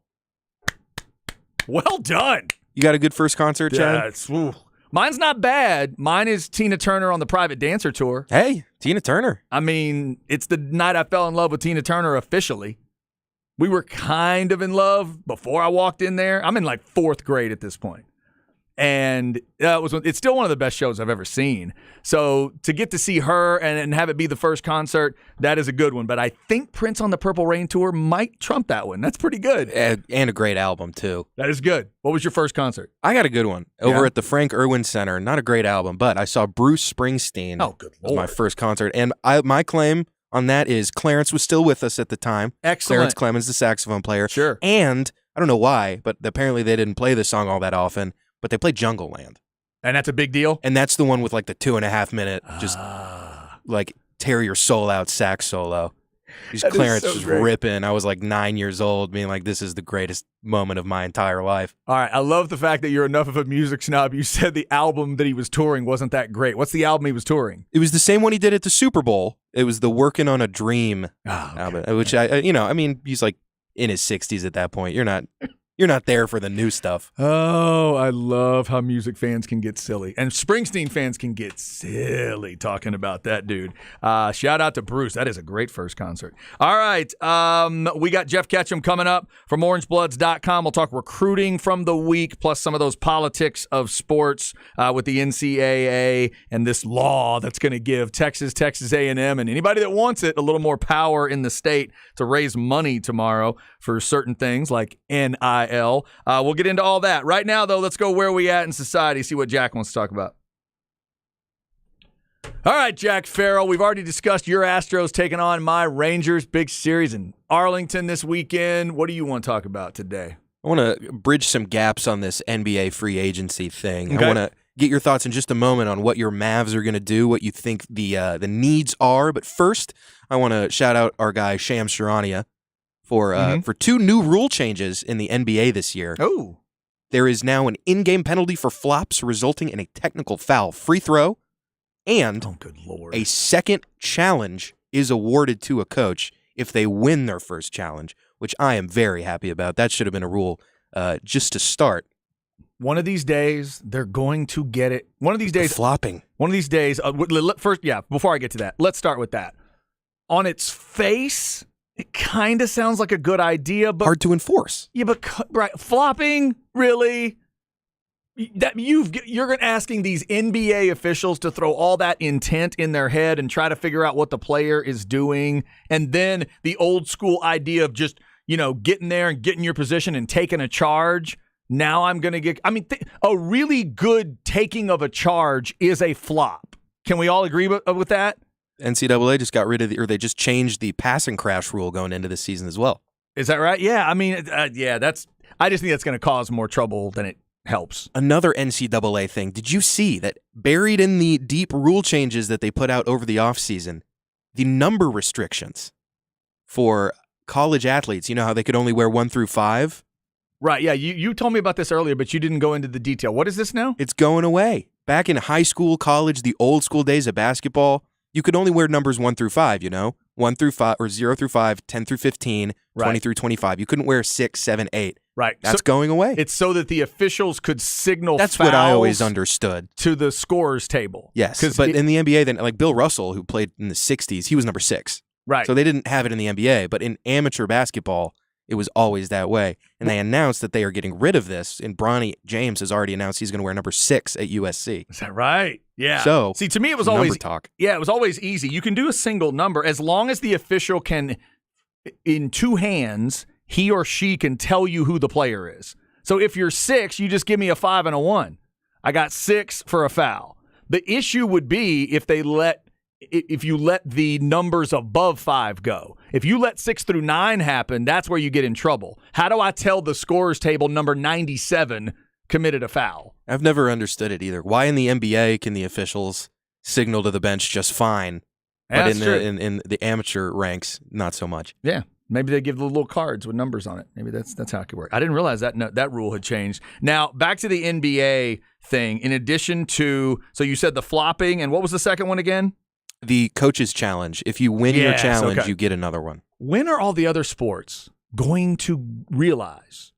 Well done. You got a good first concert, Chad? Yeah, mine's not bad. Mine is Tina Turner on the Private Dancer Tour. Hey, Tina Turner. I mean, it's the night I fell in love with Tina Turner officially. We were kind of in love before I walked in there. I'm in like 4th grade at this point. And it's still one of the best shows I've ever seen. So to get to see her and have it be the first concert, that is a good one. But I think Prince on the Purple Rain Tour might trump that one. That's pretty good. And a great album, too. That is good. What was your first concert? I got a good one. Over at the Frank Irwin Center. Not a great album, but I saw Bruce Springsteen. Oh, good Lord. Was my first concert. And my claim on that is Clarence was still with us at the time. Excellent. Clarence Clemens, the saxophone player. Sure. And I don't know why, but apparently they didn't play this song all that often, but they played Jungle Land. And that's a big deal? And that's the one with like the 2.5 minute, just like tear your soul out sax solo. Clarence was ripping. I was like 9 years old, being like, this is the greatest moment of my entire life. All right. I love the fact that you're enough of a music snob. You said the album that he was touring wasn't that great. What's the album he was touring? It was the same one he did at the Super Bowl. It was the Working on a Dream album, which I mean, he's like in his 60s at that point. You're not there for the new stuff. Oh, I love how music fans can get silly. And Springsteen fans can get silly talking about that dude. Shout out to Bruce. That is a great first concert. All right. We got Jeff Ketchum coming up from orangebloods.com. We'll talk recruiting from the week, plus some of those politics of sports with the NCAA and this law that's going to give Texas A&M, and anybody that wants it a little more power in the state to raise money tomorrow for certain things like NIL. We'll get into all that. Right now, though, let's go where we at in society, see what Jack wants to talk about. All right, Jack Farrell, we've already discussed your Astros taking on my Rangers. Big series in Arlington this weekend. What do you want to talk about today? I want to bridge some gaps on this NBA free agency thing. Okay. I want to get your thoughts in just a moment on what your Mavs are going to do, what you think the needs are. But first, I want to shout out our guy, Shams Charania, for 2 new rule changes in the NBA this year. Oh. There is now an in-game penalty for flops resulting in a technical foul free throw, and good Lord, a second challenge is awarded to a coach if they win their first challenge, which I am very happy about. That should have been a rule just to start. One of these days, they're going to get it. One of these days. Flopping. One of these days. First, before I get to that, let's start with that. On its face, it kind of sounds like a good idea, but hard to enforce. Yeah, but flopping, really? You're asking these NBA officials to throw all that intent in their head and try to figure out what the player is doing, and then the old school idea of just getting there and getting your position and taking a charge. Now I'm going to get. I mean, a really good taking of a charge is a flop. Can we all agree with that? NCAA just got rid of they just changed the passing crash rule going into this season as well. Is that right? Yeah. I mean, I just think that's going to cause more trouble than it helps. Another NCAA thing. Did you see that buried in the deep rule changes that they put out over the offseason, the number restrictions for college athletes? You know how they could only wear 1 through 5? Right, yeah. You told me about this earlier, but you didn't go into the detail. What is this now? It's going away. Back in high school, college, the old school days of basketball, you could only wear numbers 1 through 5, 1 through 5 or 0 through 5, 10 through 15, 20 through 25. You couldn't wear 6, 7, 8. Right. That's going away. It's so that the officials could signal That's fouls what I always understood. to the scorers table. Yes, but in the NBA, then like Bill Russell, who played in the 60s, he was number 6. Right. So they didn't have it in the NBA, but in amateur basketball, it was always that way. And they announced that they are getting rid of this, and Bronny James has already announced he's going to wear number 6 at USC. Is that right? Yeah. So, see, to me, it was number always talk. Yeah, it was always easy. You can do a single number as long as the official can, in 2 hands, he or she can tell you who the player is. So if you're 6, you just give me a 5 and a 1. I got 6 for a foul. The issue would be if you let the numbers above 5 go. If you let 6 through 9 happen, that's where you get in trouble. How do I tell the scorers table number 97 committed a foul? I've never understood it either. Why in the NBA can the officials signal to the bench just fine, but in the amateur ranks, not so much? Yeah. Maybe they give the little cards with numbers on it. Maybe that's how it could work. I didn't realize that rule had changed. Now, back to the NBA thing. In addition to, so you said the flopping, and what was the second one again? The coach's challenge. If you win your challenge, you get another one. When are all the other sports going to realize,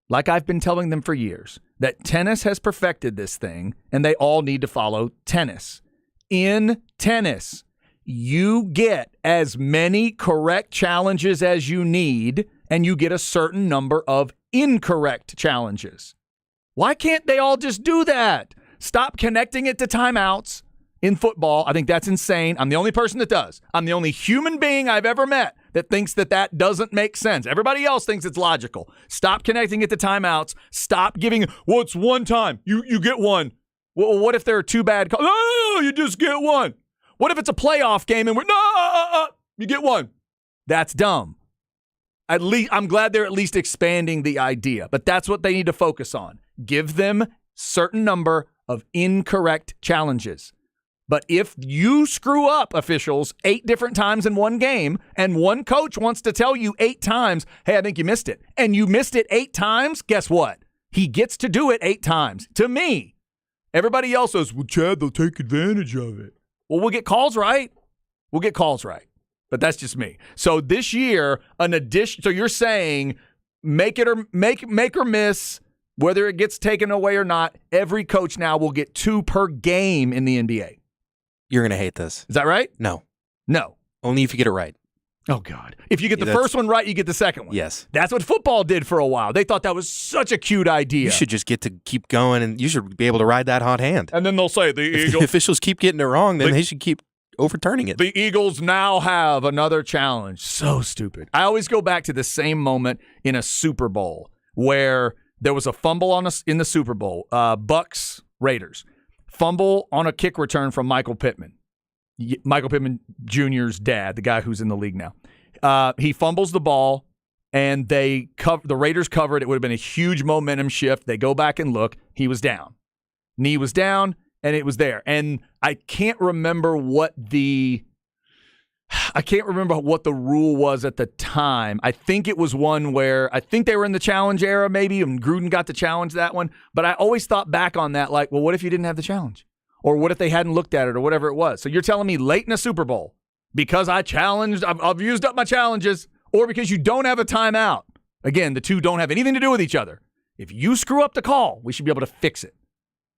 like I've been telling them for years, that tennis has perfected this thing and they all need to follow tennis? In tennis, you get as many correct challenges as you need, and you get a certain number of incorrect challenges. Why can't they all just do that? Stop connecting it to timeouts. In football, I think that's insane. I'm the only person that does. I'm the only human being I've ever met that thinks that doesn't make sense. Everybody else thinks it's logical. Stop connecting it to timeouts. Stop giving, well, it's one time. You get one. Well, what if there are 2 bad calls? No, you just get one. What if it's a playoff game and you get one? That's dumb. At least I'm glad they're at least expanding the idea, but that's what they need to focus on. Give them certain number of incorrect challenges. But if you screw up, officials, 8 different times in one game, and one coach wants to tell you 8 times, hey, I think you missed it, and you missed it 8 times, guess what? He gets to do it 8 times. To me. Everybody else says, well, Chad, they'll take advantage of it. Well, we'll get calls right. We'll get calls right. But that's just me. So this year, so you're saying make or miss, whether it gets taken away or not, every coach now will get 2 per game in the NBA. You're going to hate this. Is that right? No. No. Only if you get it right. Oh, God. If you get the first one right, you get the second one. Yes. That's what football did for a while. They thought that was such a cute idea. You should just get to keep going, and you should be able to ride that hot hand. And then they'll say if the officials keep getting it wrong, then they should keep overturning it. The Eagles now have another challenge. So stupid. I always go back to the same moment in a Super Bowl where there was a fumble in the Super Bowl. Bucks, Raiders. Fumble on a kick return from Michael Pittman. Michael Pittman Jr.'s dad, the guy who's in the league now. He fumbles the ball, and the Raiders covered. It would have been a huge momentum shift. They go back and look. He was down. Knee was down, and it was there. And I can't remember what the rule was at the time. I think it was one where I think they were in the challenge era maybe, and Gruden got to challenge that one. But I always thought back on that like, well, what if you didn't have the challenge? Or what if they hadn't looked at it or whatever it was? So you're telling me late in a Super Bowl, because I challenged, I've used up my challenges, or because you don't have a timeout. Again, the two don't have anything to do with each other. If you screw up the call, we should be able to fix it.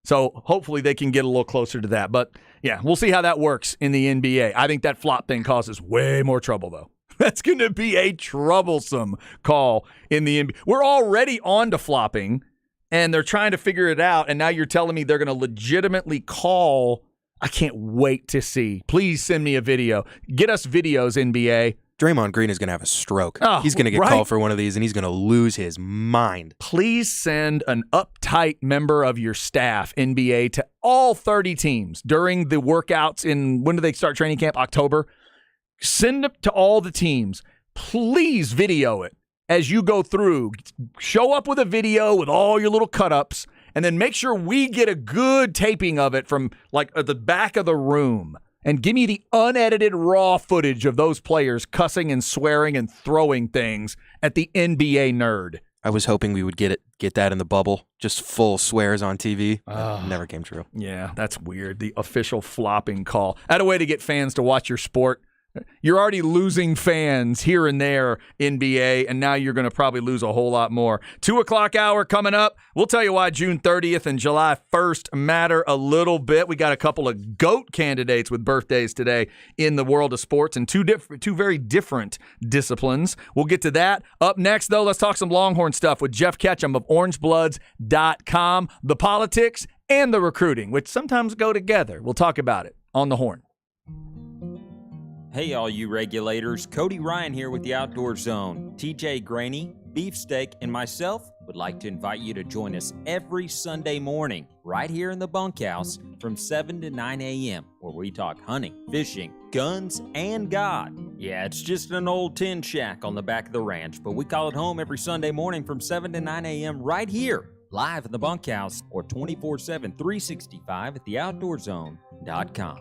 So hopefully they can get a little closer to that. But yeah, we'll see how that works in the NBA. I think that flop thing causes way more trouble, though. That's going to be a troublesome call in the NBA. We're already on to flopping, and they're trying to figure it out. And now you're telling me they're going to legitimately call. I can't wait to see. Please send me a video. Get us videos, NBA. Draymond Green is going to have a stroke. He's going to get called for one of these, and he's going to lose his mind. Please send an uptight member of your staff, NBA, to all 30 teams during the workouts in, when do they start training camp? October. Send it to all the teams. Please video it as you go through. Show up with a video with all your little cut-ups and then make sure we get a good taping of it from like at the back of the room. And give me the unedited raw footage of those players cussing and swearing and throwing things at the NBA Nerd. I was hoping we would get that in the bubble, just full swears on TV. Never came true. Yeah, that's weird. The official flopping call. Add a way to get fans to watch your sport. You're already losing fans here and there, NBA, and now you're going to probably lose a whole lot more. 2 o'clock hour coming up. We'll tell you why June 30th and July 1st matter a little bit. We got a couple of GOAT candidates with birthdays today in the world of sports and two very different disciplines. We'll get to that. Up next, though, let's talk some Longhorn stuff with Jeff Ketchum of orangebloods.com, the politics and the recruiting, which sometimes go together. We'll talk about it on the Horn. Hey, all you regulators. Cody Ryan here with the Outdoor Zone. TJ Graney, Beefsteak, and myself would like to invite you to join us every Sunday morning right here in the bunkhouse from 7 to 9 a.m. where we talk hunting, fishing, guns, and God. Yeah, it's just an old tin shack on the back of the ranch, but we call it home every Sunday morning from 7 to 9 a.m. right here, live in the bunkhouse or 24/7, 365 at theoutdoorzone.com.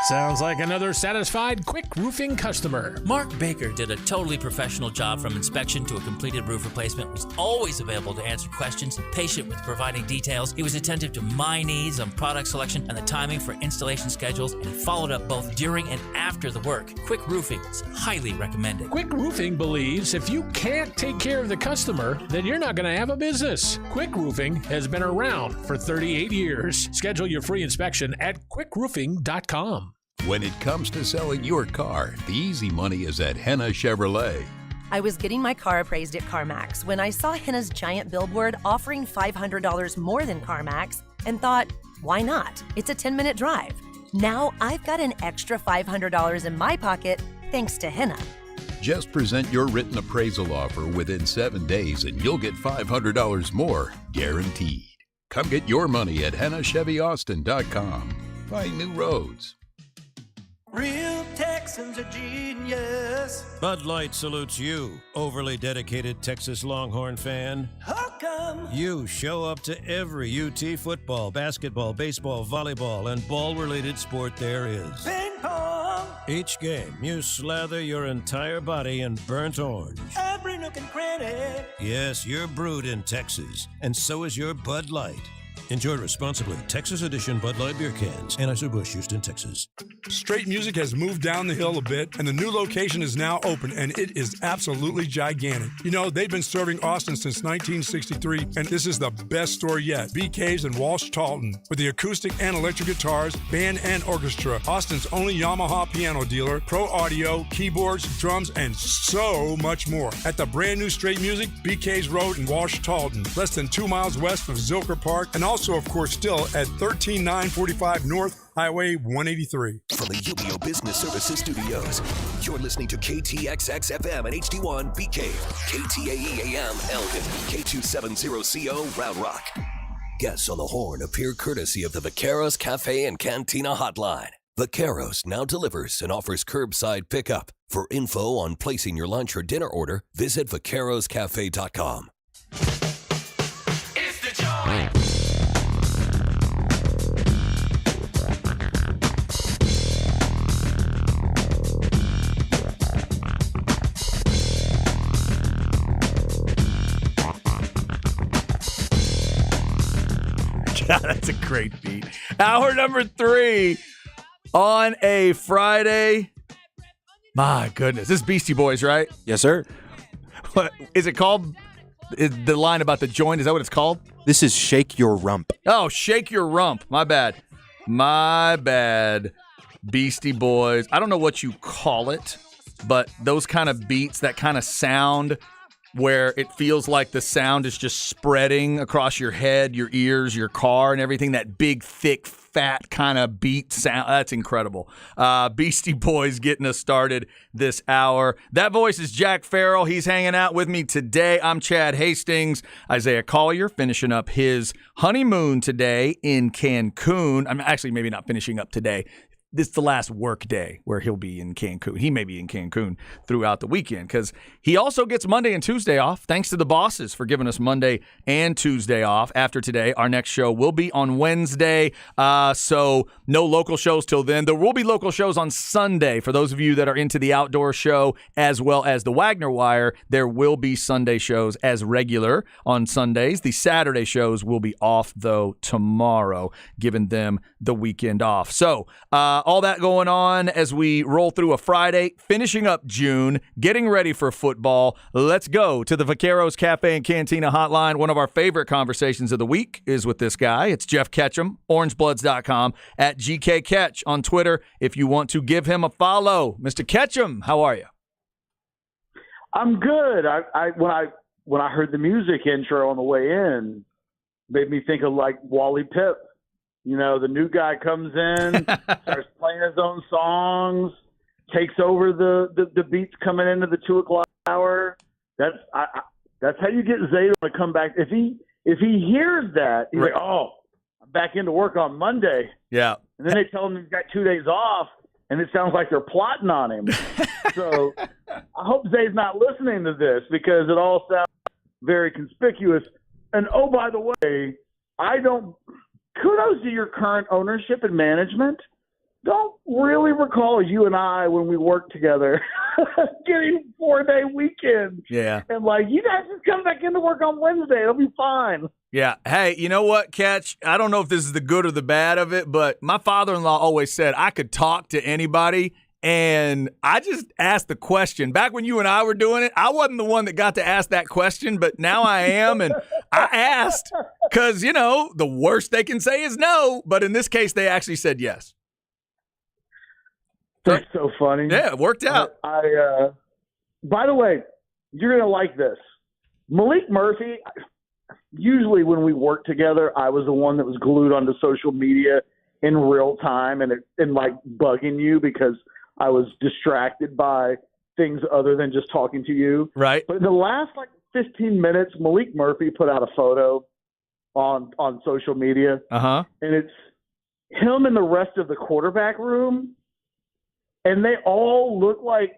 Sounds like another satisfied Quick Roofing customer. Mark Baker did a totally professional job from inspection to a completed roof replacement. Was always available to answer questions, patient with providing details. He was attentive to my needs on product selection and the timing for installation schedules, and he followed up both during and after the work. Quick Roofing is highly recommended. Quick Roofing believes if you can't take care of the customer, then you're not going to have a business. Quick Roofing has been around for 38 years. Schedule your free inspection at quickroofing.com. When it comes to selling your car, the easy money is at Henna Chevrolet. I was getting my car appraised at CarMax when I saw Henna's giant billboard offering $500 more than CarMax and thought, why not? It's a 10-minute drive. Now I've got an extra $500 in my pocket thanks to Henna. Just present your written appraisal offer within 7 days and you'll get $500 more, guaranteed. Come get your money at HennaChevyAustin.com. Find new roads. Real Texans are genius. Bud Light salutes you, overly dedicated Texas Longhorn fan. How come? You show up to every UT football, basketball, baseball, volleyball, and ball-related sport there is. Ping pong. Each game, you slather your entire body in burnt orange. Every nook and cranny. Yes, you're brewed in Texas, and so is your Bud Light. Enjoy responsibly. Texas Edition Bud Light beer cans. Anheuser-Busch, Houston, Texas. Straight Music has moved down the hill a bit, and the new location is now open, and it is absolutely gigantic. You know, they've been serving Austin since 1963, and this is the best store yet. BK's and Walsh Talton. With the acoustic and electric guitars, band and orchestra, Austin's only Yamaha piano dealer, pro audio, keyboards, drums, and so much more. At the brand new Straight Music, BK's Road in Walsh Talton, less than 2 miles west of Zilker Park, and also, of course, still at 13945 North Highway 183. From the UBO Business Services Studios, you're listening to KTXX-FM and HD1 BK, KTAE-AM Elgin, K270CO Round Rock. Guests on the Horn appear courtesy of the Vaqueros Cafe and Cantina Hotline. Vaqueros now delivers and offers curbside pickup. For info on placing your lunch or dinner order, visit vaqueroscafe.com. It's the joint. God, that's a great beat. Hour number 3 on a Friday. My goodness. This is Beastie Boys, right? Yes, sir. What is it called? Is the line about the joint, is that what it's called? This is Shake Your Rump. Oh, Shake Your Rump. My bad. My bad. Beastie Boys. I don't know what you call it, but those kind of beats, that kind of sound where it feels like the sound is just spreading across your head, your ears, your car, and everything. That big, thick, fat kind of beat sound. That's incredible. Beastie Boys getting us started this hour. That voice is Jack Farrell. He's hanging out with me today. I'm Chad Hastings. Isaiah Collier finishing up his honeymoon today in Cancun. I'm actually maybe not finishing up today. this is the last work day where he'll be in Cancun. He may be in Cancun throughout the weekend because he also gets Monday and Tuesday off. Thanks to the bosses for giving us Monday and Tuesday off. After today, our next show will be on Wednesday. So no local shows till then. There will be local shows on Sunday. For those of you that are into the outdoor show as well as the Wagner Wire, there will be Sunday shows as regular on Sundays. The Saturday shows will be off, though, tomorrow, giving them the weekend off. So all that going on as we roll through a Friday, finishing up June, getting ready for football. Let's go to the Vaqueros Cafe and Cantina hotline. One of our favorite conversations of the week is with this guy. It's Jeff Ketchum, orangebloods.com, at GKCatch on Twitter if you want to give him a follow. Mr. Ketchum, how are you? I'm good. When I heard the music intro on the way in, made me think of like Wally Pipp. You know, the new guy comes in, starts playing his own songs, takes over the beats coming into the 2:00 hour. That's how you get Zay to come back. If he hears that, he's like, oh, I'm back into work on Monday. Yeah. And then they tell him he's got 2 days off, and it sounds like they're plotting on him. So I hope Zay's not listening to this because it all sounds very conspicuous. And, oh, by the way, kudos to your current ownership and management. Don't really recall you and I when we worked together getting 4-day weekends. Yeah. And like, you guys just come back into work on Wednesday. It'll be fine. Yeah. Hey, you know what, Catch? I don't know if this is the good or the bad of it, but my father-in-law always said I could talk to anybody. And I just asked the question. Back when you and I were doing it, I wasn't the one that got to ask that question, but now I am. And I asked because, you know, the worst they can say is no. But in this case, they actually said yes. That's so funny. Yeah, it worked out. By the way, you're going to like this. Malik Murphy, usually when we work together, I was the one that was glued onto social media in real time and like bugging you because I was distracted by things other than just talking to you. Right. But in the last 15 minutes, Malik Murphy put out a photo on social media. Uh-huh. And it's him and the rest of the quarterback room. And they all look like,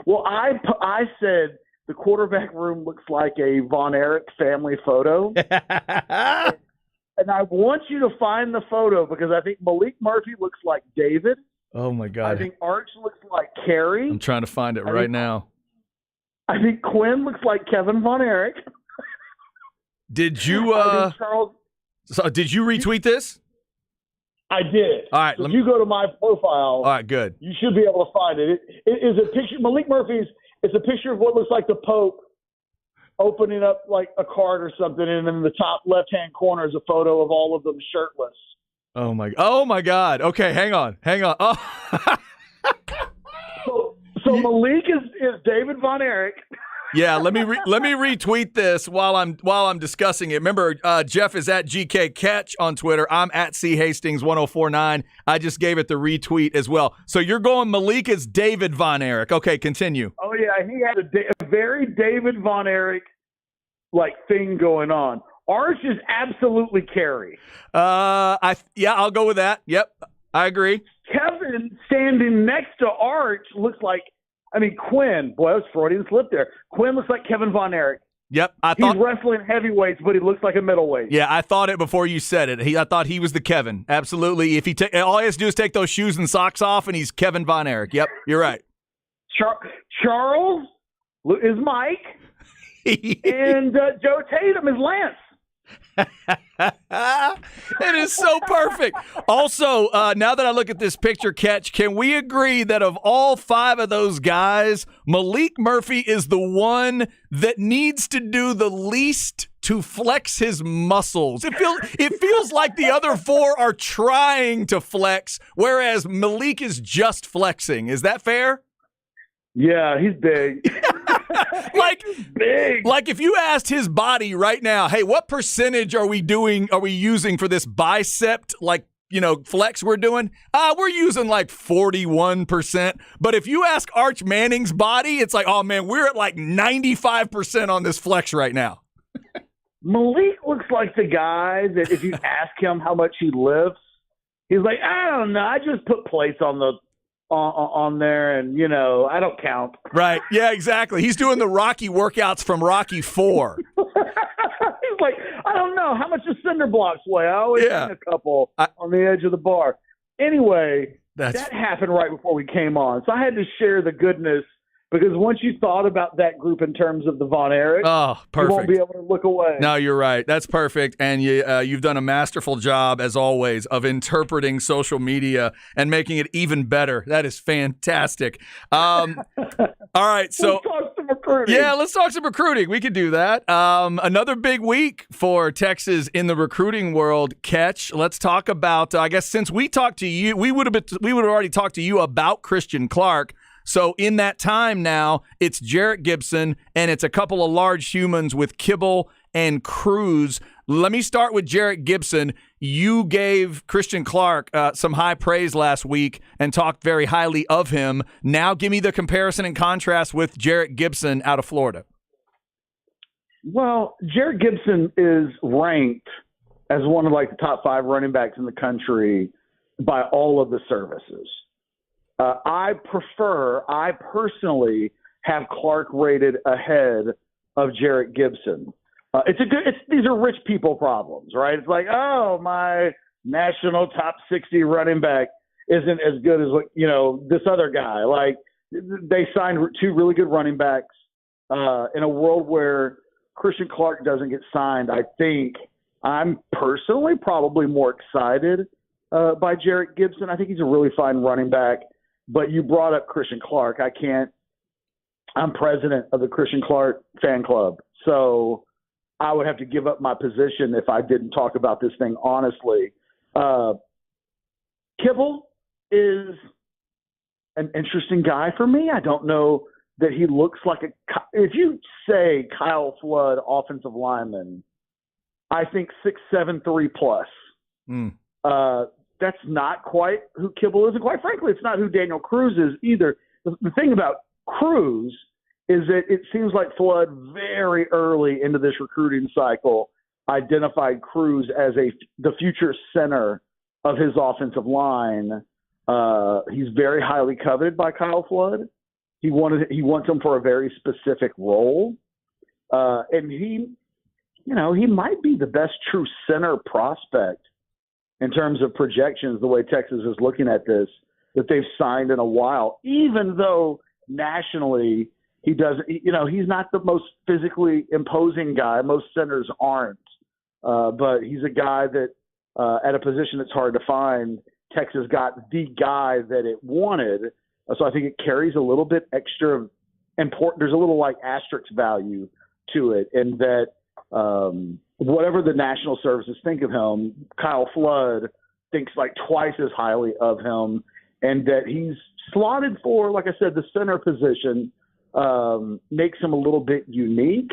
well, I said the quarterback room looks like a Von Erich family photo. And I want you to find the photo because I think Malik Murphy looks like David. Oh, my God. I think Arch looks like Carrie. I'm trying to find it right now. I think Quinn looks like Kevin Von Erich. Did you did you retweet this? I did. All right. So if you go to my profile, all right, good. You should be able to find it. It is a picture. Malik Murphy's. It's a picture of what looks like the Pope opening up like a card or something, and in the top left-hand corner is a photo of all of them shirtless. Oh my God. Okay, hang on. Oh. So Malik is David Von Erich. Yeah, let me retweet this while I'm discussing it. Remember, Jeff is at GKCatch on Twitter. I'm at C Hastings 1049. I just gave it the retweet as well. So you're going Malik is David Von Erich. Okay, continue. Oh yeah, he had a very David Von Erich thing going on. Arch is absolutely Carrie. I'll go with that. Yep, I agree. Kevin standing next to Arch looks like. Quinn. Boy, that was Freudian slip there. Quinn looks like Kevin Von Erich. Yep, he's wrestling heavyweights, but he looks like a middleweight. Yeah, I thought it before you said it. I thought he was the Kevin. Absolutely. If all he has to do is take those shoes and socks off, and he's Kevin Von Erich. Yep, you're right. Charles is Mike, and Joe Tatum is Lance. It is so perfect. Also, now that I look at this picture, Catch, can we agree that of all 5 of those guys, Malik Murphy is the one that needs to do the least to flex his muscles? It feels like the other 4 are trying to flex, whereas Malik is just flexing. Is that fair? Yeah, he's big. Big. Like if you asked his body right now, hey, what percentage are we using for this bicep flex we're doing? We're using 41%. But if you ask Arch Manning's body, it's like, oh man, we're at 95% on this flex right now. Malik looks like the guy that if you ask him how much he lifts, He's like, I don't know. I just put plates on there, and I don't count. Right? Yeah, exactly. He's doing the Rocky workouts from Rocky 4. He's like, I don't know how much the cinder blocks weigh. I always seen a couple on the edge of the bar. Anyway, that happened right before we came on, so I had to share the goodness. Because once you thought about that group in terms of the Von Erich, perfect. You won't be able to look away. No, you're right. That's perfect. And you've done a masterful job, as always, of interpreting social media and making it even better. That is fantastic. All right. So let's talk some recruiting. Yeah, let's talk some recruiting. We could do that. Another big week for Texas in the recruiting world. Ketch, let's talk about, I guess since we talked to you, we would have already talked to you about Christian Clark. So in that time now, it's Jarrett Gibson, and it's a couple of large humans with Kibble and Cruz. Let me start with Jarrett Gibson. You gave Christian Clark some high praise last week and talked very highly of him. Now give me the comparison and contrast with Jarrett Gibson out of Florida. Well, Jarrett Gibson is ranked as one of the top 5 running backs in the country by all of the services. I personally have Clark rated ahead of Jarrett Gibson. These are rich people problems, right? It's like, oh, my national top 60 running back isn't as good as this other guy. Like, they signed 2 really good running backs in a world where Christian Clark doesn't get signed. I think I'm personally probably more excited by Jarrett Gibson. I think he's a really fine running back. But you brought up Christian Clark. I'm president of the Christian Clark fan club. So I would have to give up my position if I didn't talk about this thing honestly. Kibble is an interesting guy for me. I don't know that he looks like if you say Kyle Flood, offensive lineman, I think 6'7", 3+. That's not quite who Kibble is. And quite frankly, it's not who Daniel Cruz is either. The thing about Cruz is that it seems like Flood very early into this recruiting cycle identified Cruz as the future center of his offensive line. He's very highly coveted by Kyle Flood. He wants him for a very specific role. And he might be the best true center prospect in terms of projections, the way Texas is looking at this, that they've signed in a while, even though nationally he's not the most physically imposing guy. Most centers aren't. But he's a guy that at a position that's hard to find, Texas got the guy that it wanted. So I think it carries a little bit extra important. There's a little asterisk value to it in that whatever the national services think of him, Kyle Flood thinks twice as highly of him, and that he's slotted for, like I said, the center position makes him a little bit unique.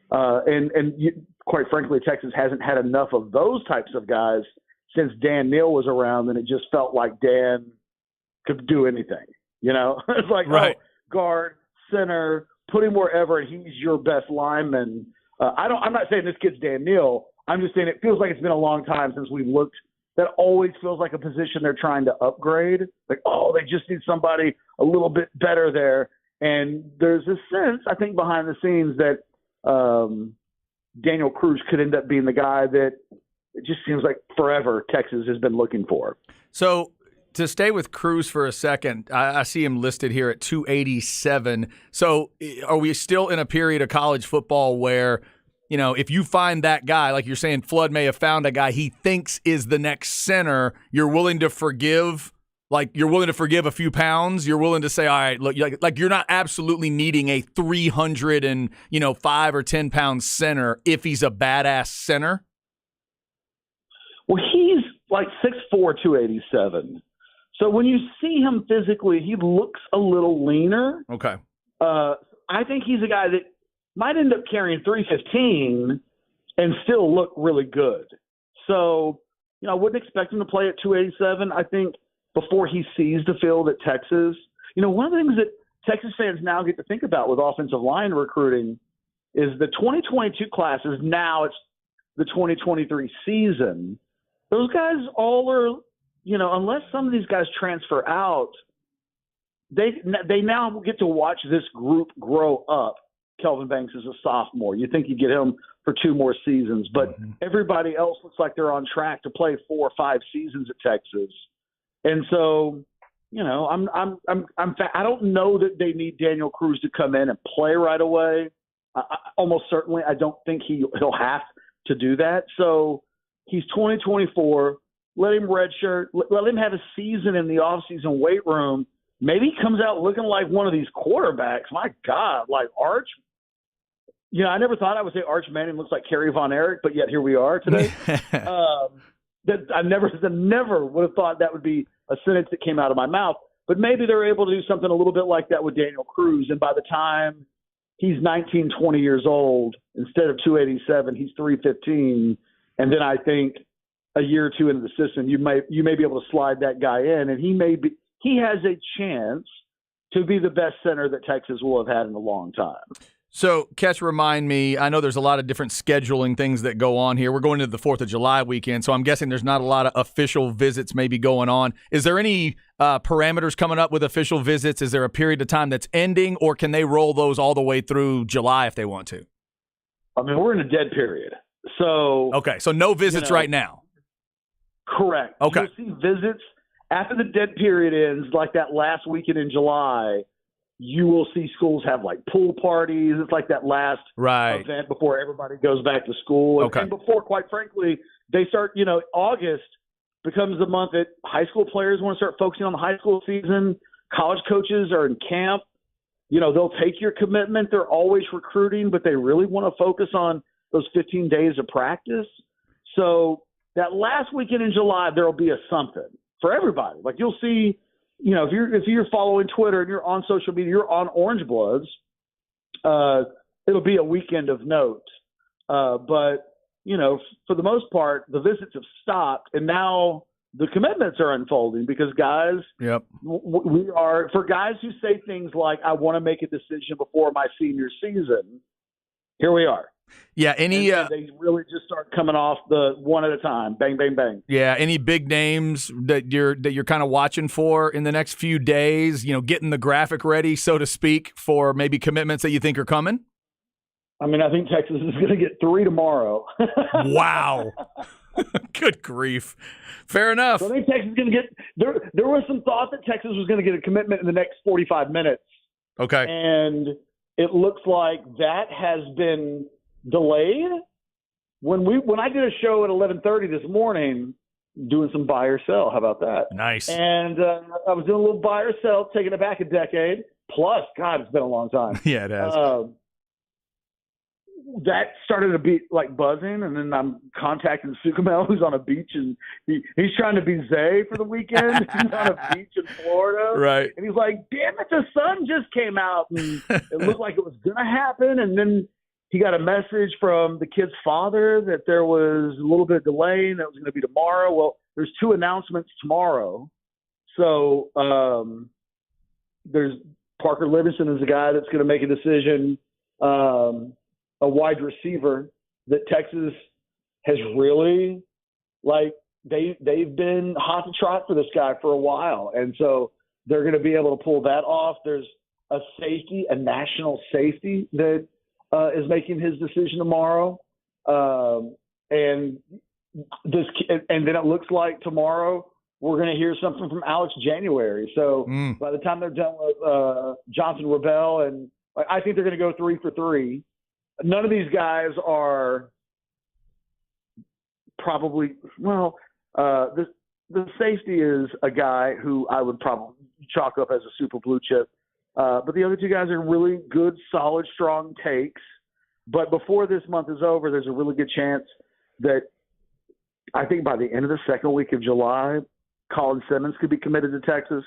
Quite frankly, Texas hasn't had enough of those types of guys since Dan Neal was around, and it just felt like Dan could do anything. It's like, right. Guard, center, put him wherever, and he's your best lineman. I'm not saying this kid's Dan Neal. I'm just saying it feels like it's been a long time since we've looked. That always feels like a position they're trying to upgrade. Like, they just need somebody a little bit better there. And there's a sense, I think, behind the scenes that Daniel Cruz could end up being the guy that it just seems like forever Texas has been looking for. So to stay with Cruz for a second, I see him listed here at 287. So are we still in a period of college football where, if you find that guy, like you're saying, Flood may have found a guy he thinks is the next center, you're willing to forgive? You're willing to forgive a few pounds? You're willing to say, all right, look, you're not absolutely needing a 305 or 10 pound center if he's a badass center? Well, he's 6'4", 287. So when you see him physically, he looks a little leaner. Okay. I think he's a guy that might end up carrying 315 and still look really good. So, I wouldn't expect him to play at 287. I think before he sees the field at Texas, one of the things that Texas fans now get to think about with offensive line recruiting is the 2022 classes. Now it's the 2023 season. Those guys all are unless some of these guys transfer out, they now get to watch this group grow up. Kelvin Banks is a sophomore. You think you get him for 2 more seasons, but everybody else looks like they're on track to play 4 or 5 seasons at Texas. And so, I don't know that they need Daniel Cruz to come in and play right away. Almost certainly, I don't think he'll have to do that. So he's 2024. Let him redshirt. Let him have a season in the offseason weight room. Maybe he comes out looking like one of these quarterbacks. My God, like Arch. I never thought I would say Arch Manning looks like Kerry Von Erich, but yet here we are today. I never would have thought that would be a sentence that came out of my mouth. But maybe they're able to do something a little bit like that with Daniel Cruz. And by the time he's 19, 20 years old, instead of 287, he's 315. And then I think a year or 2 into the system, you may be able to slide that guy in, and he has a chance to be the best center that Texas will have had in a long time. So, Ketch, remind me, I know there's a lot of different scheduling things that go on here. We're going into the 4th of July weekend, so I'm guessing there's not a lot of official visits maybe going on. Is there any parameters coming up with official visits? Is there a period of time that's ending, or can they roll those all the way through July if they want to? I mean, we're in a dead period. So okay, so no visits right now. Correct. Okay. You'll see visits after the dead period ends, like that last weekend in July. You will see schools have like pool parties. It's like that last event before everybody goes back to school. And before, quite frankly, they start, August becomes the month that high school players want to start focusing on the high school season. College coaches are in camp. They'll take your commitment. They're always recruiting, but they really want to focus on those 15 days of practice. So that last weekend in July, there will be a something for everybody. Like you'll see, if you're following Twitter and you're on social media, you're on Orange Bloods, it'll be a weekend of note. But, for the most part, the visits have stopped, and now the commitments are unfolding because guys, we are, for guys who say things like, I want to make a decision before my senior season, here we are. Yeah, and they really just start coming off the one at a time, bang, bang, bang. Yeah, any big names that you're kind of watching for in the next few days? Getting the graphic ready, so to speak, for maybe commitments that you think are coming. I mean, I think Texas is going to get 3 tomorrow. Wow, good grief! Fair enough. So I think Texas is going to get there was some thought that Texas was going to get a commitment in the next 45 minutes. Okay, and it looks like that has been delayed. When I did a show at 11:30 this morning, doing some buy or sell. How about that? Nice. And I was doing a little buy or sell, taking it back a decade. Plus, God, it's been a long time. Yeah, it has. That started to be like buzzing, and then I'm contacting Sukamel, who's on a beach, and he's trying to be Zay for the weekend. He's on a beach in Florida. Right. And he's like, damn it, the sun just came out, and it looked like it was going to happen, and then he got a message from the kid's father that there was a little bit of delay and that was going to be tomorrow. Well, there's 2 announcements tomorrow. So there's Parker Livingston is the guy that's going to make a decision, a wide receiver that Texas has really, they've been hot to trot for this guy for a while. And so they're going to be able to pull that off. There's a national safety that is making his decision tomorrow, and then it looks like tomorrow we're going to hear something from Alex January. So by the time they're done with Johnson Rebel, and I think they're going to go 3 for 3. None of these guys are probably the safety is a guy who I would probably chalk up as a super blue chip. But the other 2 guys are really good, solid, strong takes. But before this month is over, there's a really good chance that I think by the end of the second week of July, Colin Simmons could be committed to Texas.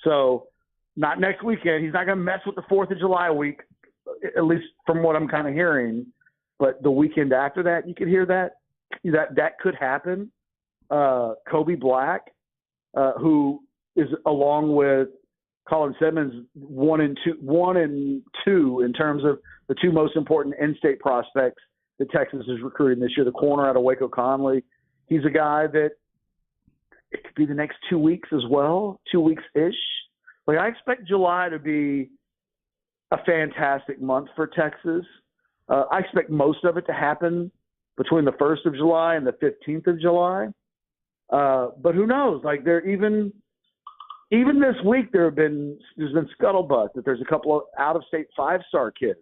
So not next weekend. He's not going to mess with the 4th of July week, at least from what I'm kind of hearing. But the weekend after that, you could hear that could happen. Kobe Black, who is along with Colin Simmons, 1 and 2 in terms of the 2 most important in-state prospects that Texas is recruiting this year. The corner out of Waco Conley, he's a guy that it could be the next 2 weeks as well, 2 weeks-ish. Like, I expect July to be a fantastic month for Texas. I expect most of it to happen between the 1st of July and the 15th of July. But who knows? Like, even this week, there's been scuttlebutt that there's a couple of out-of-state 5-star kids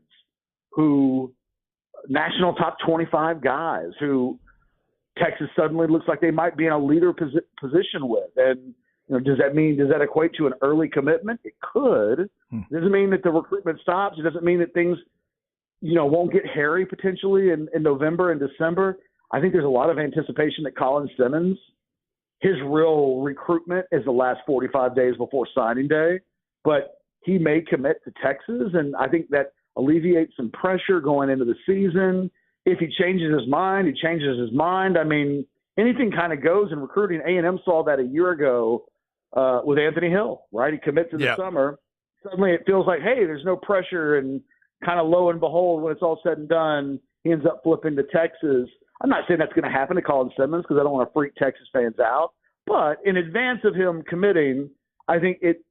who national top 25 guys who Texas suddenly looks like they might be in a leader position with. And, does that equate to an early commitment? It could. It doesn't mean that the recruitment stops. It doesn't mean that things, won't get hairy potentially in November and December. I think there's a lot of anticipation that Colin Simmons, his real recruitment is the last 45 days before signing day, but he may commit to Texas. And I think that alleviates some pressure going into the season. If he changes his mind, he changes his mind. I mean, anything kind of goes in recruiting. A&M saw that a year ago with Anthony Hill, right? He commits in the summer. Suddenly it feels like, hey, there's no pressure, and kind of lo and behold, when it's all said and done, he ends up flipping to Texas. I'm not saying that's going to happen to Colin Simmons because I don't want to freak Texas fans out. But in advance of him committing, I think it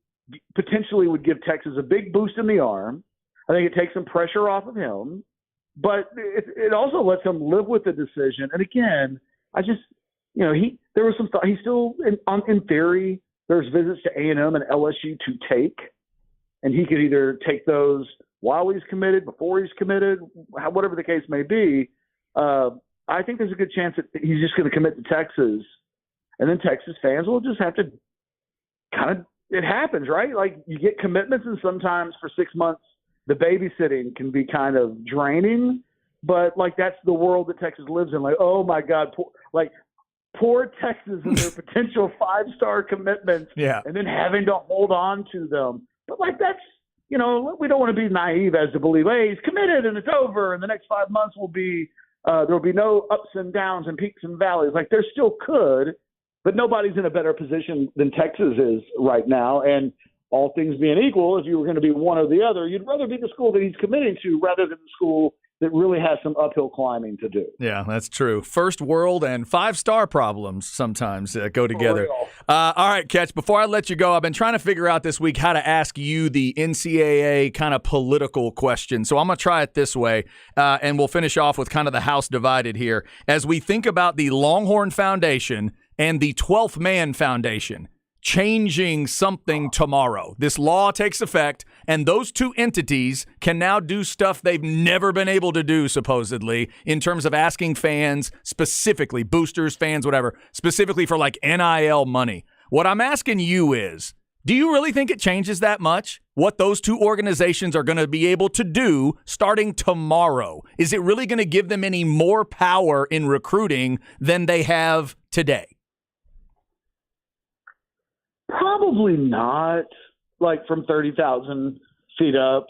potentially would give Texas a big boost in the arm. I think it takes some pressure off of him. But it also lets him live with the decision. And again, I just, there was some thought. He's still, in theory, there's visits to A&M and LSU to take. And he could either take those while he's committed, before he's committed, whatever the case may be. I think there's a good chance that he's just going to commit to Texas. And then Texas fans will just have to it happens, right? Like, you get commitments, and sometimes for 6 months, the babysitting can be kind of draining. But, like, that's the world that Texas lives in. Like, oh, my God, poor Texas and their potential 5-star commitments, and then having to hold on to them. But, like, that's, we don't want to be naive as to believe, hey, he's committed and it's over, and the next 5 months will be there'll be no ups and downs and peaks and valleys. Like, there still could, but nobody's in a better position than Texas is right now. And all things being equal, if you were going to be one or the other, you'd rather be the school that he's committing to rather than the school that really has some uphill climbing to do. Yeah, that's true. First world and 5-star problems sometimes go together. All right, Ketch, before I let you go, I've been trying to figure out this week how to ask you the NCAA kind of political question. So I'm going to try it this way, and we'll finish off with kind of the house divided here. As we think about the Longhorn Foundation and the 12th Man Foundation changing something tomorrow. This law takes effect, and those two entities can now do stuff they've never been able to do, supposedly, in terms of asking fans, specifically, boosters, fans, whatever, specifically for like NIL money. What I'm asking you is, do you really think it changes that much? What those two organizations are going to be able to do starting tomorrow? Is it really going to give them any more power in recruiting than they have today? Probably not, like from 30,000 feet up.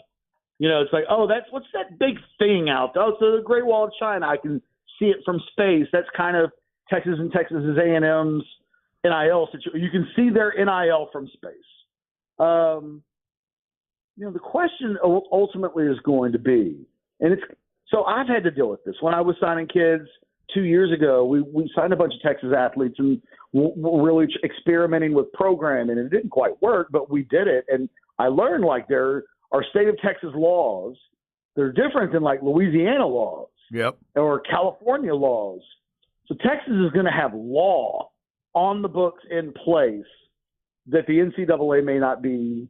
It's like, oh, what's that big thing out there? Oh, it's the Great Wall of China. I can see it from space. That's kind of Texas and Texas's A&M's NIL situation. You can see their NIL from space. The question ultimately is going to be, so I've had to deal with this. When I was signing kids 2 years ago, we signed a bunch of Texas athletes and we're really experimenting with programming, and it didn't quite work, but we did it. And I learned, like, there are state of Texas laws that are different than like Louisiana laws or California laws. So Texas is going to have law on the books in place that the NCAA may not be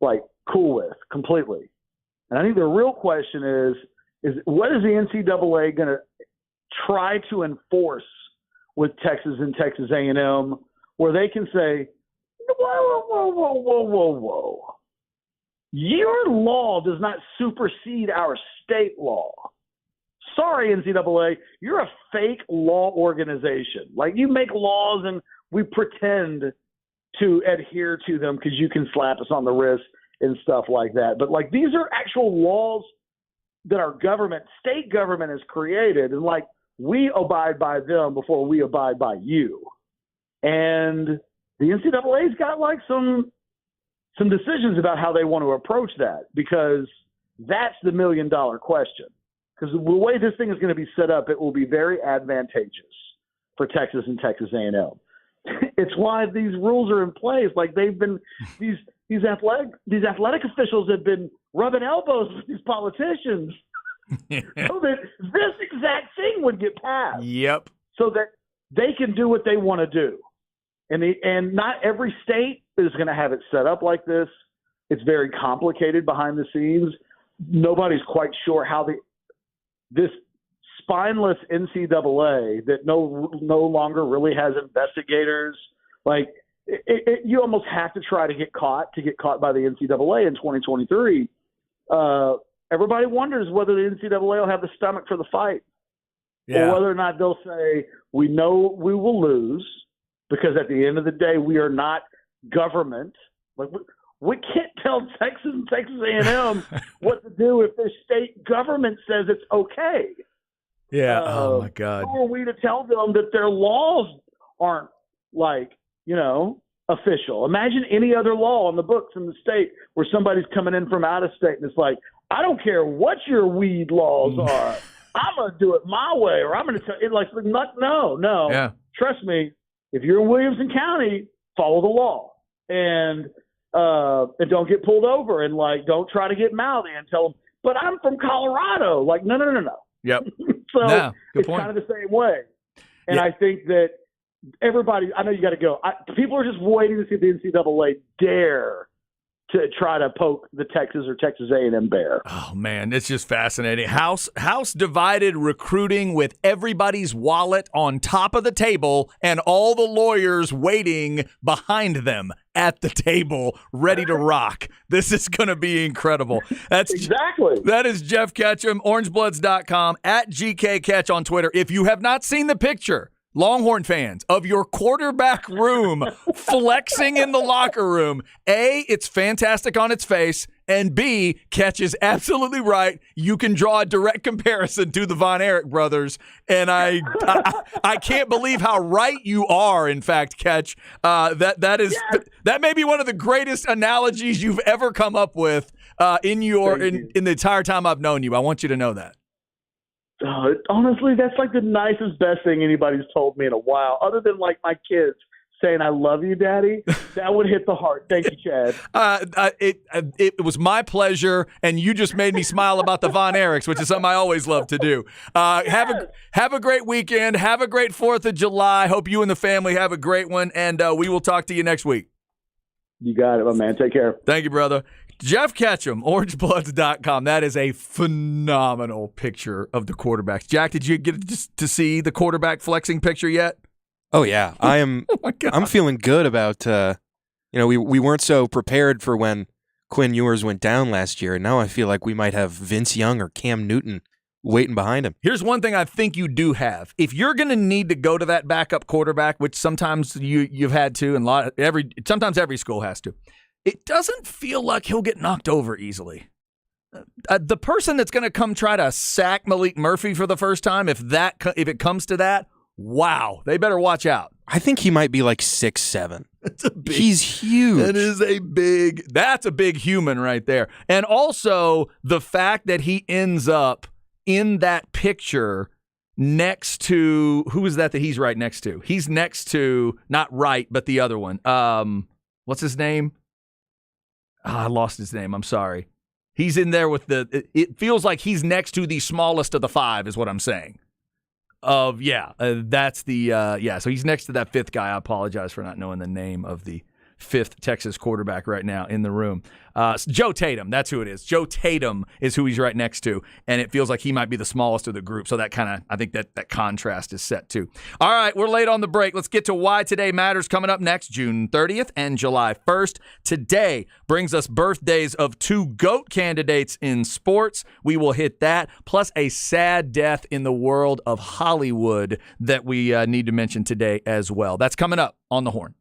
like cool with completely. And I think the real question is what is the NCAA going to try to enforce with Texas and Texas A&M, where they can say, whoa. Your law does not supersede our state law. Sorry, NCAA, you're a fake law organization. Like, you make laws and we pretend to adhere to them because you can slap us on the wrist and stuff like that. But, like, these are actual laws that our government, state government, has created, and, like, we abide by them before we abide by you. And the NCAA's got like some decisions about how they want to approach that, because that's the $1 million question. Because the way this thing is going to be set up, it will be very advantageous for Texas and Texas A&M. It's why these rules are in place. Like they've been these athletic officials have been rubbing elbows with these politicians so that this exact thing would get passed. Yep. So that they can do what they want to do. And not every state is going to have it set up like this. It's very complicated behind the scenes. Nobody's quite sure how this spineless NCAA that no longer really has investigators. Like you almost have to try to get caught by the NCAA in 2023. Everybody wonders whether the NCAA will have the stomach for the fight, or whether or not they'll say, we know we will lose because at the end of the day, we are not government. Like we can't tell Texas and Texas A&M what to do if their state government says it's okay. Yeah. Oh my God. Who are we to tell them that their laws aren't official? Imagine any other law on the books in the state where somebody's coming in from out of state and it's like, I don't care what your weed laws are. I'm going to do it my way, or I'm going to tell it like, no. Yeah. Trust me. If you're in Williamson County, follow the law and don't get pulled over and don't try to get mouthy and tell them, but I'm from Colorado. Like, no. Yep. So good it's point. kind of the same way. And I think that everybody, I know you got to go. People are just waiting to see the NCAA dare to try to poke the Texas or Texas A&M bear. Oh, man, it's just fascinating. House divided recruiting with everybody's wallet on top of the table and all the lawyers waiting behind them at the table, ready to rock. This is going to be incredible. That is Jeff Ketchum, orangebloods.com, at GKCatch on Twitter. If you have not seen the picture, Longhorn fans, of your quarterback room flexing in the locker room, A, it's fantastic on its face, and B, Ketch is absolutely right. You can draw a direct comparison to the Von Erich brothers, and I can't believe how right you are, in fact, Ketch. That may be one of the greatest analogies you've ever come up with in the entire time I've known you. I want you to know that. Honestly, that's like the nicest, best thing anybody's told me in a while, other than like my kids saying, I love you, Daddy. That would hit the heart. Thank you, Chad. It was my pleasure, and you just made me smile about the Von Erichs, which is something I always love to do. Have a great weekend. Have a great 4th of July. Hope you and the family have a great one, and we will talk to you next week. You got it, my man. Take care. Thank you, brother. Jeff Ketchum, orangebloods.com. That is a phenomenal picture of the quarterbacks. Jack, did you get to see the quarterback flexing picture yet? Oh, yeah. I'm feeling good about, we weren't so prepared for when Quinn Ewers went down last year, and now I feel like we might have Vince Young or Cam Newton waiting behind him. Here's one thing I think you do have. If you're going to need to go to that backup quarterback, which sometimes you've had to, and sometimes every school has to, it doesn't feel like he'll get knocked over easily. The person that's going to come try to sack Malik Murphy for the first time, if it comes to that, wow, they better watch out. I think he might be like 6'7". He's huge. That's a big human right there. And also the fact that he ends up in that picture next to, who is that he's right next to? He's next to, not right, but the other one. What's his name? I lost his name. I'm sorry. He's in there with it feels like he's next to the smallest of the five is what I'm saying. That's the, so he's next to that fifth guy. I apologize for not knowing the name of the fifth Texas quarterback right now in the room. Joe Tatum, that's who it is. Joe Tatum is who he's right next to, and it feels like he might be the smallest of the group. So that kind of, I think that contrast is set too. All right, we're late on the break. Let's get to Why Today Matters coming up next, June 30th and July 1st. Today brings us birthdays of two GOAT candidates in sports. We will hit that, plus a sad death in the world of Hollywood that we need to mention today as well. That's coming up on The Horn.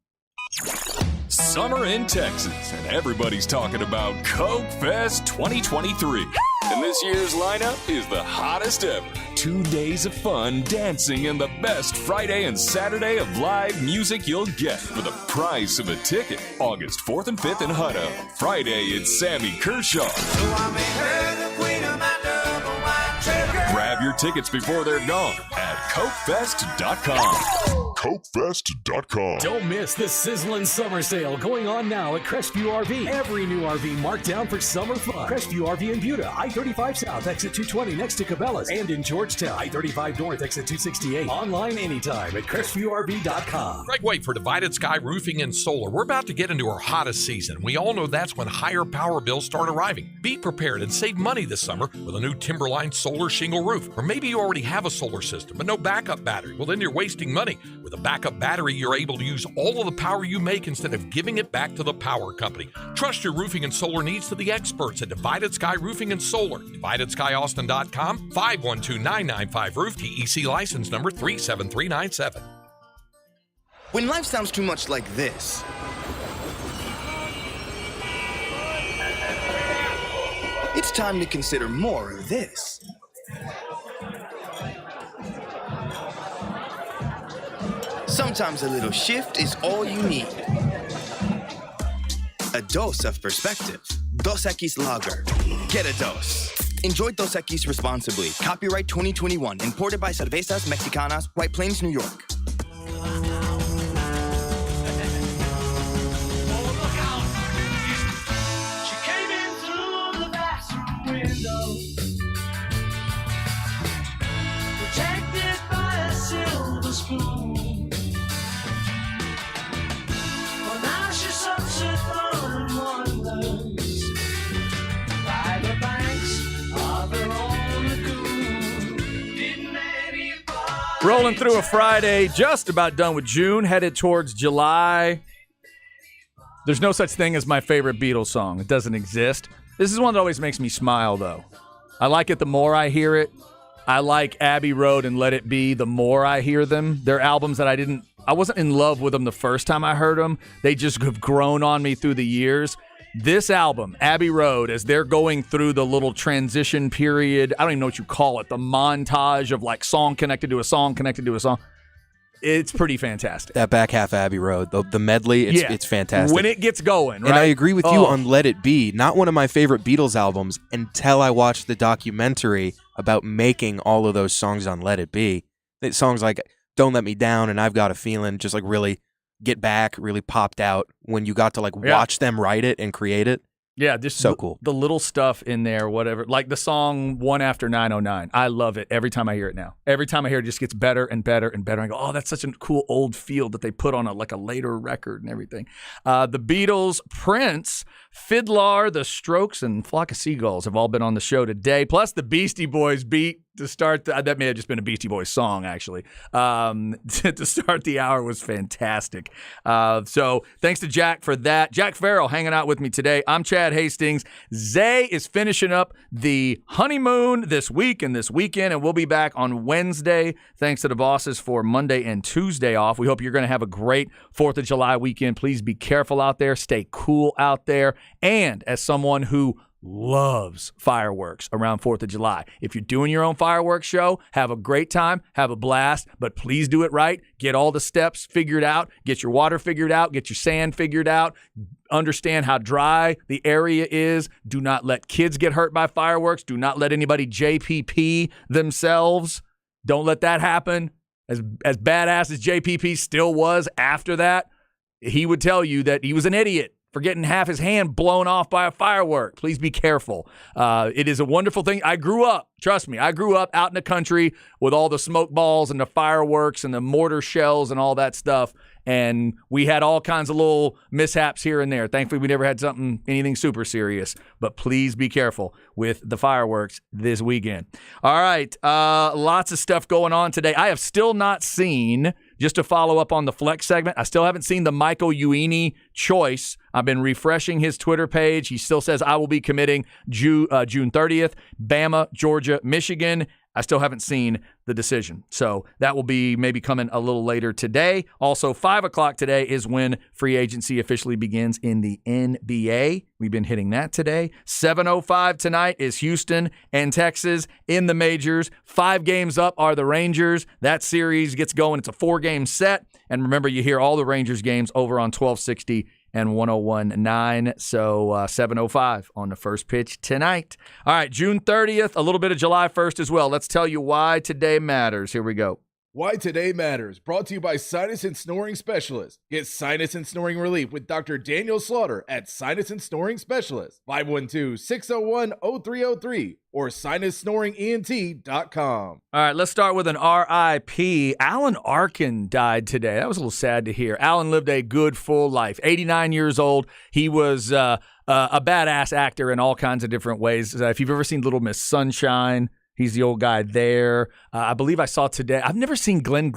Summer in Texas, and everybody's talking about Coke Fest 2023. And this year's lineup is the hottest ever. 2 days of fun, dancing, and the best Friday and Saturday of live music you'll get for the price of a ticket. August 4th and 5th in Hutto. Friday, it's Sammy Kershaw. So I made her the queen of my double white checker. Grab your tickets before they're gone at CokeFest.com. CokeFest.com. Don't miss the sizzling summer sale going on now at Crestview RV. Every new RV marked down for summer fun. Crestview RV in Buda, I-35 South, exit 220 next to Cabela's, and in Georgetown, I-35 North, exit 268. Online anytime at CrestviewRV.com. Greg White for Divided Sky Roofing and Solar. We're about to get into our hottest season. We all know that's when higher power bills start arriving. Be prepared and save money this summer with a new Timberline solar shingle roof. Or maybe you already have a solar system but no backup battery. Well, then you're wasting money. With a backup battery, you're able to use all of the power you make instead of giving it back to the power company. Trust your roofing and solar needs to the experts at Divided Sky Roofing and Solar. DividedSkyAustin.com, 512-995-ROOF, TEC license number 37397. When life sounds too much like this, it's time to consider more of this. Sometimes a little shift is all you need. A dose of perspective. Dos Equis Lager. Get a dose. Enjoy Dos Equis responsibly. Copyright 2021. Imported by Cervezas Mexicanas, White Plains, New York. Rolling through a Friday, just about done with June, headed towards July. There's no such thing as my favorite Beatles song. It doesn't exist. This is one that always makes me smile, though. I like it the more I hear it. I like Abbey Road and Let It Be the more I hear them. They're albums that I wasn't in love with them the first time I heard them. They just have grown on me through the years. This album, Abbey Road, as they're going through the little transition period, I don't even know what you call it, the montage of like song connected to a song connected to a song. It's pretty fantastic. That back half of Abbey Road, the medley, it's fantastic. When it gets going, right? And I agree with you on Let It Be. Not one of my favorite Beatles albums until I watched the documentary about making all of those songs on Let It Be. Songs like Don't Let Me Down and I've Got a Feeling just like really get back, really popped out when you got to like watch them write it and create it. Yeah, just so cool. The little stuff in there, whatever. Like the song One After 909. I love it every time I hear it now. Every time I hear it, it just gets better and better and better. I go, oh, that's such a cool old feel that they put on a later record and everything. The Beatles, Prince, Fiddler, The Strokes, and Flock of Seagulls have all been on the show today. Plus the Beastie Boys beat to start. That may have just been a Beastie Boys song, actually. To start the hour was fantastic. So thanks to Jack for that. Jack Farrell hanging out with me today. I'm Chad Hastings. Zay is finishing up the honeymoon this week and this weekend, and we'll be back on Wednesday. Thanks to the bosses for Monday and Tuesday off. We hope you're going to have a great 4th of July weekend. Please be careful out there. Stay cool out there. And as someone who loves fireworks around 4th of July. If you're doing your own fireworks show, have a great time, have a blast, but please do it right. Get all the steps figured out, get your water figured out, get your sand figured out, understand how dry the area is. Do not let kids get hurt by fireworks. Do not let anybody JPP themselves. Don't let that happen. As badass as JPP still was after that, he would tell you that he was an idiot for getting half his hand blown off by a firework. Please be careful. It is a wonderful thing. I grew up out in the country with all the smoke balls and the fireworks and the mortar shells and all that stuff. And we had all kinds of little mishaps here and there. Thankfully, we never had anything super serious. But please be careful with the fireworks this weekend. All right. Lots of stuff going on today. I have still not seen, just to follow up on the Flex segment, I still haven't seen the Michael Uini choice. I've been refreshing his Twitter page. He still says, I will be committing June 30th, Bama, Georgia, Michigan. I still haven't seen the decision. So that will be maybe coming a little later today. Also, 5 o'clock today is when free agency officially begins in the NBA. We've been hitting that today. 7:05 tonight is Houston and Texas in the majors. 5 games up are the Rangers. That series gets going. It's a 4-game set. And remember, you hear all the Rangers games over on 1260 and 101.9, so 7:05 on the first pitch tonight. All right, June 30th, a little bit of July 1st as well. Let's tell you why today matters. Here we go. Why Today Matters, brought to you by Sinus and Snoring Specialists. Get sinus and snoring relief with Dr. Daniel Slaughter at Sinus and Snoring Specialists, 512-601-0303 or sinussnoringent.com. All right, let's start with an RIP. Alan Arkin died today. That was a little sad to hear. Alan lived a good, full life. 89 years old. He was a badass actor in all kinds of different ways. If you've ever seen Little Miss Sunshine, he's the old guy there. I believe I saw today. I've never seen Glenn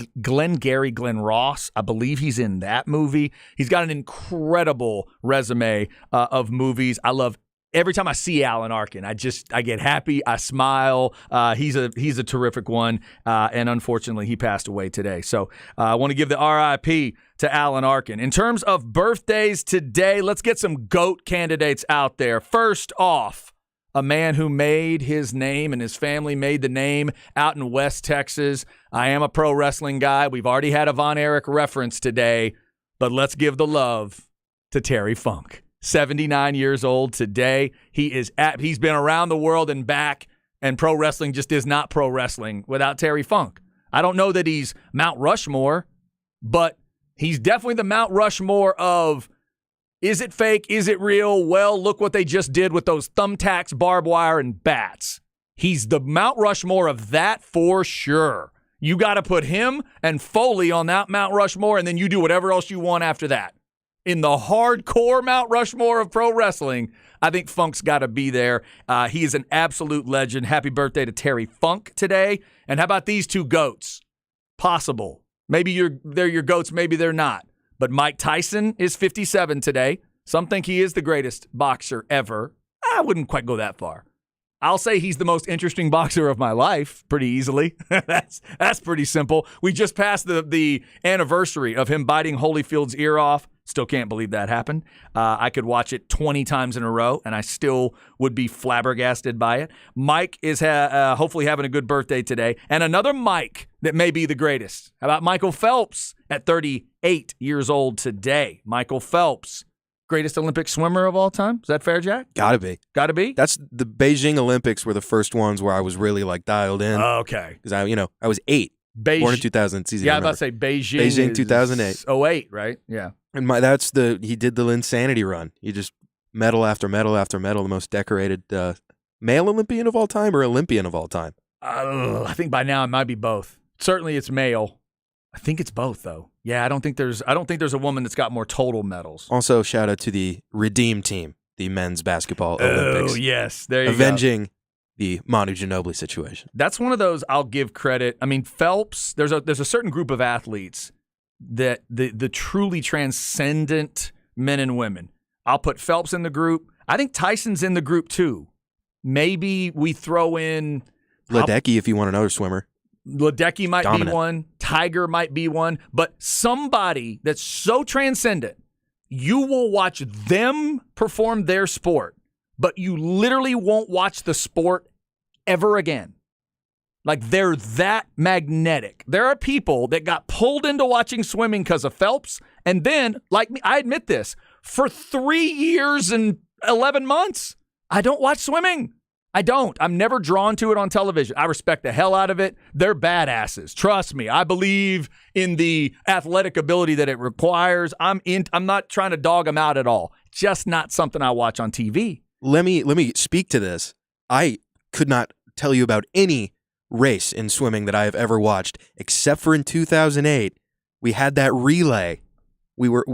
Ross. I believe he's in that movie. He's got an incredible resume of movies. I love every time I see Alan Arkin. I get happy. I smile. He's a terrific one. And unfortunately, he passed away today. So I want to give the RIP to Alan Arkin. In terms of birthdays today, let's get some GOAT candidates out there. First off, a man who made his name and his family made the name out in West Texas. I am a pro wrestling guy. We've already had a Von Erich reference today, but let's give the love to Terry Funk. 79 years old today. He's been around the world and back, and pro wrestling just is not pro wrestling without Terry Funk. I don't know that he's Mount Rushmore, but he's definitely the Mount Rushmore of, is it fake? Is it real? Well, look what they just did with those thumbtacks, barbed wire, and bats. He's the Mount Rushmore of that for sure. You got to put him and Foley on that Mount Rushmore, and then you do whatever else you want after that. In the hardcore Mount Rushmore of pro wrestling, I think Funk's got to be there. He is an absolute legend. Happy birthday to Terry Funk today. And how about these two GOATs? Possible. Maybe they're your GOATs, maybe they're not. But Mike Tyson is 57 today. Some think he is the greatest boxer ever. I wouldn't quite go that far. I'll say he's the most interesting boxer of my life pretty easily. That's pretty simple. We just passed the anniversary of him biting Holyfield's ear off. Still can't believe that happened. I could watch it 20 times in a row, and I still would be flabbergasted by it. Mike is hopefully having a good birthday today. And another Mike that may be the greatest. How about Michael Phelps at 38 years old today? Michael Phelps, greatest Olympic swimmer of all time. Is that fair, Jack? Gotta be. Gotta be? That's the Beijing Olympics were the first ones where I was really dialed in. Okay. Because I was 8. Born in 2000. It's easy to remember. I was about to say Beijing. Beijing 2008. 08, right? Yeah. And he did the Linsanity run. He just medal after medal after medal, the most decorated male Olympian of all time or Olympian of all time. I think by now it might be both. Certainly it's male. I think it's both though. Yeah, I don't think there's a woman that's got more total medals. Also, shout out to the Redeem team, the men's basketball Olympics. Oh, yes. There you go. Avenging the Manu Ginobili situation. That's one of those I'll give credit. I mean, Phelps, there's a certain group of athletes that the truly transcendent men and women. I'll put Phelps in the group. I think Tyson's in the group too. Maybe we throw in Ledecky if you want another swimmer. Ledecky might Dominant. be one. Tiger might be one. But somebody that's so transcendent, you will watch them perform their sport, but you literally won't watch the sport ever again. Like, they're that magnetic. There are people that got pulled into watching swimming because of Phelps, and then, like me, I admit this, for 3 years and 11 months, I don't watch swimming. I don't. I'm never drawn to it on television. I respect the hell out of it. They're badasses. Trust me. I believe in the athletic ability that it requires. I'm not trying to dog them out at all. Just not something I watch on TV. Let me speak to this. I could not tell you about any race in swimming that I have ever watched, except for in 2008. We had that relay. We were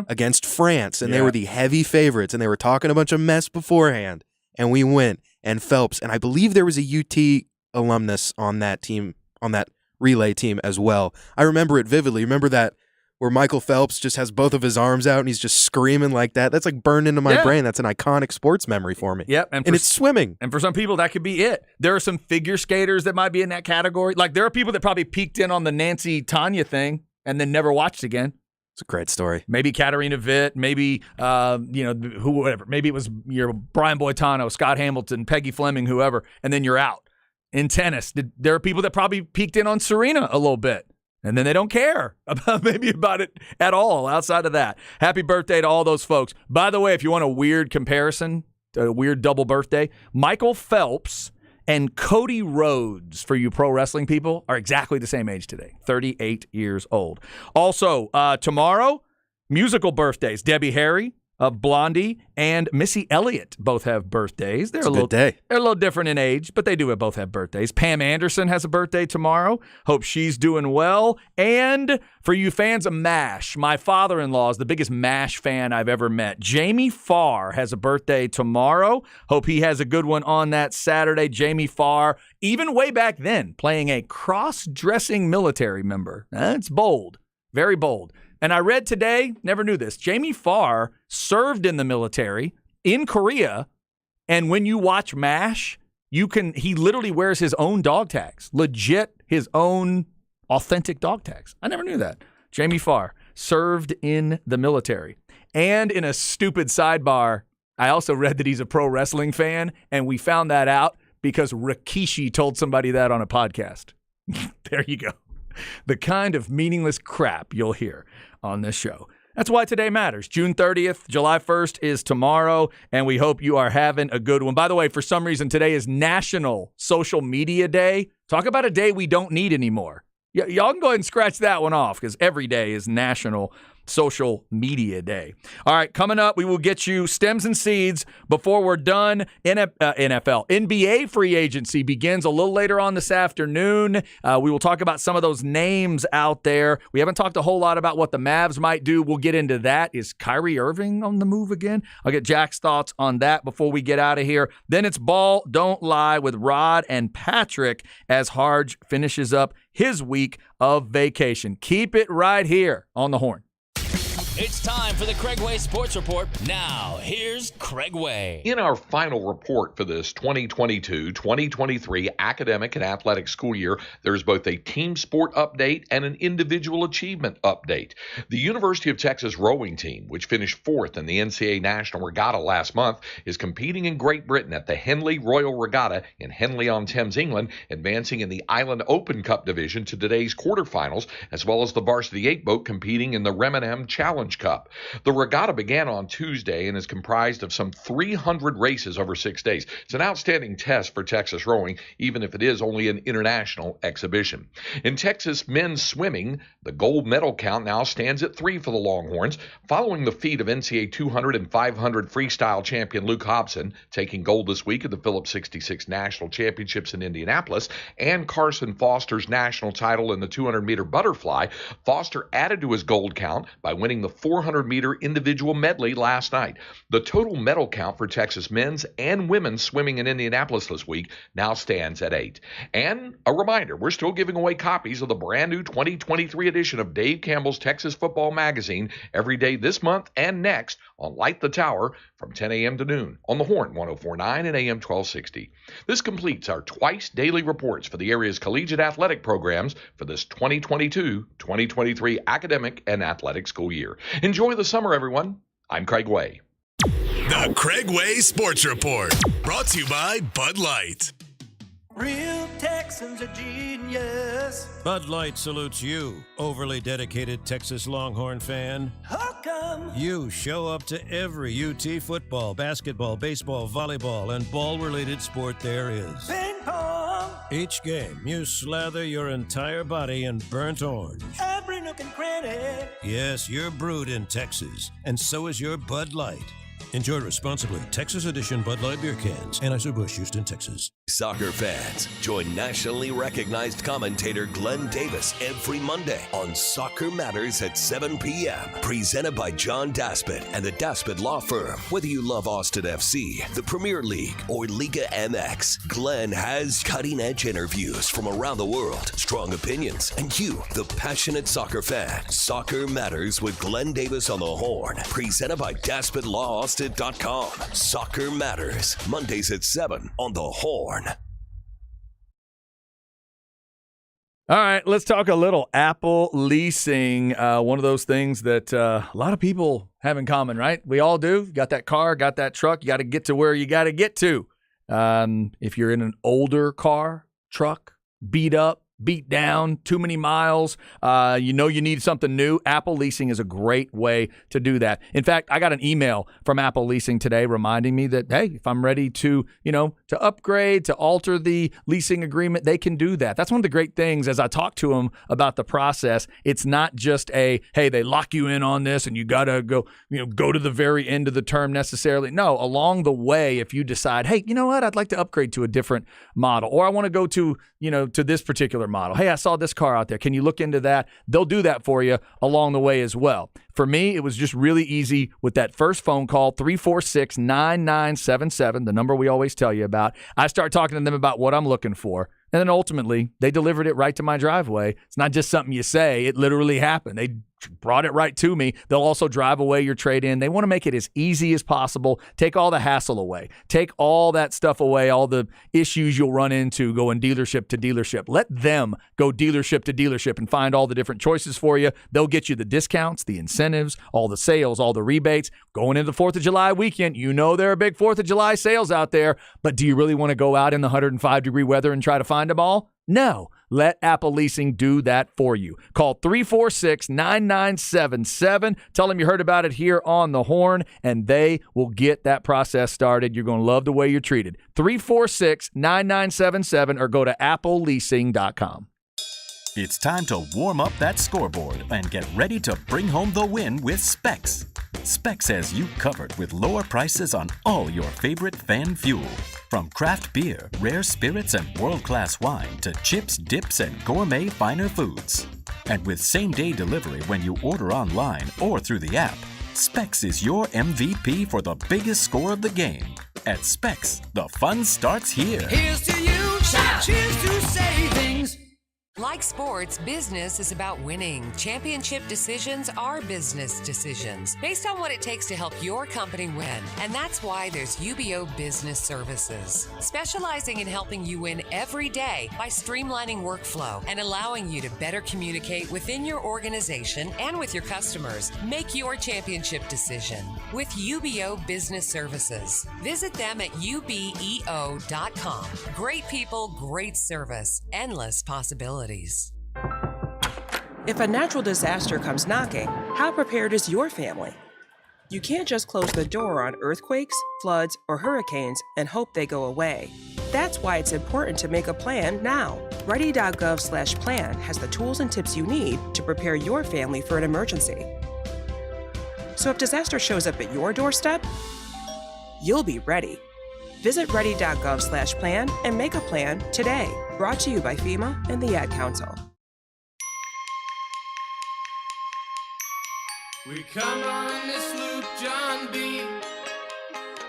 against France, and they were the heavy favorites, and they were talking a bunch of mess beforehand. And we went, and Phelps, and I believe there was a UT alumnus on that team, on that relay team as well. I remember it vividly. Remember that where Michael Phelps just has both of his arms out and he's just screaming like that? That's like burned into my brain. That's an iconic sports memory for me. Yep. And it's swimming. And for some people, that could be it. There are some figure skaters that might be in that category. Like, there are people that probably peeked in on the Nancy Tanya thing and then never watched again. It's a great story. Maybe Katarina Witt, maybe, whoever. Maybe it was your Brian Boitano, Scott Hamilton, Peggy Fleming, whoever, and then you're out. In tennis, there are people that probably peeked in on Serena a little bit, and then they don't care about it at all outside of that. Happy birthday to all those folks. By the way, if you want a weird comparison, a weird double birthday, Michael Phelps and Cody Rhodes, for you pro wrestling people, are exactly the same age today, 38 years old. Also, tomorrow, musical birthdays. Debbie Harry of Blondie and Missy Elliott both have birthdays. They're It's a good day. They're a little different in age, but they do both have birthdays. Pam Anderson has a birthday tomorrow. Hope she's doing well. And for you fans of MASH, my father-in-law is the biggest MASH fan I've ever met. Jamie Farr has a birthday tomorrow. Hope he has a good one on that Saturday. Jamie Farr, even way back then, playing a cross-dressing military member. That's bold. Very bold. And I read today, never knew this, Jamie Farr served in the military in Korea, and when you watch MASH, he literally wears his own dog tags, legit his own authentic dog tags. I never knew that. Jamie Farr served in the military. And in a stupid sidebar, I also read that he's a pro wrestling fan, and we found that out because Rikishi told somebody that on a podcast. There you go. The kind of meaningless crap you'll hear on this show. That's why today matters. June 30th, July 1st is tomorrow, and we hope you are having a good one. By the way, for some reason, today is National Social Media Day. Talk about a day we don't need anymore. Y'all can go ahead and scratch that one off because every day is National Social Media Day. All right, coming up, we will get you stems and seeds before we're done. NBA free agency begins a little later on this afternoon. We will talk about some of those names out there. We haven't talked a whole lot about what the Mavs might do. We'll get into that. Is Kyrie Irving on the move again? I'll get Jack's thoughts on that before we get out of here. Then it's Ball Don't Lie with Rod and Patrick as Harge finishes up his week of vacation. Keep it right here on the Horn. It's time for the Craig Way Sports Report. Now, here's Craig Way. In our final report for this 2022-2023 academic and athletic school year, there's both a team sport update and an individual achievement update. The University of Texas rowing team, which finished fourth in the NCAA National Regatta last month, is competing in Great Britain at the Henley Royal Regatta in Henley-on-Thames, England, advancing in the Island Open Cup division to today's quarterfinals, as well as the Varsity 8 boat competing in the Remenham Challenge Cup. The regatta began on Tuesday and is comprised of some 300 races over 6 days. It's an outstanding test for Texas rowing, even if it is only an international exhibition. In Texas men's swimming, the gold medal count now stands at 3 for the Longhorns, following the feat of NCAA 200 and 500 freestyle champion Luke Hobson, taking gold this week at the Phillips 66 National Championships in Indianapolis, and Carson Foster's national title in the 200-meter butterfly. Foster added to his gold count by winning the 400-meter individual medley last night. The total medal count for Texas men's and women's swimming in Indianapolis this week now stands at 8. And a reminder, we're still giving away copies of the brand new 2023 edition of Dave Campbell's Texas Football Magazine every day this month and next on Light the Tower from 10 a.m. to noon on the Horn 104.9 and AM 1260. This completes our twice daily reports for the area's collegiate athletic programs for this 2022-2023 academic and athletic school year. Enjoy the summer, everyone. I'm Craig Way. The Craig Way Sports Report, brought to you by Bud Light. Real Texans are genius. Bud Light salutes you, overly dedicated Texas Longhorn fan. How come? You show up to every UT football, basketball, baseball, volleyball, and ball-related sport there is. Ping pong. Each game, you slather your entire body in burnt orange. Every nook and cranny. Yes, you're brewed in Texas, and so is your Bud Light. Enjoy responsibly. Texas Edition Bud Light beer cans. Anheuser-Busch, Houston, Texas. Soccer fans, join nationally recognized commentator Glenn Davis every Monday on Soccer Matters at 7 p.m. Presented by John Daspit and the Daspit Law Firm. Whether you love Austin FC, the Premier League, or Liga MX, Glenn has cutting-edge interviews from around the world, strong opinions, and you, the passionate soccer fan. Soccer Matters with Glenn Davis on the Horn. Presented by DaspitLawAustin.com. Soccer Matters, Mondays at 7 on the Horn. All right, let's talk a little Apple leasing. One of those things that a lot of people have in common, right? We all do. You got that car, got that truck. You got to get to where you got to get to. If you're in an older car, truck, beat up, beat down, too many miles, you need something new, Apple Leasing is a great way to do that. In fact, I got an email from Apple Leasing today reminding me that, hey, if I'm ready to upgrade, to alter the leasing agreement, they can do that. That's one of the great things as I talk to them about the process. It's not just hey, they lock you in on this and you got to go to the very end of the term necessarily. No, along the way, if you decide, hey, you know what, I'd like to upgrade to a different model, or I want to go to this particular model. Hey, I saw this car out there. Can you look into that? They'll do that for you along the way as well. For me, it was just really easy with that first phone call, 346-9977, the number we always tell you about. I start talking to them about what I'm looking for. And then ultimately, they delivered it right to my driveway. It's not just something you say. It literally happened. They brought it right to me. They'll also drive away your trade-in. They want to make it as easy as possible. Take all the hassle away. Take all that stuff away, all the issues you'll run into going dealership to dealership. Let them go dealership to dealership and find all the different choices for you. They'll get you the discounts, the incentives, all the sales, all the rebates. Going into the 4th of July weekend, there are big 4th of July sales out there, but do you really want to go out in the 105-degree weather and try to find them all? No. Let Apple Leasing do that for you. Call 346-9977. Tell them you heard about it here on The Horn, and they will get that process started. You're going to love the way you're treated. 346-9977 or go to appleleasing.com. It's time to warm up that scoreboard and get ready to bring home the win with Specs. Specs has you covered with lower prices on all your favorite fan fuel. From craft beer, rare spirits, and world-class wine to chips, dips, and gourmet finer foods. And with same-day delivery when you order online or through the app, Specs is your MVP for the biggest score of the game. At Specs, the fun starts here. Here's to you, cheers to savings. Like sports, business is about winning. Championship decisions are business decisions based on what it takes to help your company win. And that's why there's UBO Business Services, specializing in helping you win every day by streamlining workflow and allowing you to better communicate within your organization and with your customers. Make your championship decision with UBO Business Services. Visit them at ubeo.com. Great people, great service, endless possibilities. If a natural disaster comes knocking, how prepared is your family? You can't just close the door on earthquakes, floods, or hurricanes and hope they go away. That's why it's important to make a plan now. Ready.gov/plan has the tools and tips you need to prepare your family for an emergency. So if disaster shows up at your doorstep, you'll be ready. Visit ready.gov/plan and make a plan today. Brought to you by FEMA and the Ad Council. We come on this loop, John B.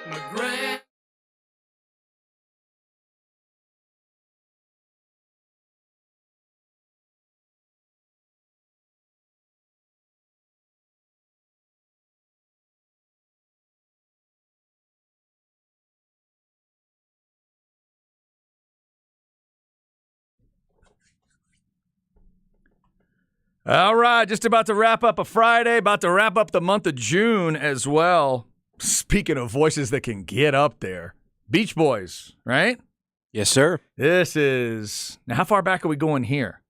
McGrath. All right, just about to wrap up a Friday, about to wrap up the month of June as well. Speaking of voices that can get up there, Beach Boys, right? Yes, sir. This is now. How far back are we going here?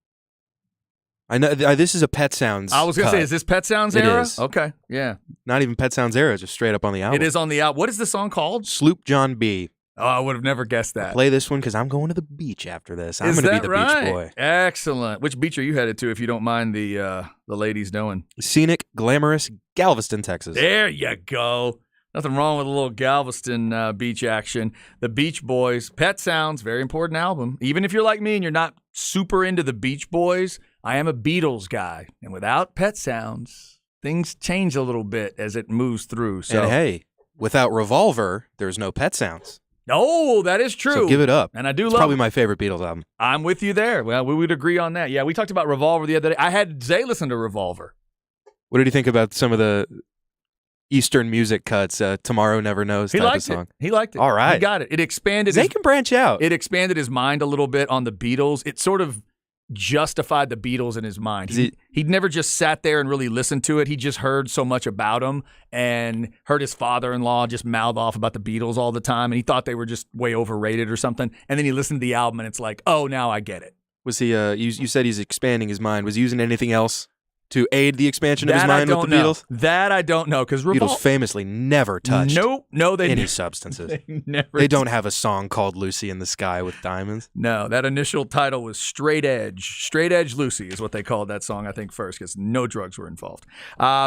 I know this is a Pet Sounds. I was gonna say, is this Pet Sounds era? It is. Okay, yeah. Not even Pet Sounds era, just straight up on the album. It is on the album. What is the song called? Sloop John B. Oh, I would have never guessed that. I'll play this one because I'm going to the beach after this. I'm Is going to be that the right? beach boy. Excellent. Which beach are you headed to, if you don't mind the ladies knowing? Scenic, glamorous Galveston, Texas. There you go. Nothing wrong with a little Galveston beach action. The Beach Boys, Pet Sounds, very important album. Even if you're like me and you're not super into the Beach Boys, I am a Beatles guy. And without Pet Sounds, things change a little bit as it moves through. So, And hey, without Revolver, there's no Pet Sounds. Oh, that is true. So give it up. And I do it's love probably it. my favorite Beatles album. I'm with you there. Well, we would agree on that. Yeah, we talked about Revolver the other day. I had Zay listen to Revolver. What did you think about some of the Eastern music cuts? Tomorrow Never Knows He type liked of song. it. He liked it. All right. He got it. It expanded. Zay can branch out. It expanded his mind a little bit on the Beatles. It sort of justified the Beatles in his mind. He'd never just sat there and really listened to it. He just heard so much about them and heard his father-in-law just mouth off about the Beatles all the time, and he thought they were just way overrated or something. And then he listened to the album, and it's like, oh, now I get it. Was he? You said he's expanding his mind. Was he using anything else to aid the expansion of his mind with the Beatles? That I don't know, because Beatles famously never touched any substances. They don't have a song called Lucy in the Sky with Diamonds. No, that initial title was Straight Edge. Straight Edge Lucy is what they called that song, I think, first, because no drugs were involved.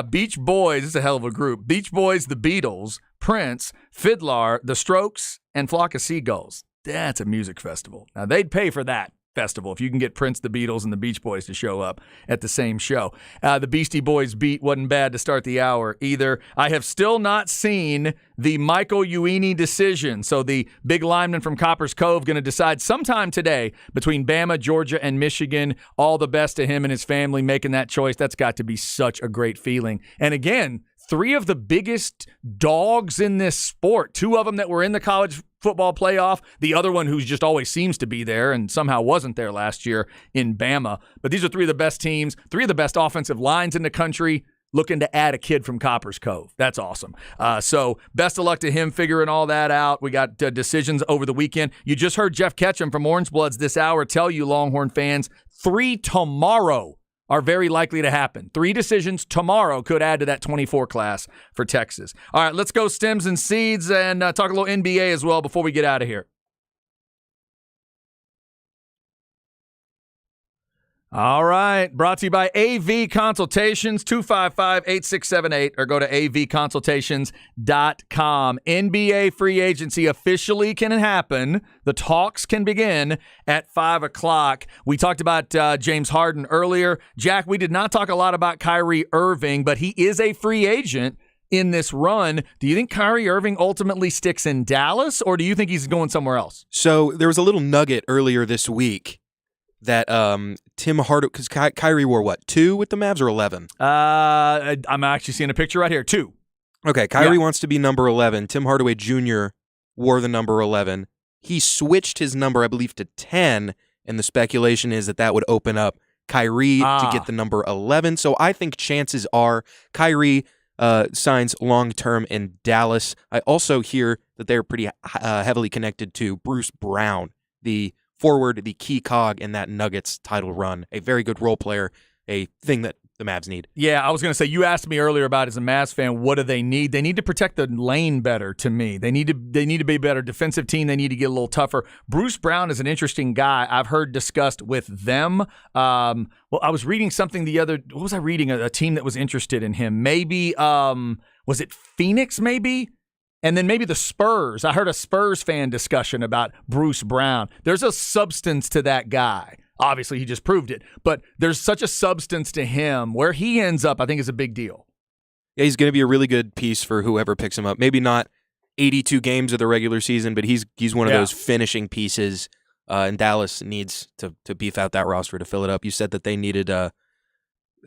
Beach Boys, this is a hell of a group. Beach Boys, the Beatles, Prince, Fiddler, The Strokes, and Flock of Seagulls. That's a music festival. Now, they'd pay for that festival if you can get Prince, the Beatles, and the Beach Boys to show up at the same show. The Beastie Boys beat wasn't bad to start the hour either. I have still not seen the Michael Uini decision. So the big lineman from Copper's Cove going to decide sometime today between Bama, Georgia, and Michigan. All the best to him and his family making that choice. That's got to be such a great feeling. And again, 3 of the biggest dogs in this sport, 2 of them that were in the college football playoff, the other one who just always seems to be there and somehow wasn't there last year in Bama. But these are 3 of the best teams, 3 of the best offensive lines in the country, looking to add a kid from Copper's Cove. That's awesome. So best of luck to him figuring all that out. We got decisions over the weekend. You just heard Jeff Ketchum from Orange Bloods this hour tell you, Longhorn fans, 3 tomorrow are very likely to happen. 3 decisions tomorrow could add to that 24 class for Texas. All right, let's go stems and seeds and talk a little NBA as well before we get out of here. All right, brought to you by AV Consultations, 255-8678, or go to avconsultations.com. NBA free agency officially can happen. The talks can begin at 5 o'clock. We talked about James Harden earlier. Jack, we did not talk a lot about Kyrie Irving, but he is a free agent in this run. Do you think Kyrie Irving ultimately sticks in Dallas, or do you think he's going somewhere else? So there was a little nugget earlier this week that Tim Hardaway, because Kyrie wore what, 2 with the Mavs or 11? I'm actually seeing a picture right here, 2. Okay, Kyrie wants to be number 11. Tim Hardaway Jr. wore the number 11. He switched his number, I believe, to 10, and the speculation is that would open up Kyrie to get the number 11. So I think chances are Kyrie signs long-term in Dallas. I also hear that they're pretty heavily connected to Bruce Brown, the forward, the key cog in that Nuggets title run. A very good role player, a thing that the Mavs need. Yeah, I was going to say, you asked me earlier about, as a Mavs fan, what do they need? They need to protect the lane better, to me. They need to be a better defensive team. They need to get a little tougher. Bruce Brown is an interesting guy I've heard discussed with them. Well, I was reading something what was I reading? A team that was interested in him. Maybe, was it Phoenix, maybe? And then maybe the Spurs. I heard a Spurs fan discussion about Bruce Brown. There's a substance to that guy. Obviously, he just proved it. But there's such a substance to him. Where he ends up, I think, is a big deal. Yeah, he's going to be a really good piece for whoever picks him up. Maybe not 82 games of the regular season, but he's one of those finishing pieces, and Dallas needs to beef out that roster to fill it up. You said that they needed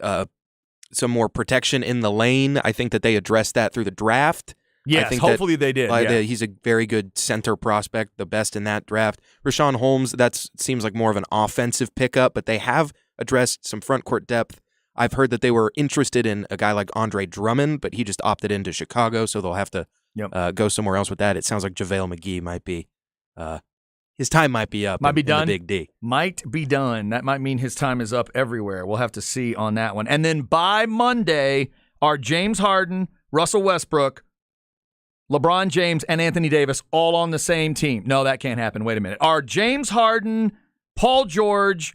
some more protection in the lane. I think that they addressed that through the draft. Yes, hopefully they did. He's a very good center prospect, the best in that draft. Rashawn Holmes, that seems like more of an offensive pickup, but they have addressed some front court depth. I've heard that they were interested in a guy like Andre Drummond, but he just opted into Chicago, so they'll have to go somewhere else with that. It sounds like JaVale McGee might be his time might be up. Might be done. In the Big D. Might be done. That might mean his time is up everywhere. We'll have to see on that one. And then by Monday are James Harden, Russell Westbrook, LeBron James, and Anthony Davis all on the same team. No, that can't happen. Wait a minute. Are James Harden, Paul George,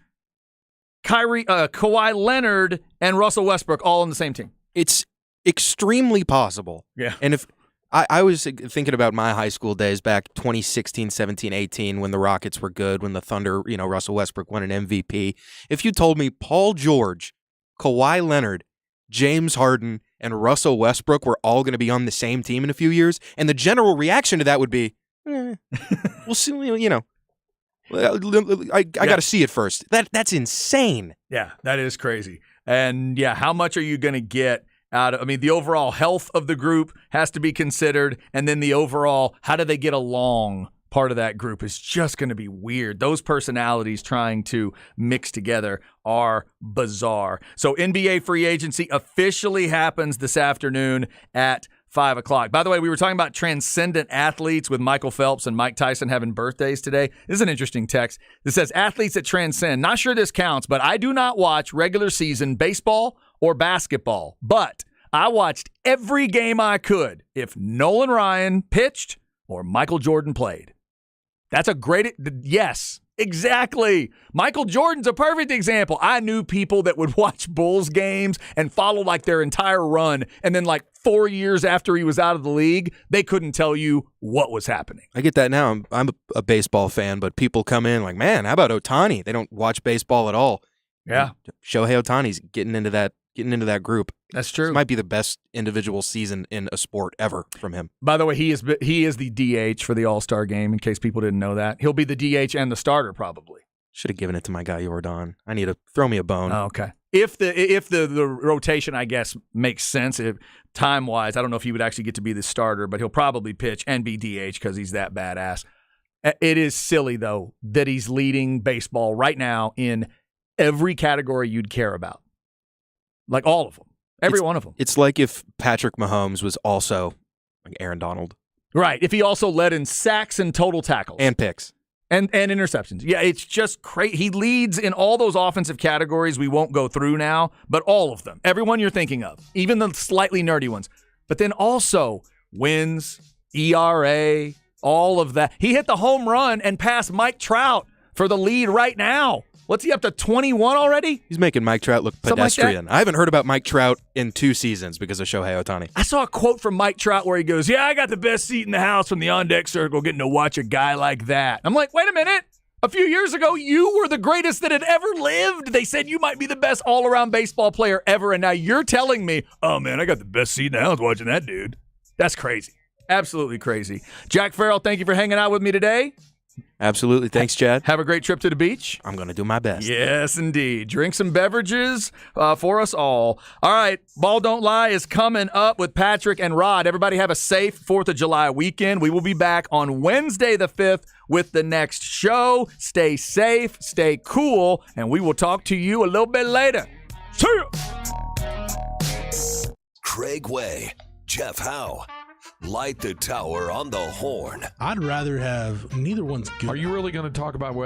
Kawhi Leonard, and Russell Westbrook all on the same team? It's extremely possible. Yeah. And if I was thinking about my high school days back 2016, 17, 18, when the Rockets were good, when the Thunder, Russell Westbrook won an MVP. If you told me Paul George, Kawhi Leonard, James Harden, and Russell Westbrook were all going to be on the same team in a few years, and the general reaction to that would be, we'll see, I got to see it first. That's insane. Yeah, that is crazy. And how much are you going to get out of, the overall health of the group has to be considered, and then the overall, how do they get along part of that group is just going to be weird. Those personalities trying to mix together are bizarre. So NBA free agency officially happens this afternoon at 5 o'clock. By the way, we were talking about transcendent athletes with Michael Phelps and Mike Tyson having birthdays today. This is an interesting text. This says, athletes that transcend. Not sure this counts, but I do not watch regular season baseball or basketball. But I watched every game I could if Nolan Ryan pitched or Michael Jordan played. That's a great, yes, exactly. Michael Jordan's a perfect example. I knew people that would watch Bulls games and follow like their entire run. And then like 4 years after he was out of the league, they couldn't tell you what was happening. I get that now. I'm a baseball fan, but people come in like, man, how about Ohtani? They don't watch baseball at all. Yeah. Shohei Ohtani's getting into that group. That's true. This might be the best individual season in a sport ever from him. By the way, he is the DH for the All-Star game, in case people didn't know that. He'll be the DH and the starter probably. Should have given it to my guy Jordan. I need to throw me a bone. Oh, okay. If the rotation, I guess, makes sense, time-wise, I don't know if he would actually get to be the starter, but he'll probably pitch and be DH because he's that badass. It is silly, though, that he's leading baseball right now in every category you'd care about. Like all of them. Every one of them. It's like if Patrick Mahomes was also like Aaron Donald. Right. If he also led in sacks and total tackles. And picks. And interceptions. Yeah, it's just crazy. He leads in all those offensive categories we won't go through now, but all of them. Everyone you're thinking of. Even the slightly nerdy ones. But then also wins, ERA, all of that. He hit the home run and passed Mike Trout for the lead right now. What's he up to, 21 already? He's making Mike Trout look pedestrian. I haven't heard about Mike Trout in 2 seasons because of Shohei Ohtani. I saw a quote from Mike Trout where he goes, yeah, I got the best seat in the house from the on-deck circle getting to watch a guy like that. I'm like, wait a minute. A few years ago, you were the greatest that had ever lived. They said you might be the best all-around baseball player ever, and now you're telling me, oh, man, I got the best seat in the house watching that dude. That's crazy. Absolutely crazy. Jack Farrell, thank you for hanging out with me today. Absolutely. Thanks, Chad. Have a great trip to the beach. I'm going to do my best. Yes, indeed. Drink some beverages for us all. All right. Ball Don't Lie is coming up with Patrick and Rod. Everybody have a safe 4th of July weekend. We will be back on Wednesday the 5th with the next show. Stay safe, stay cool, and we will talk to you a little bit later. See ya! Craig Way, Jeff Howe. Light the tower on the horn. I'd rather have neither one's good. Are you really going to talk about whether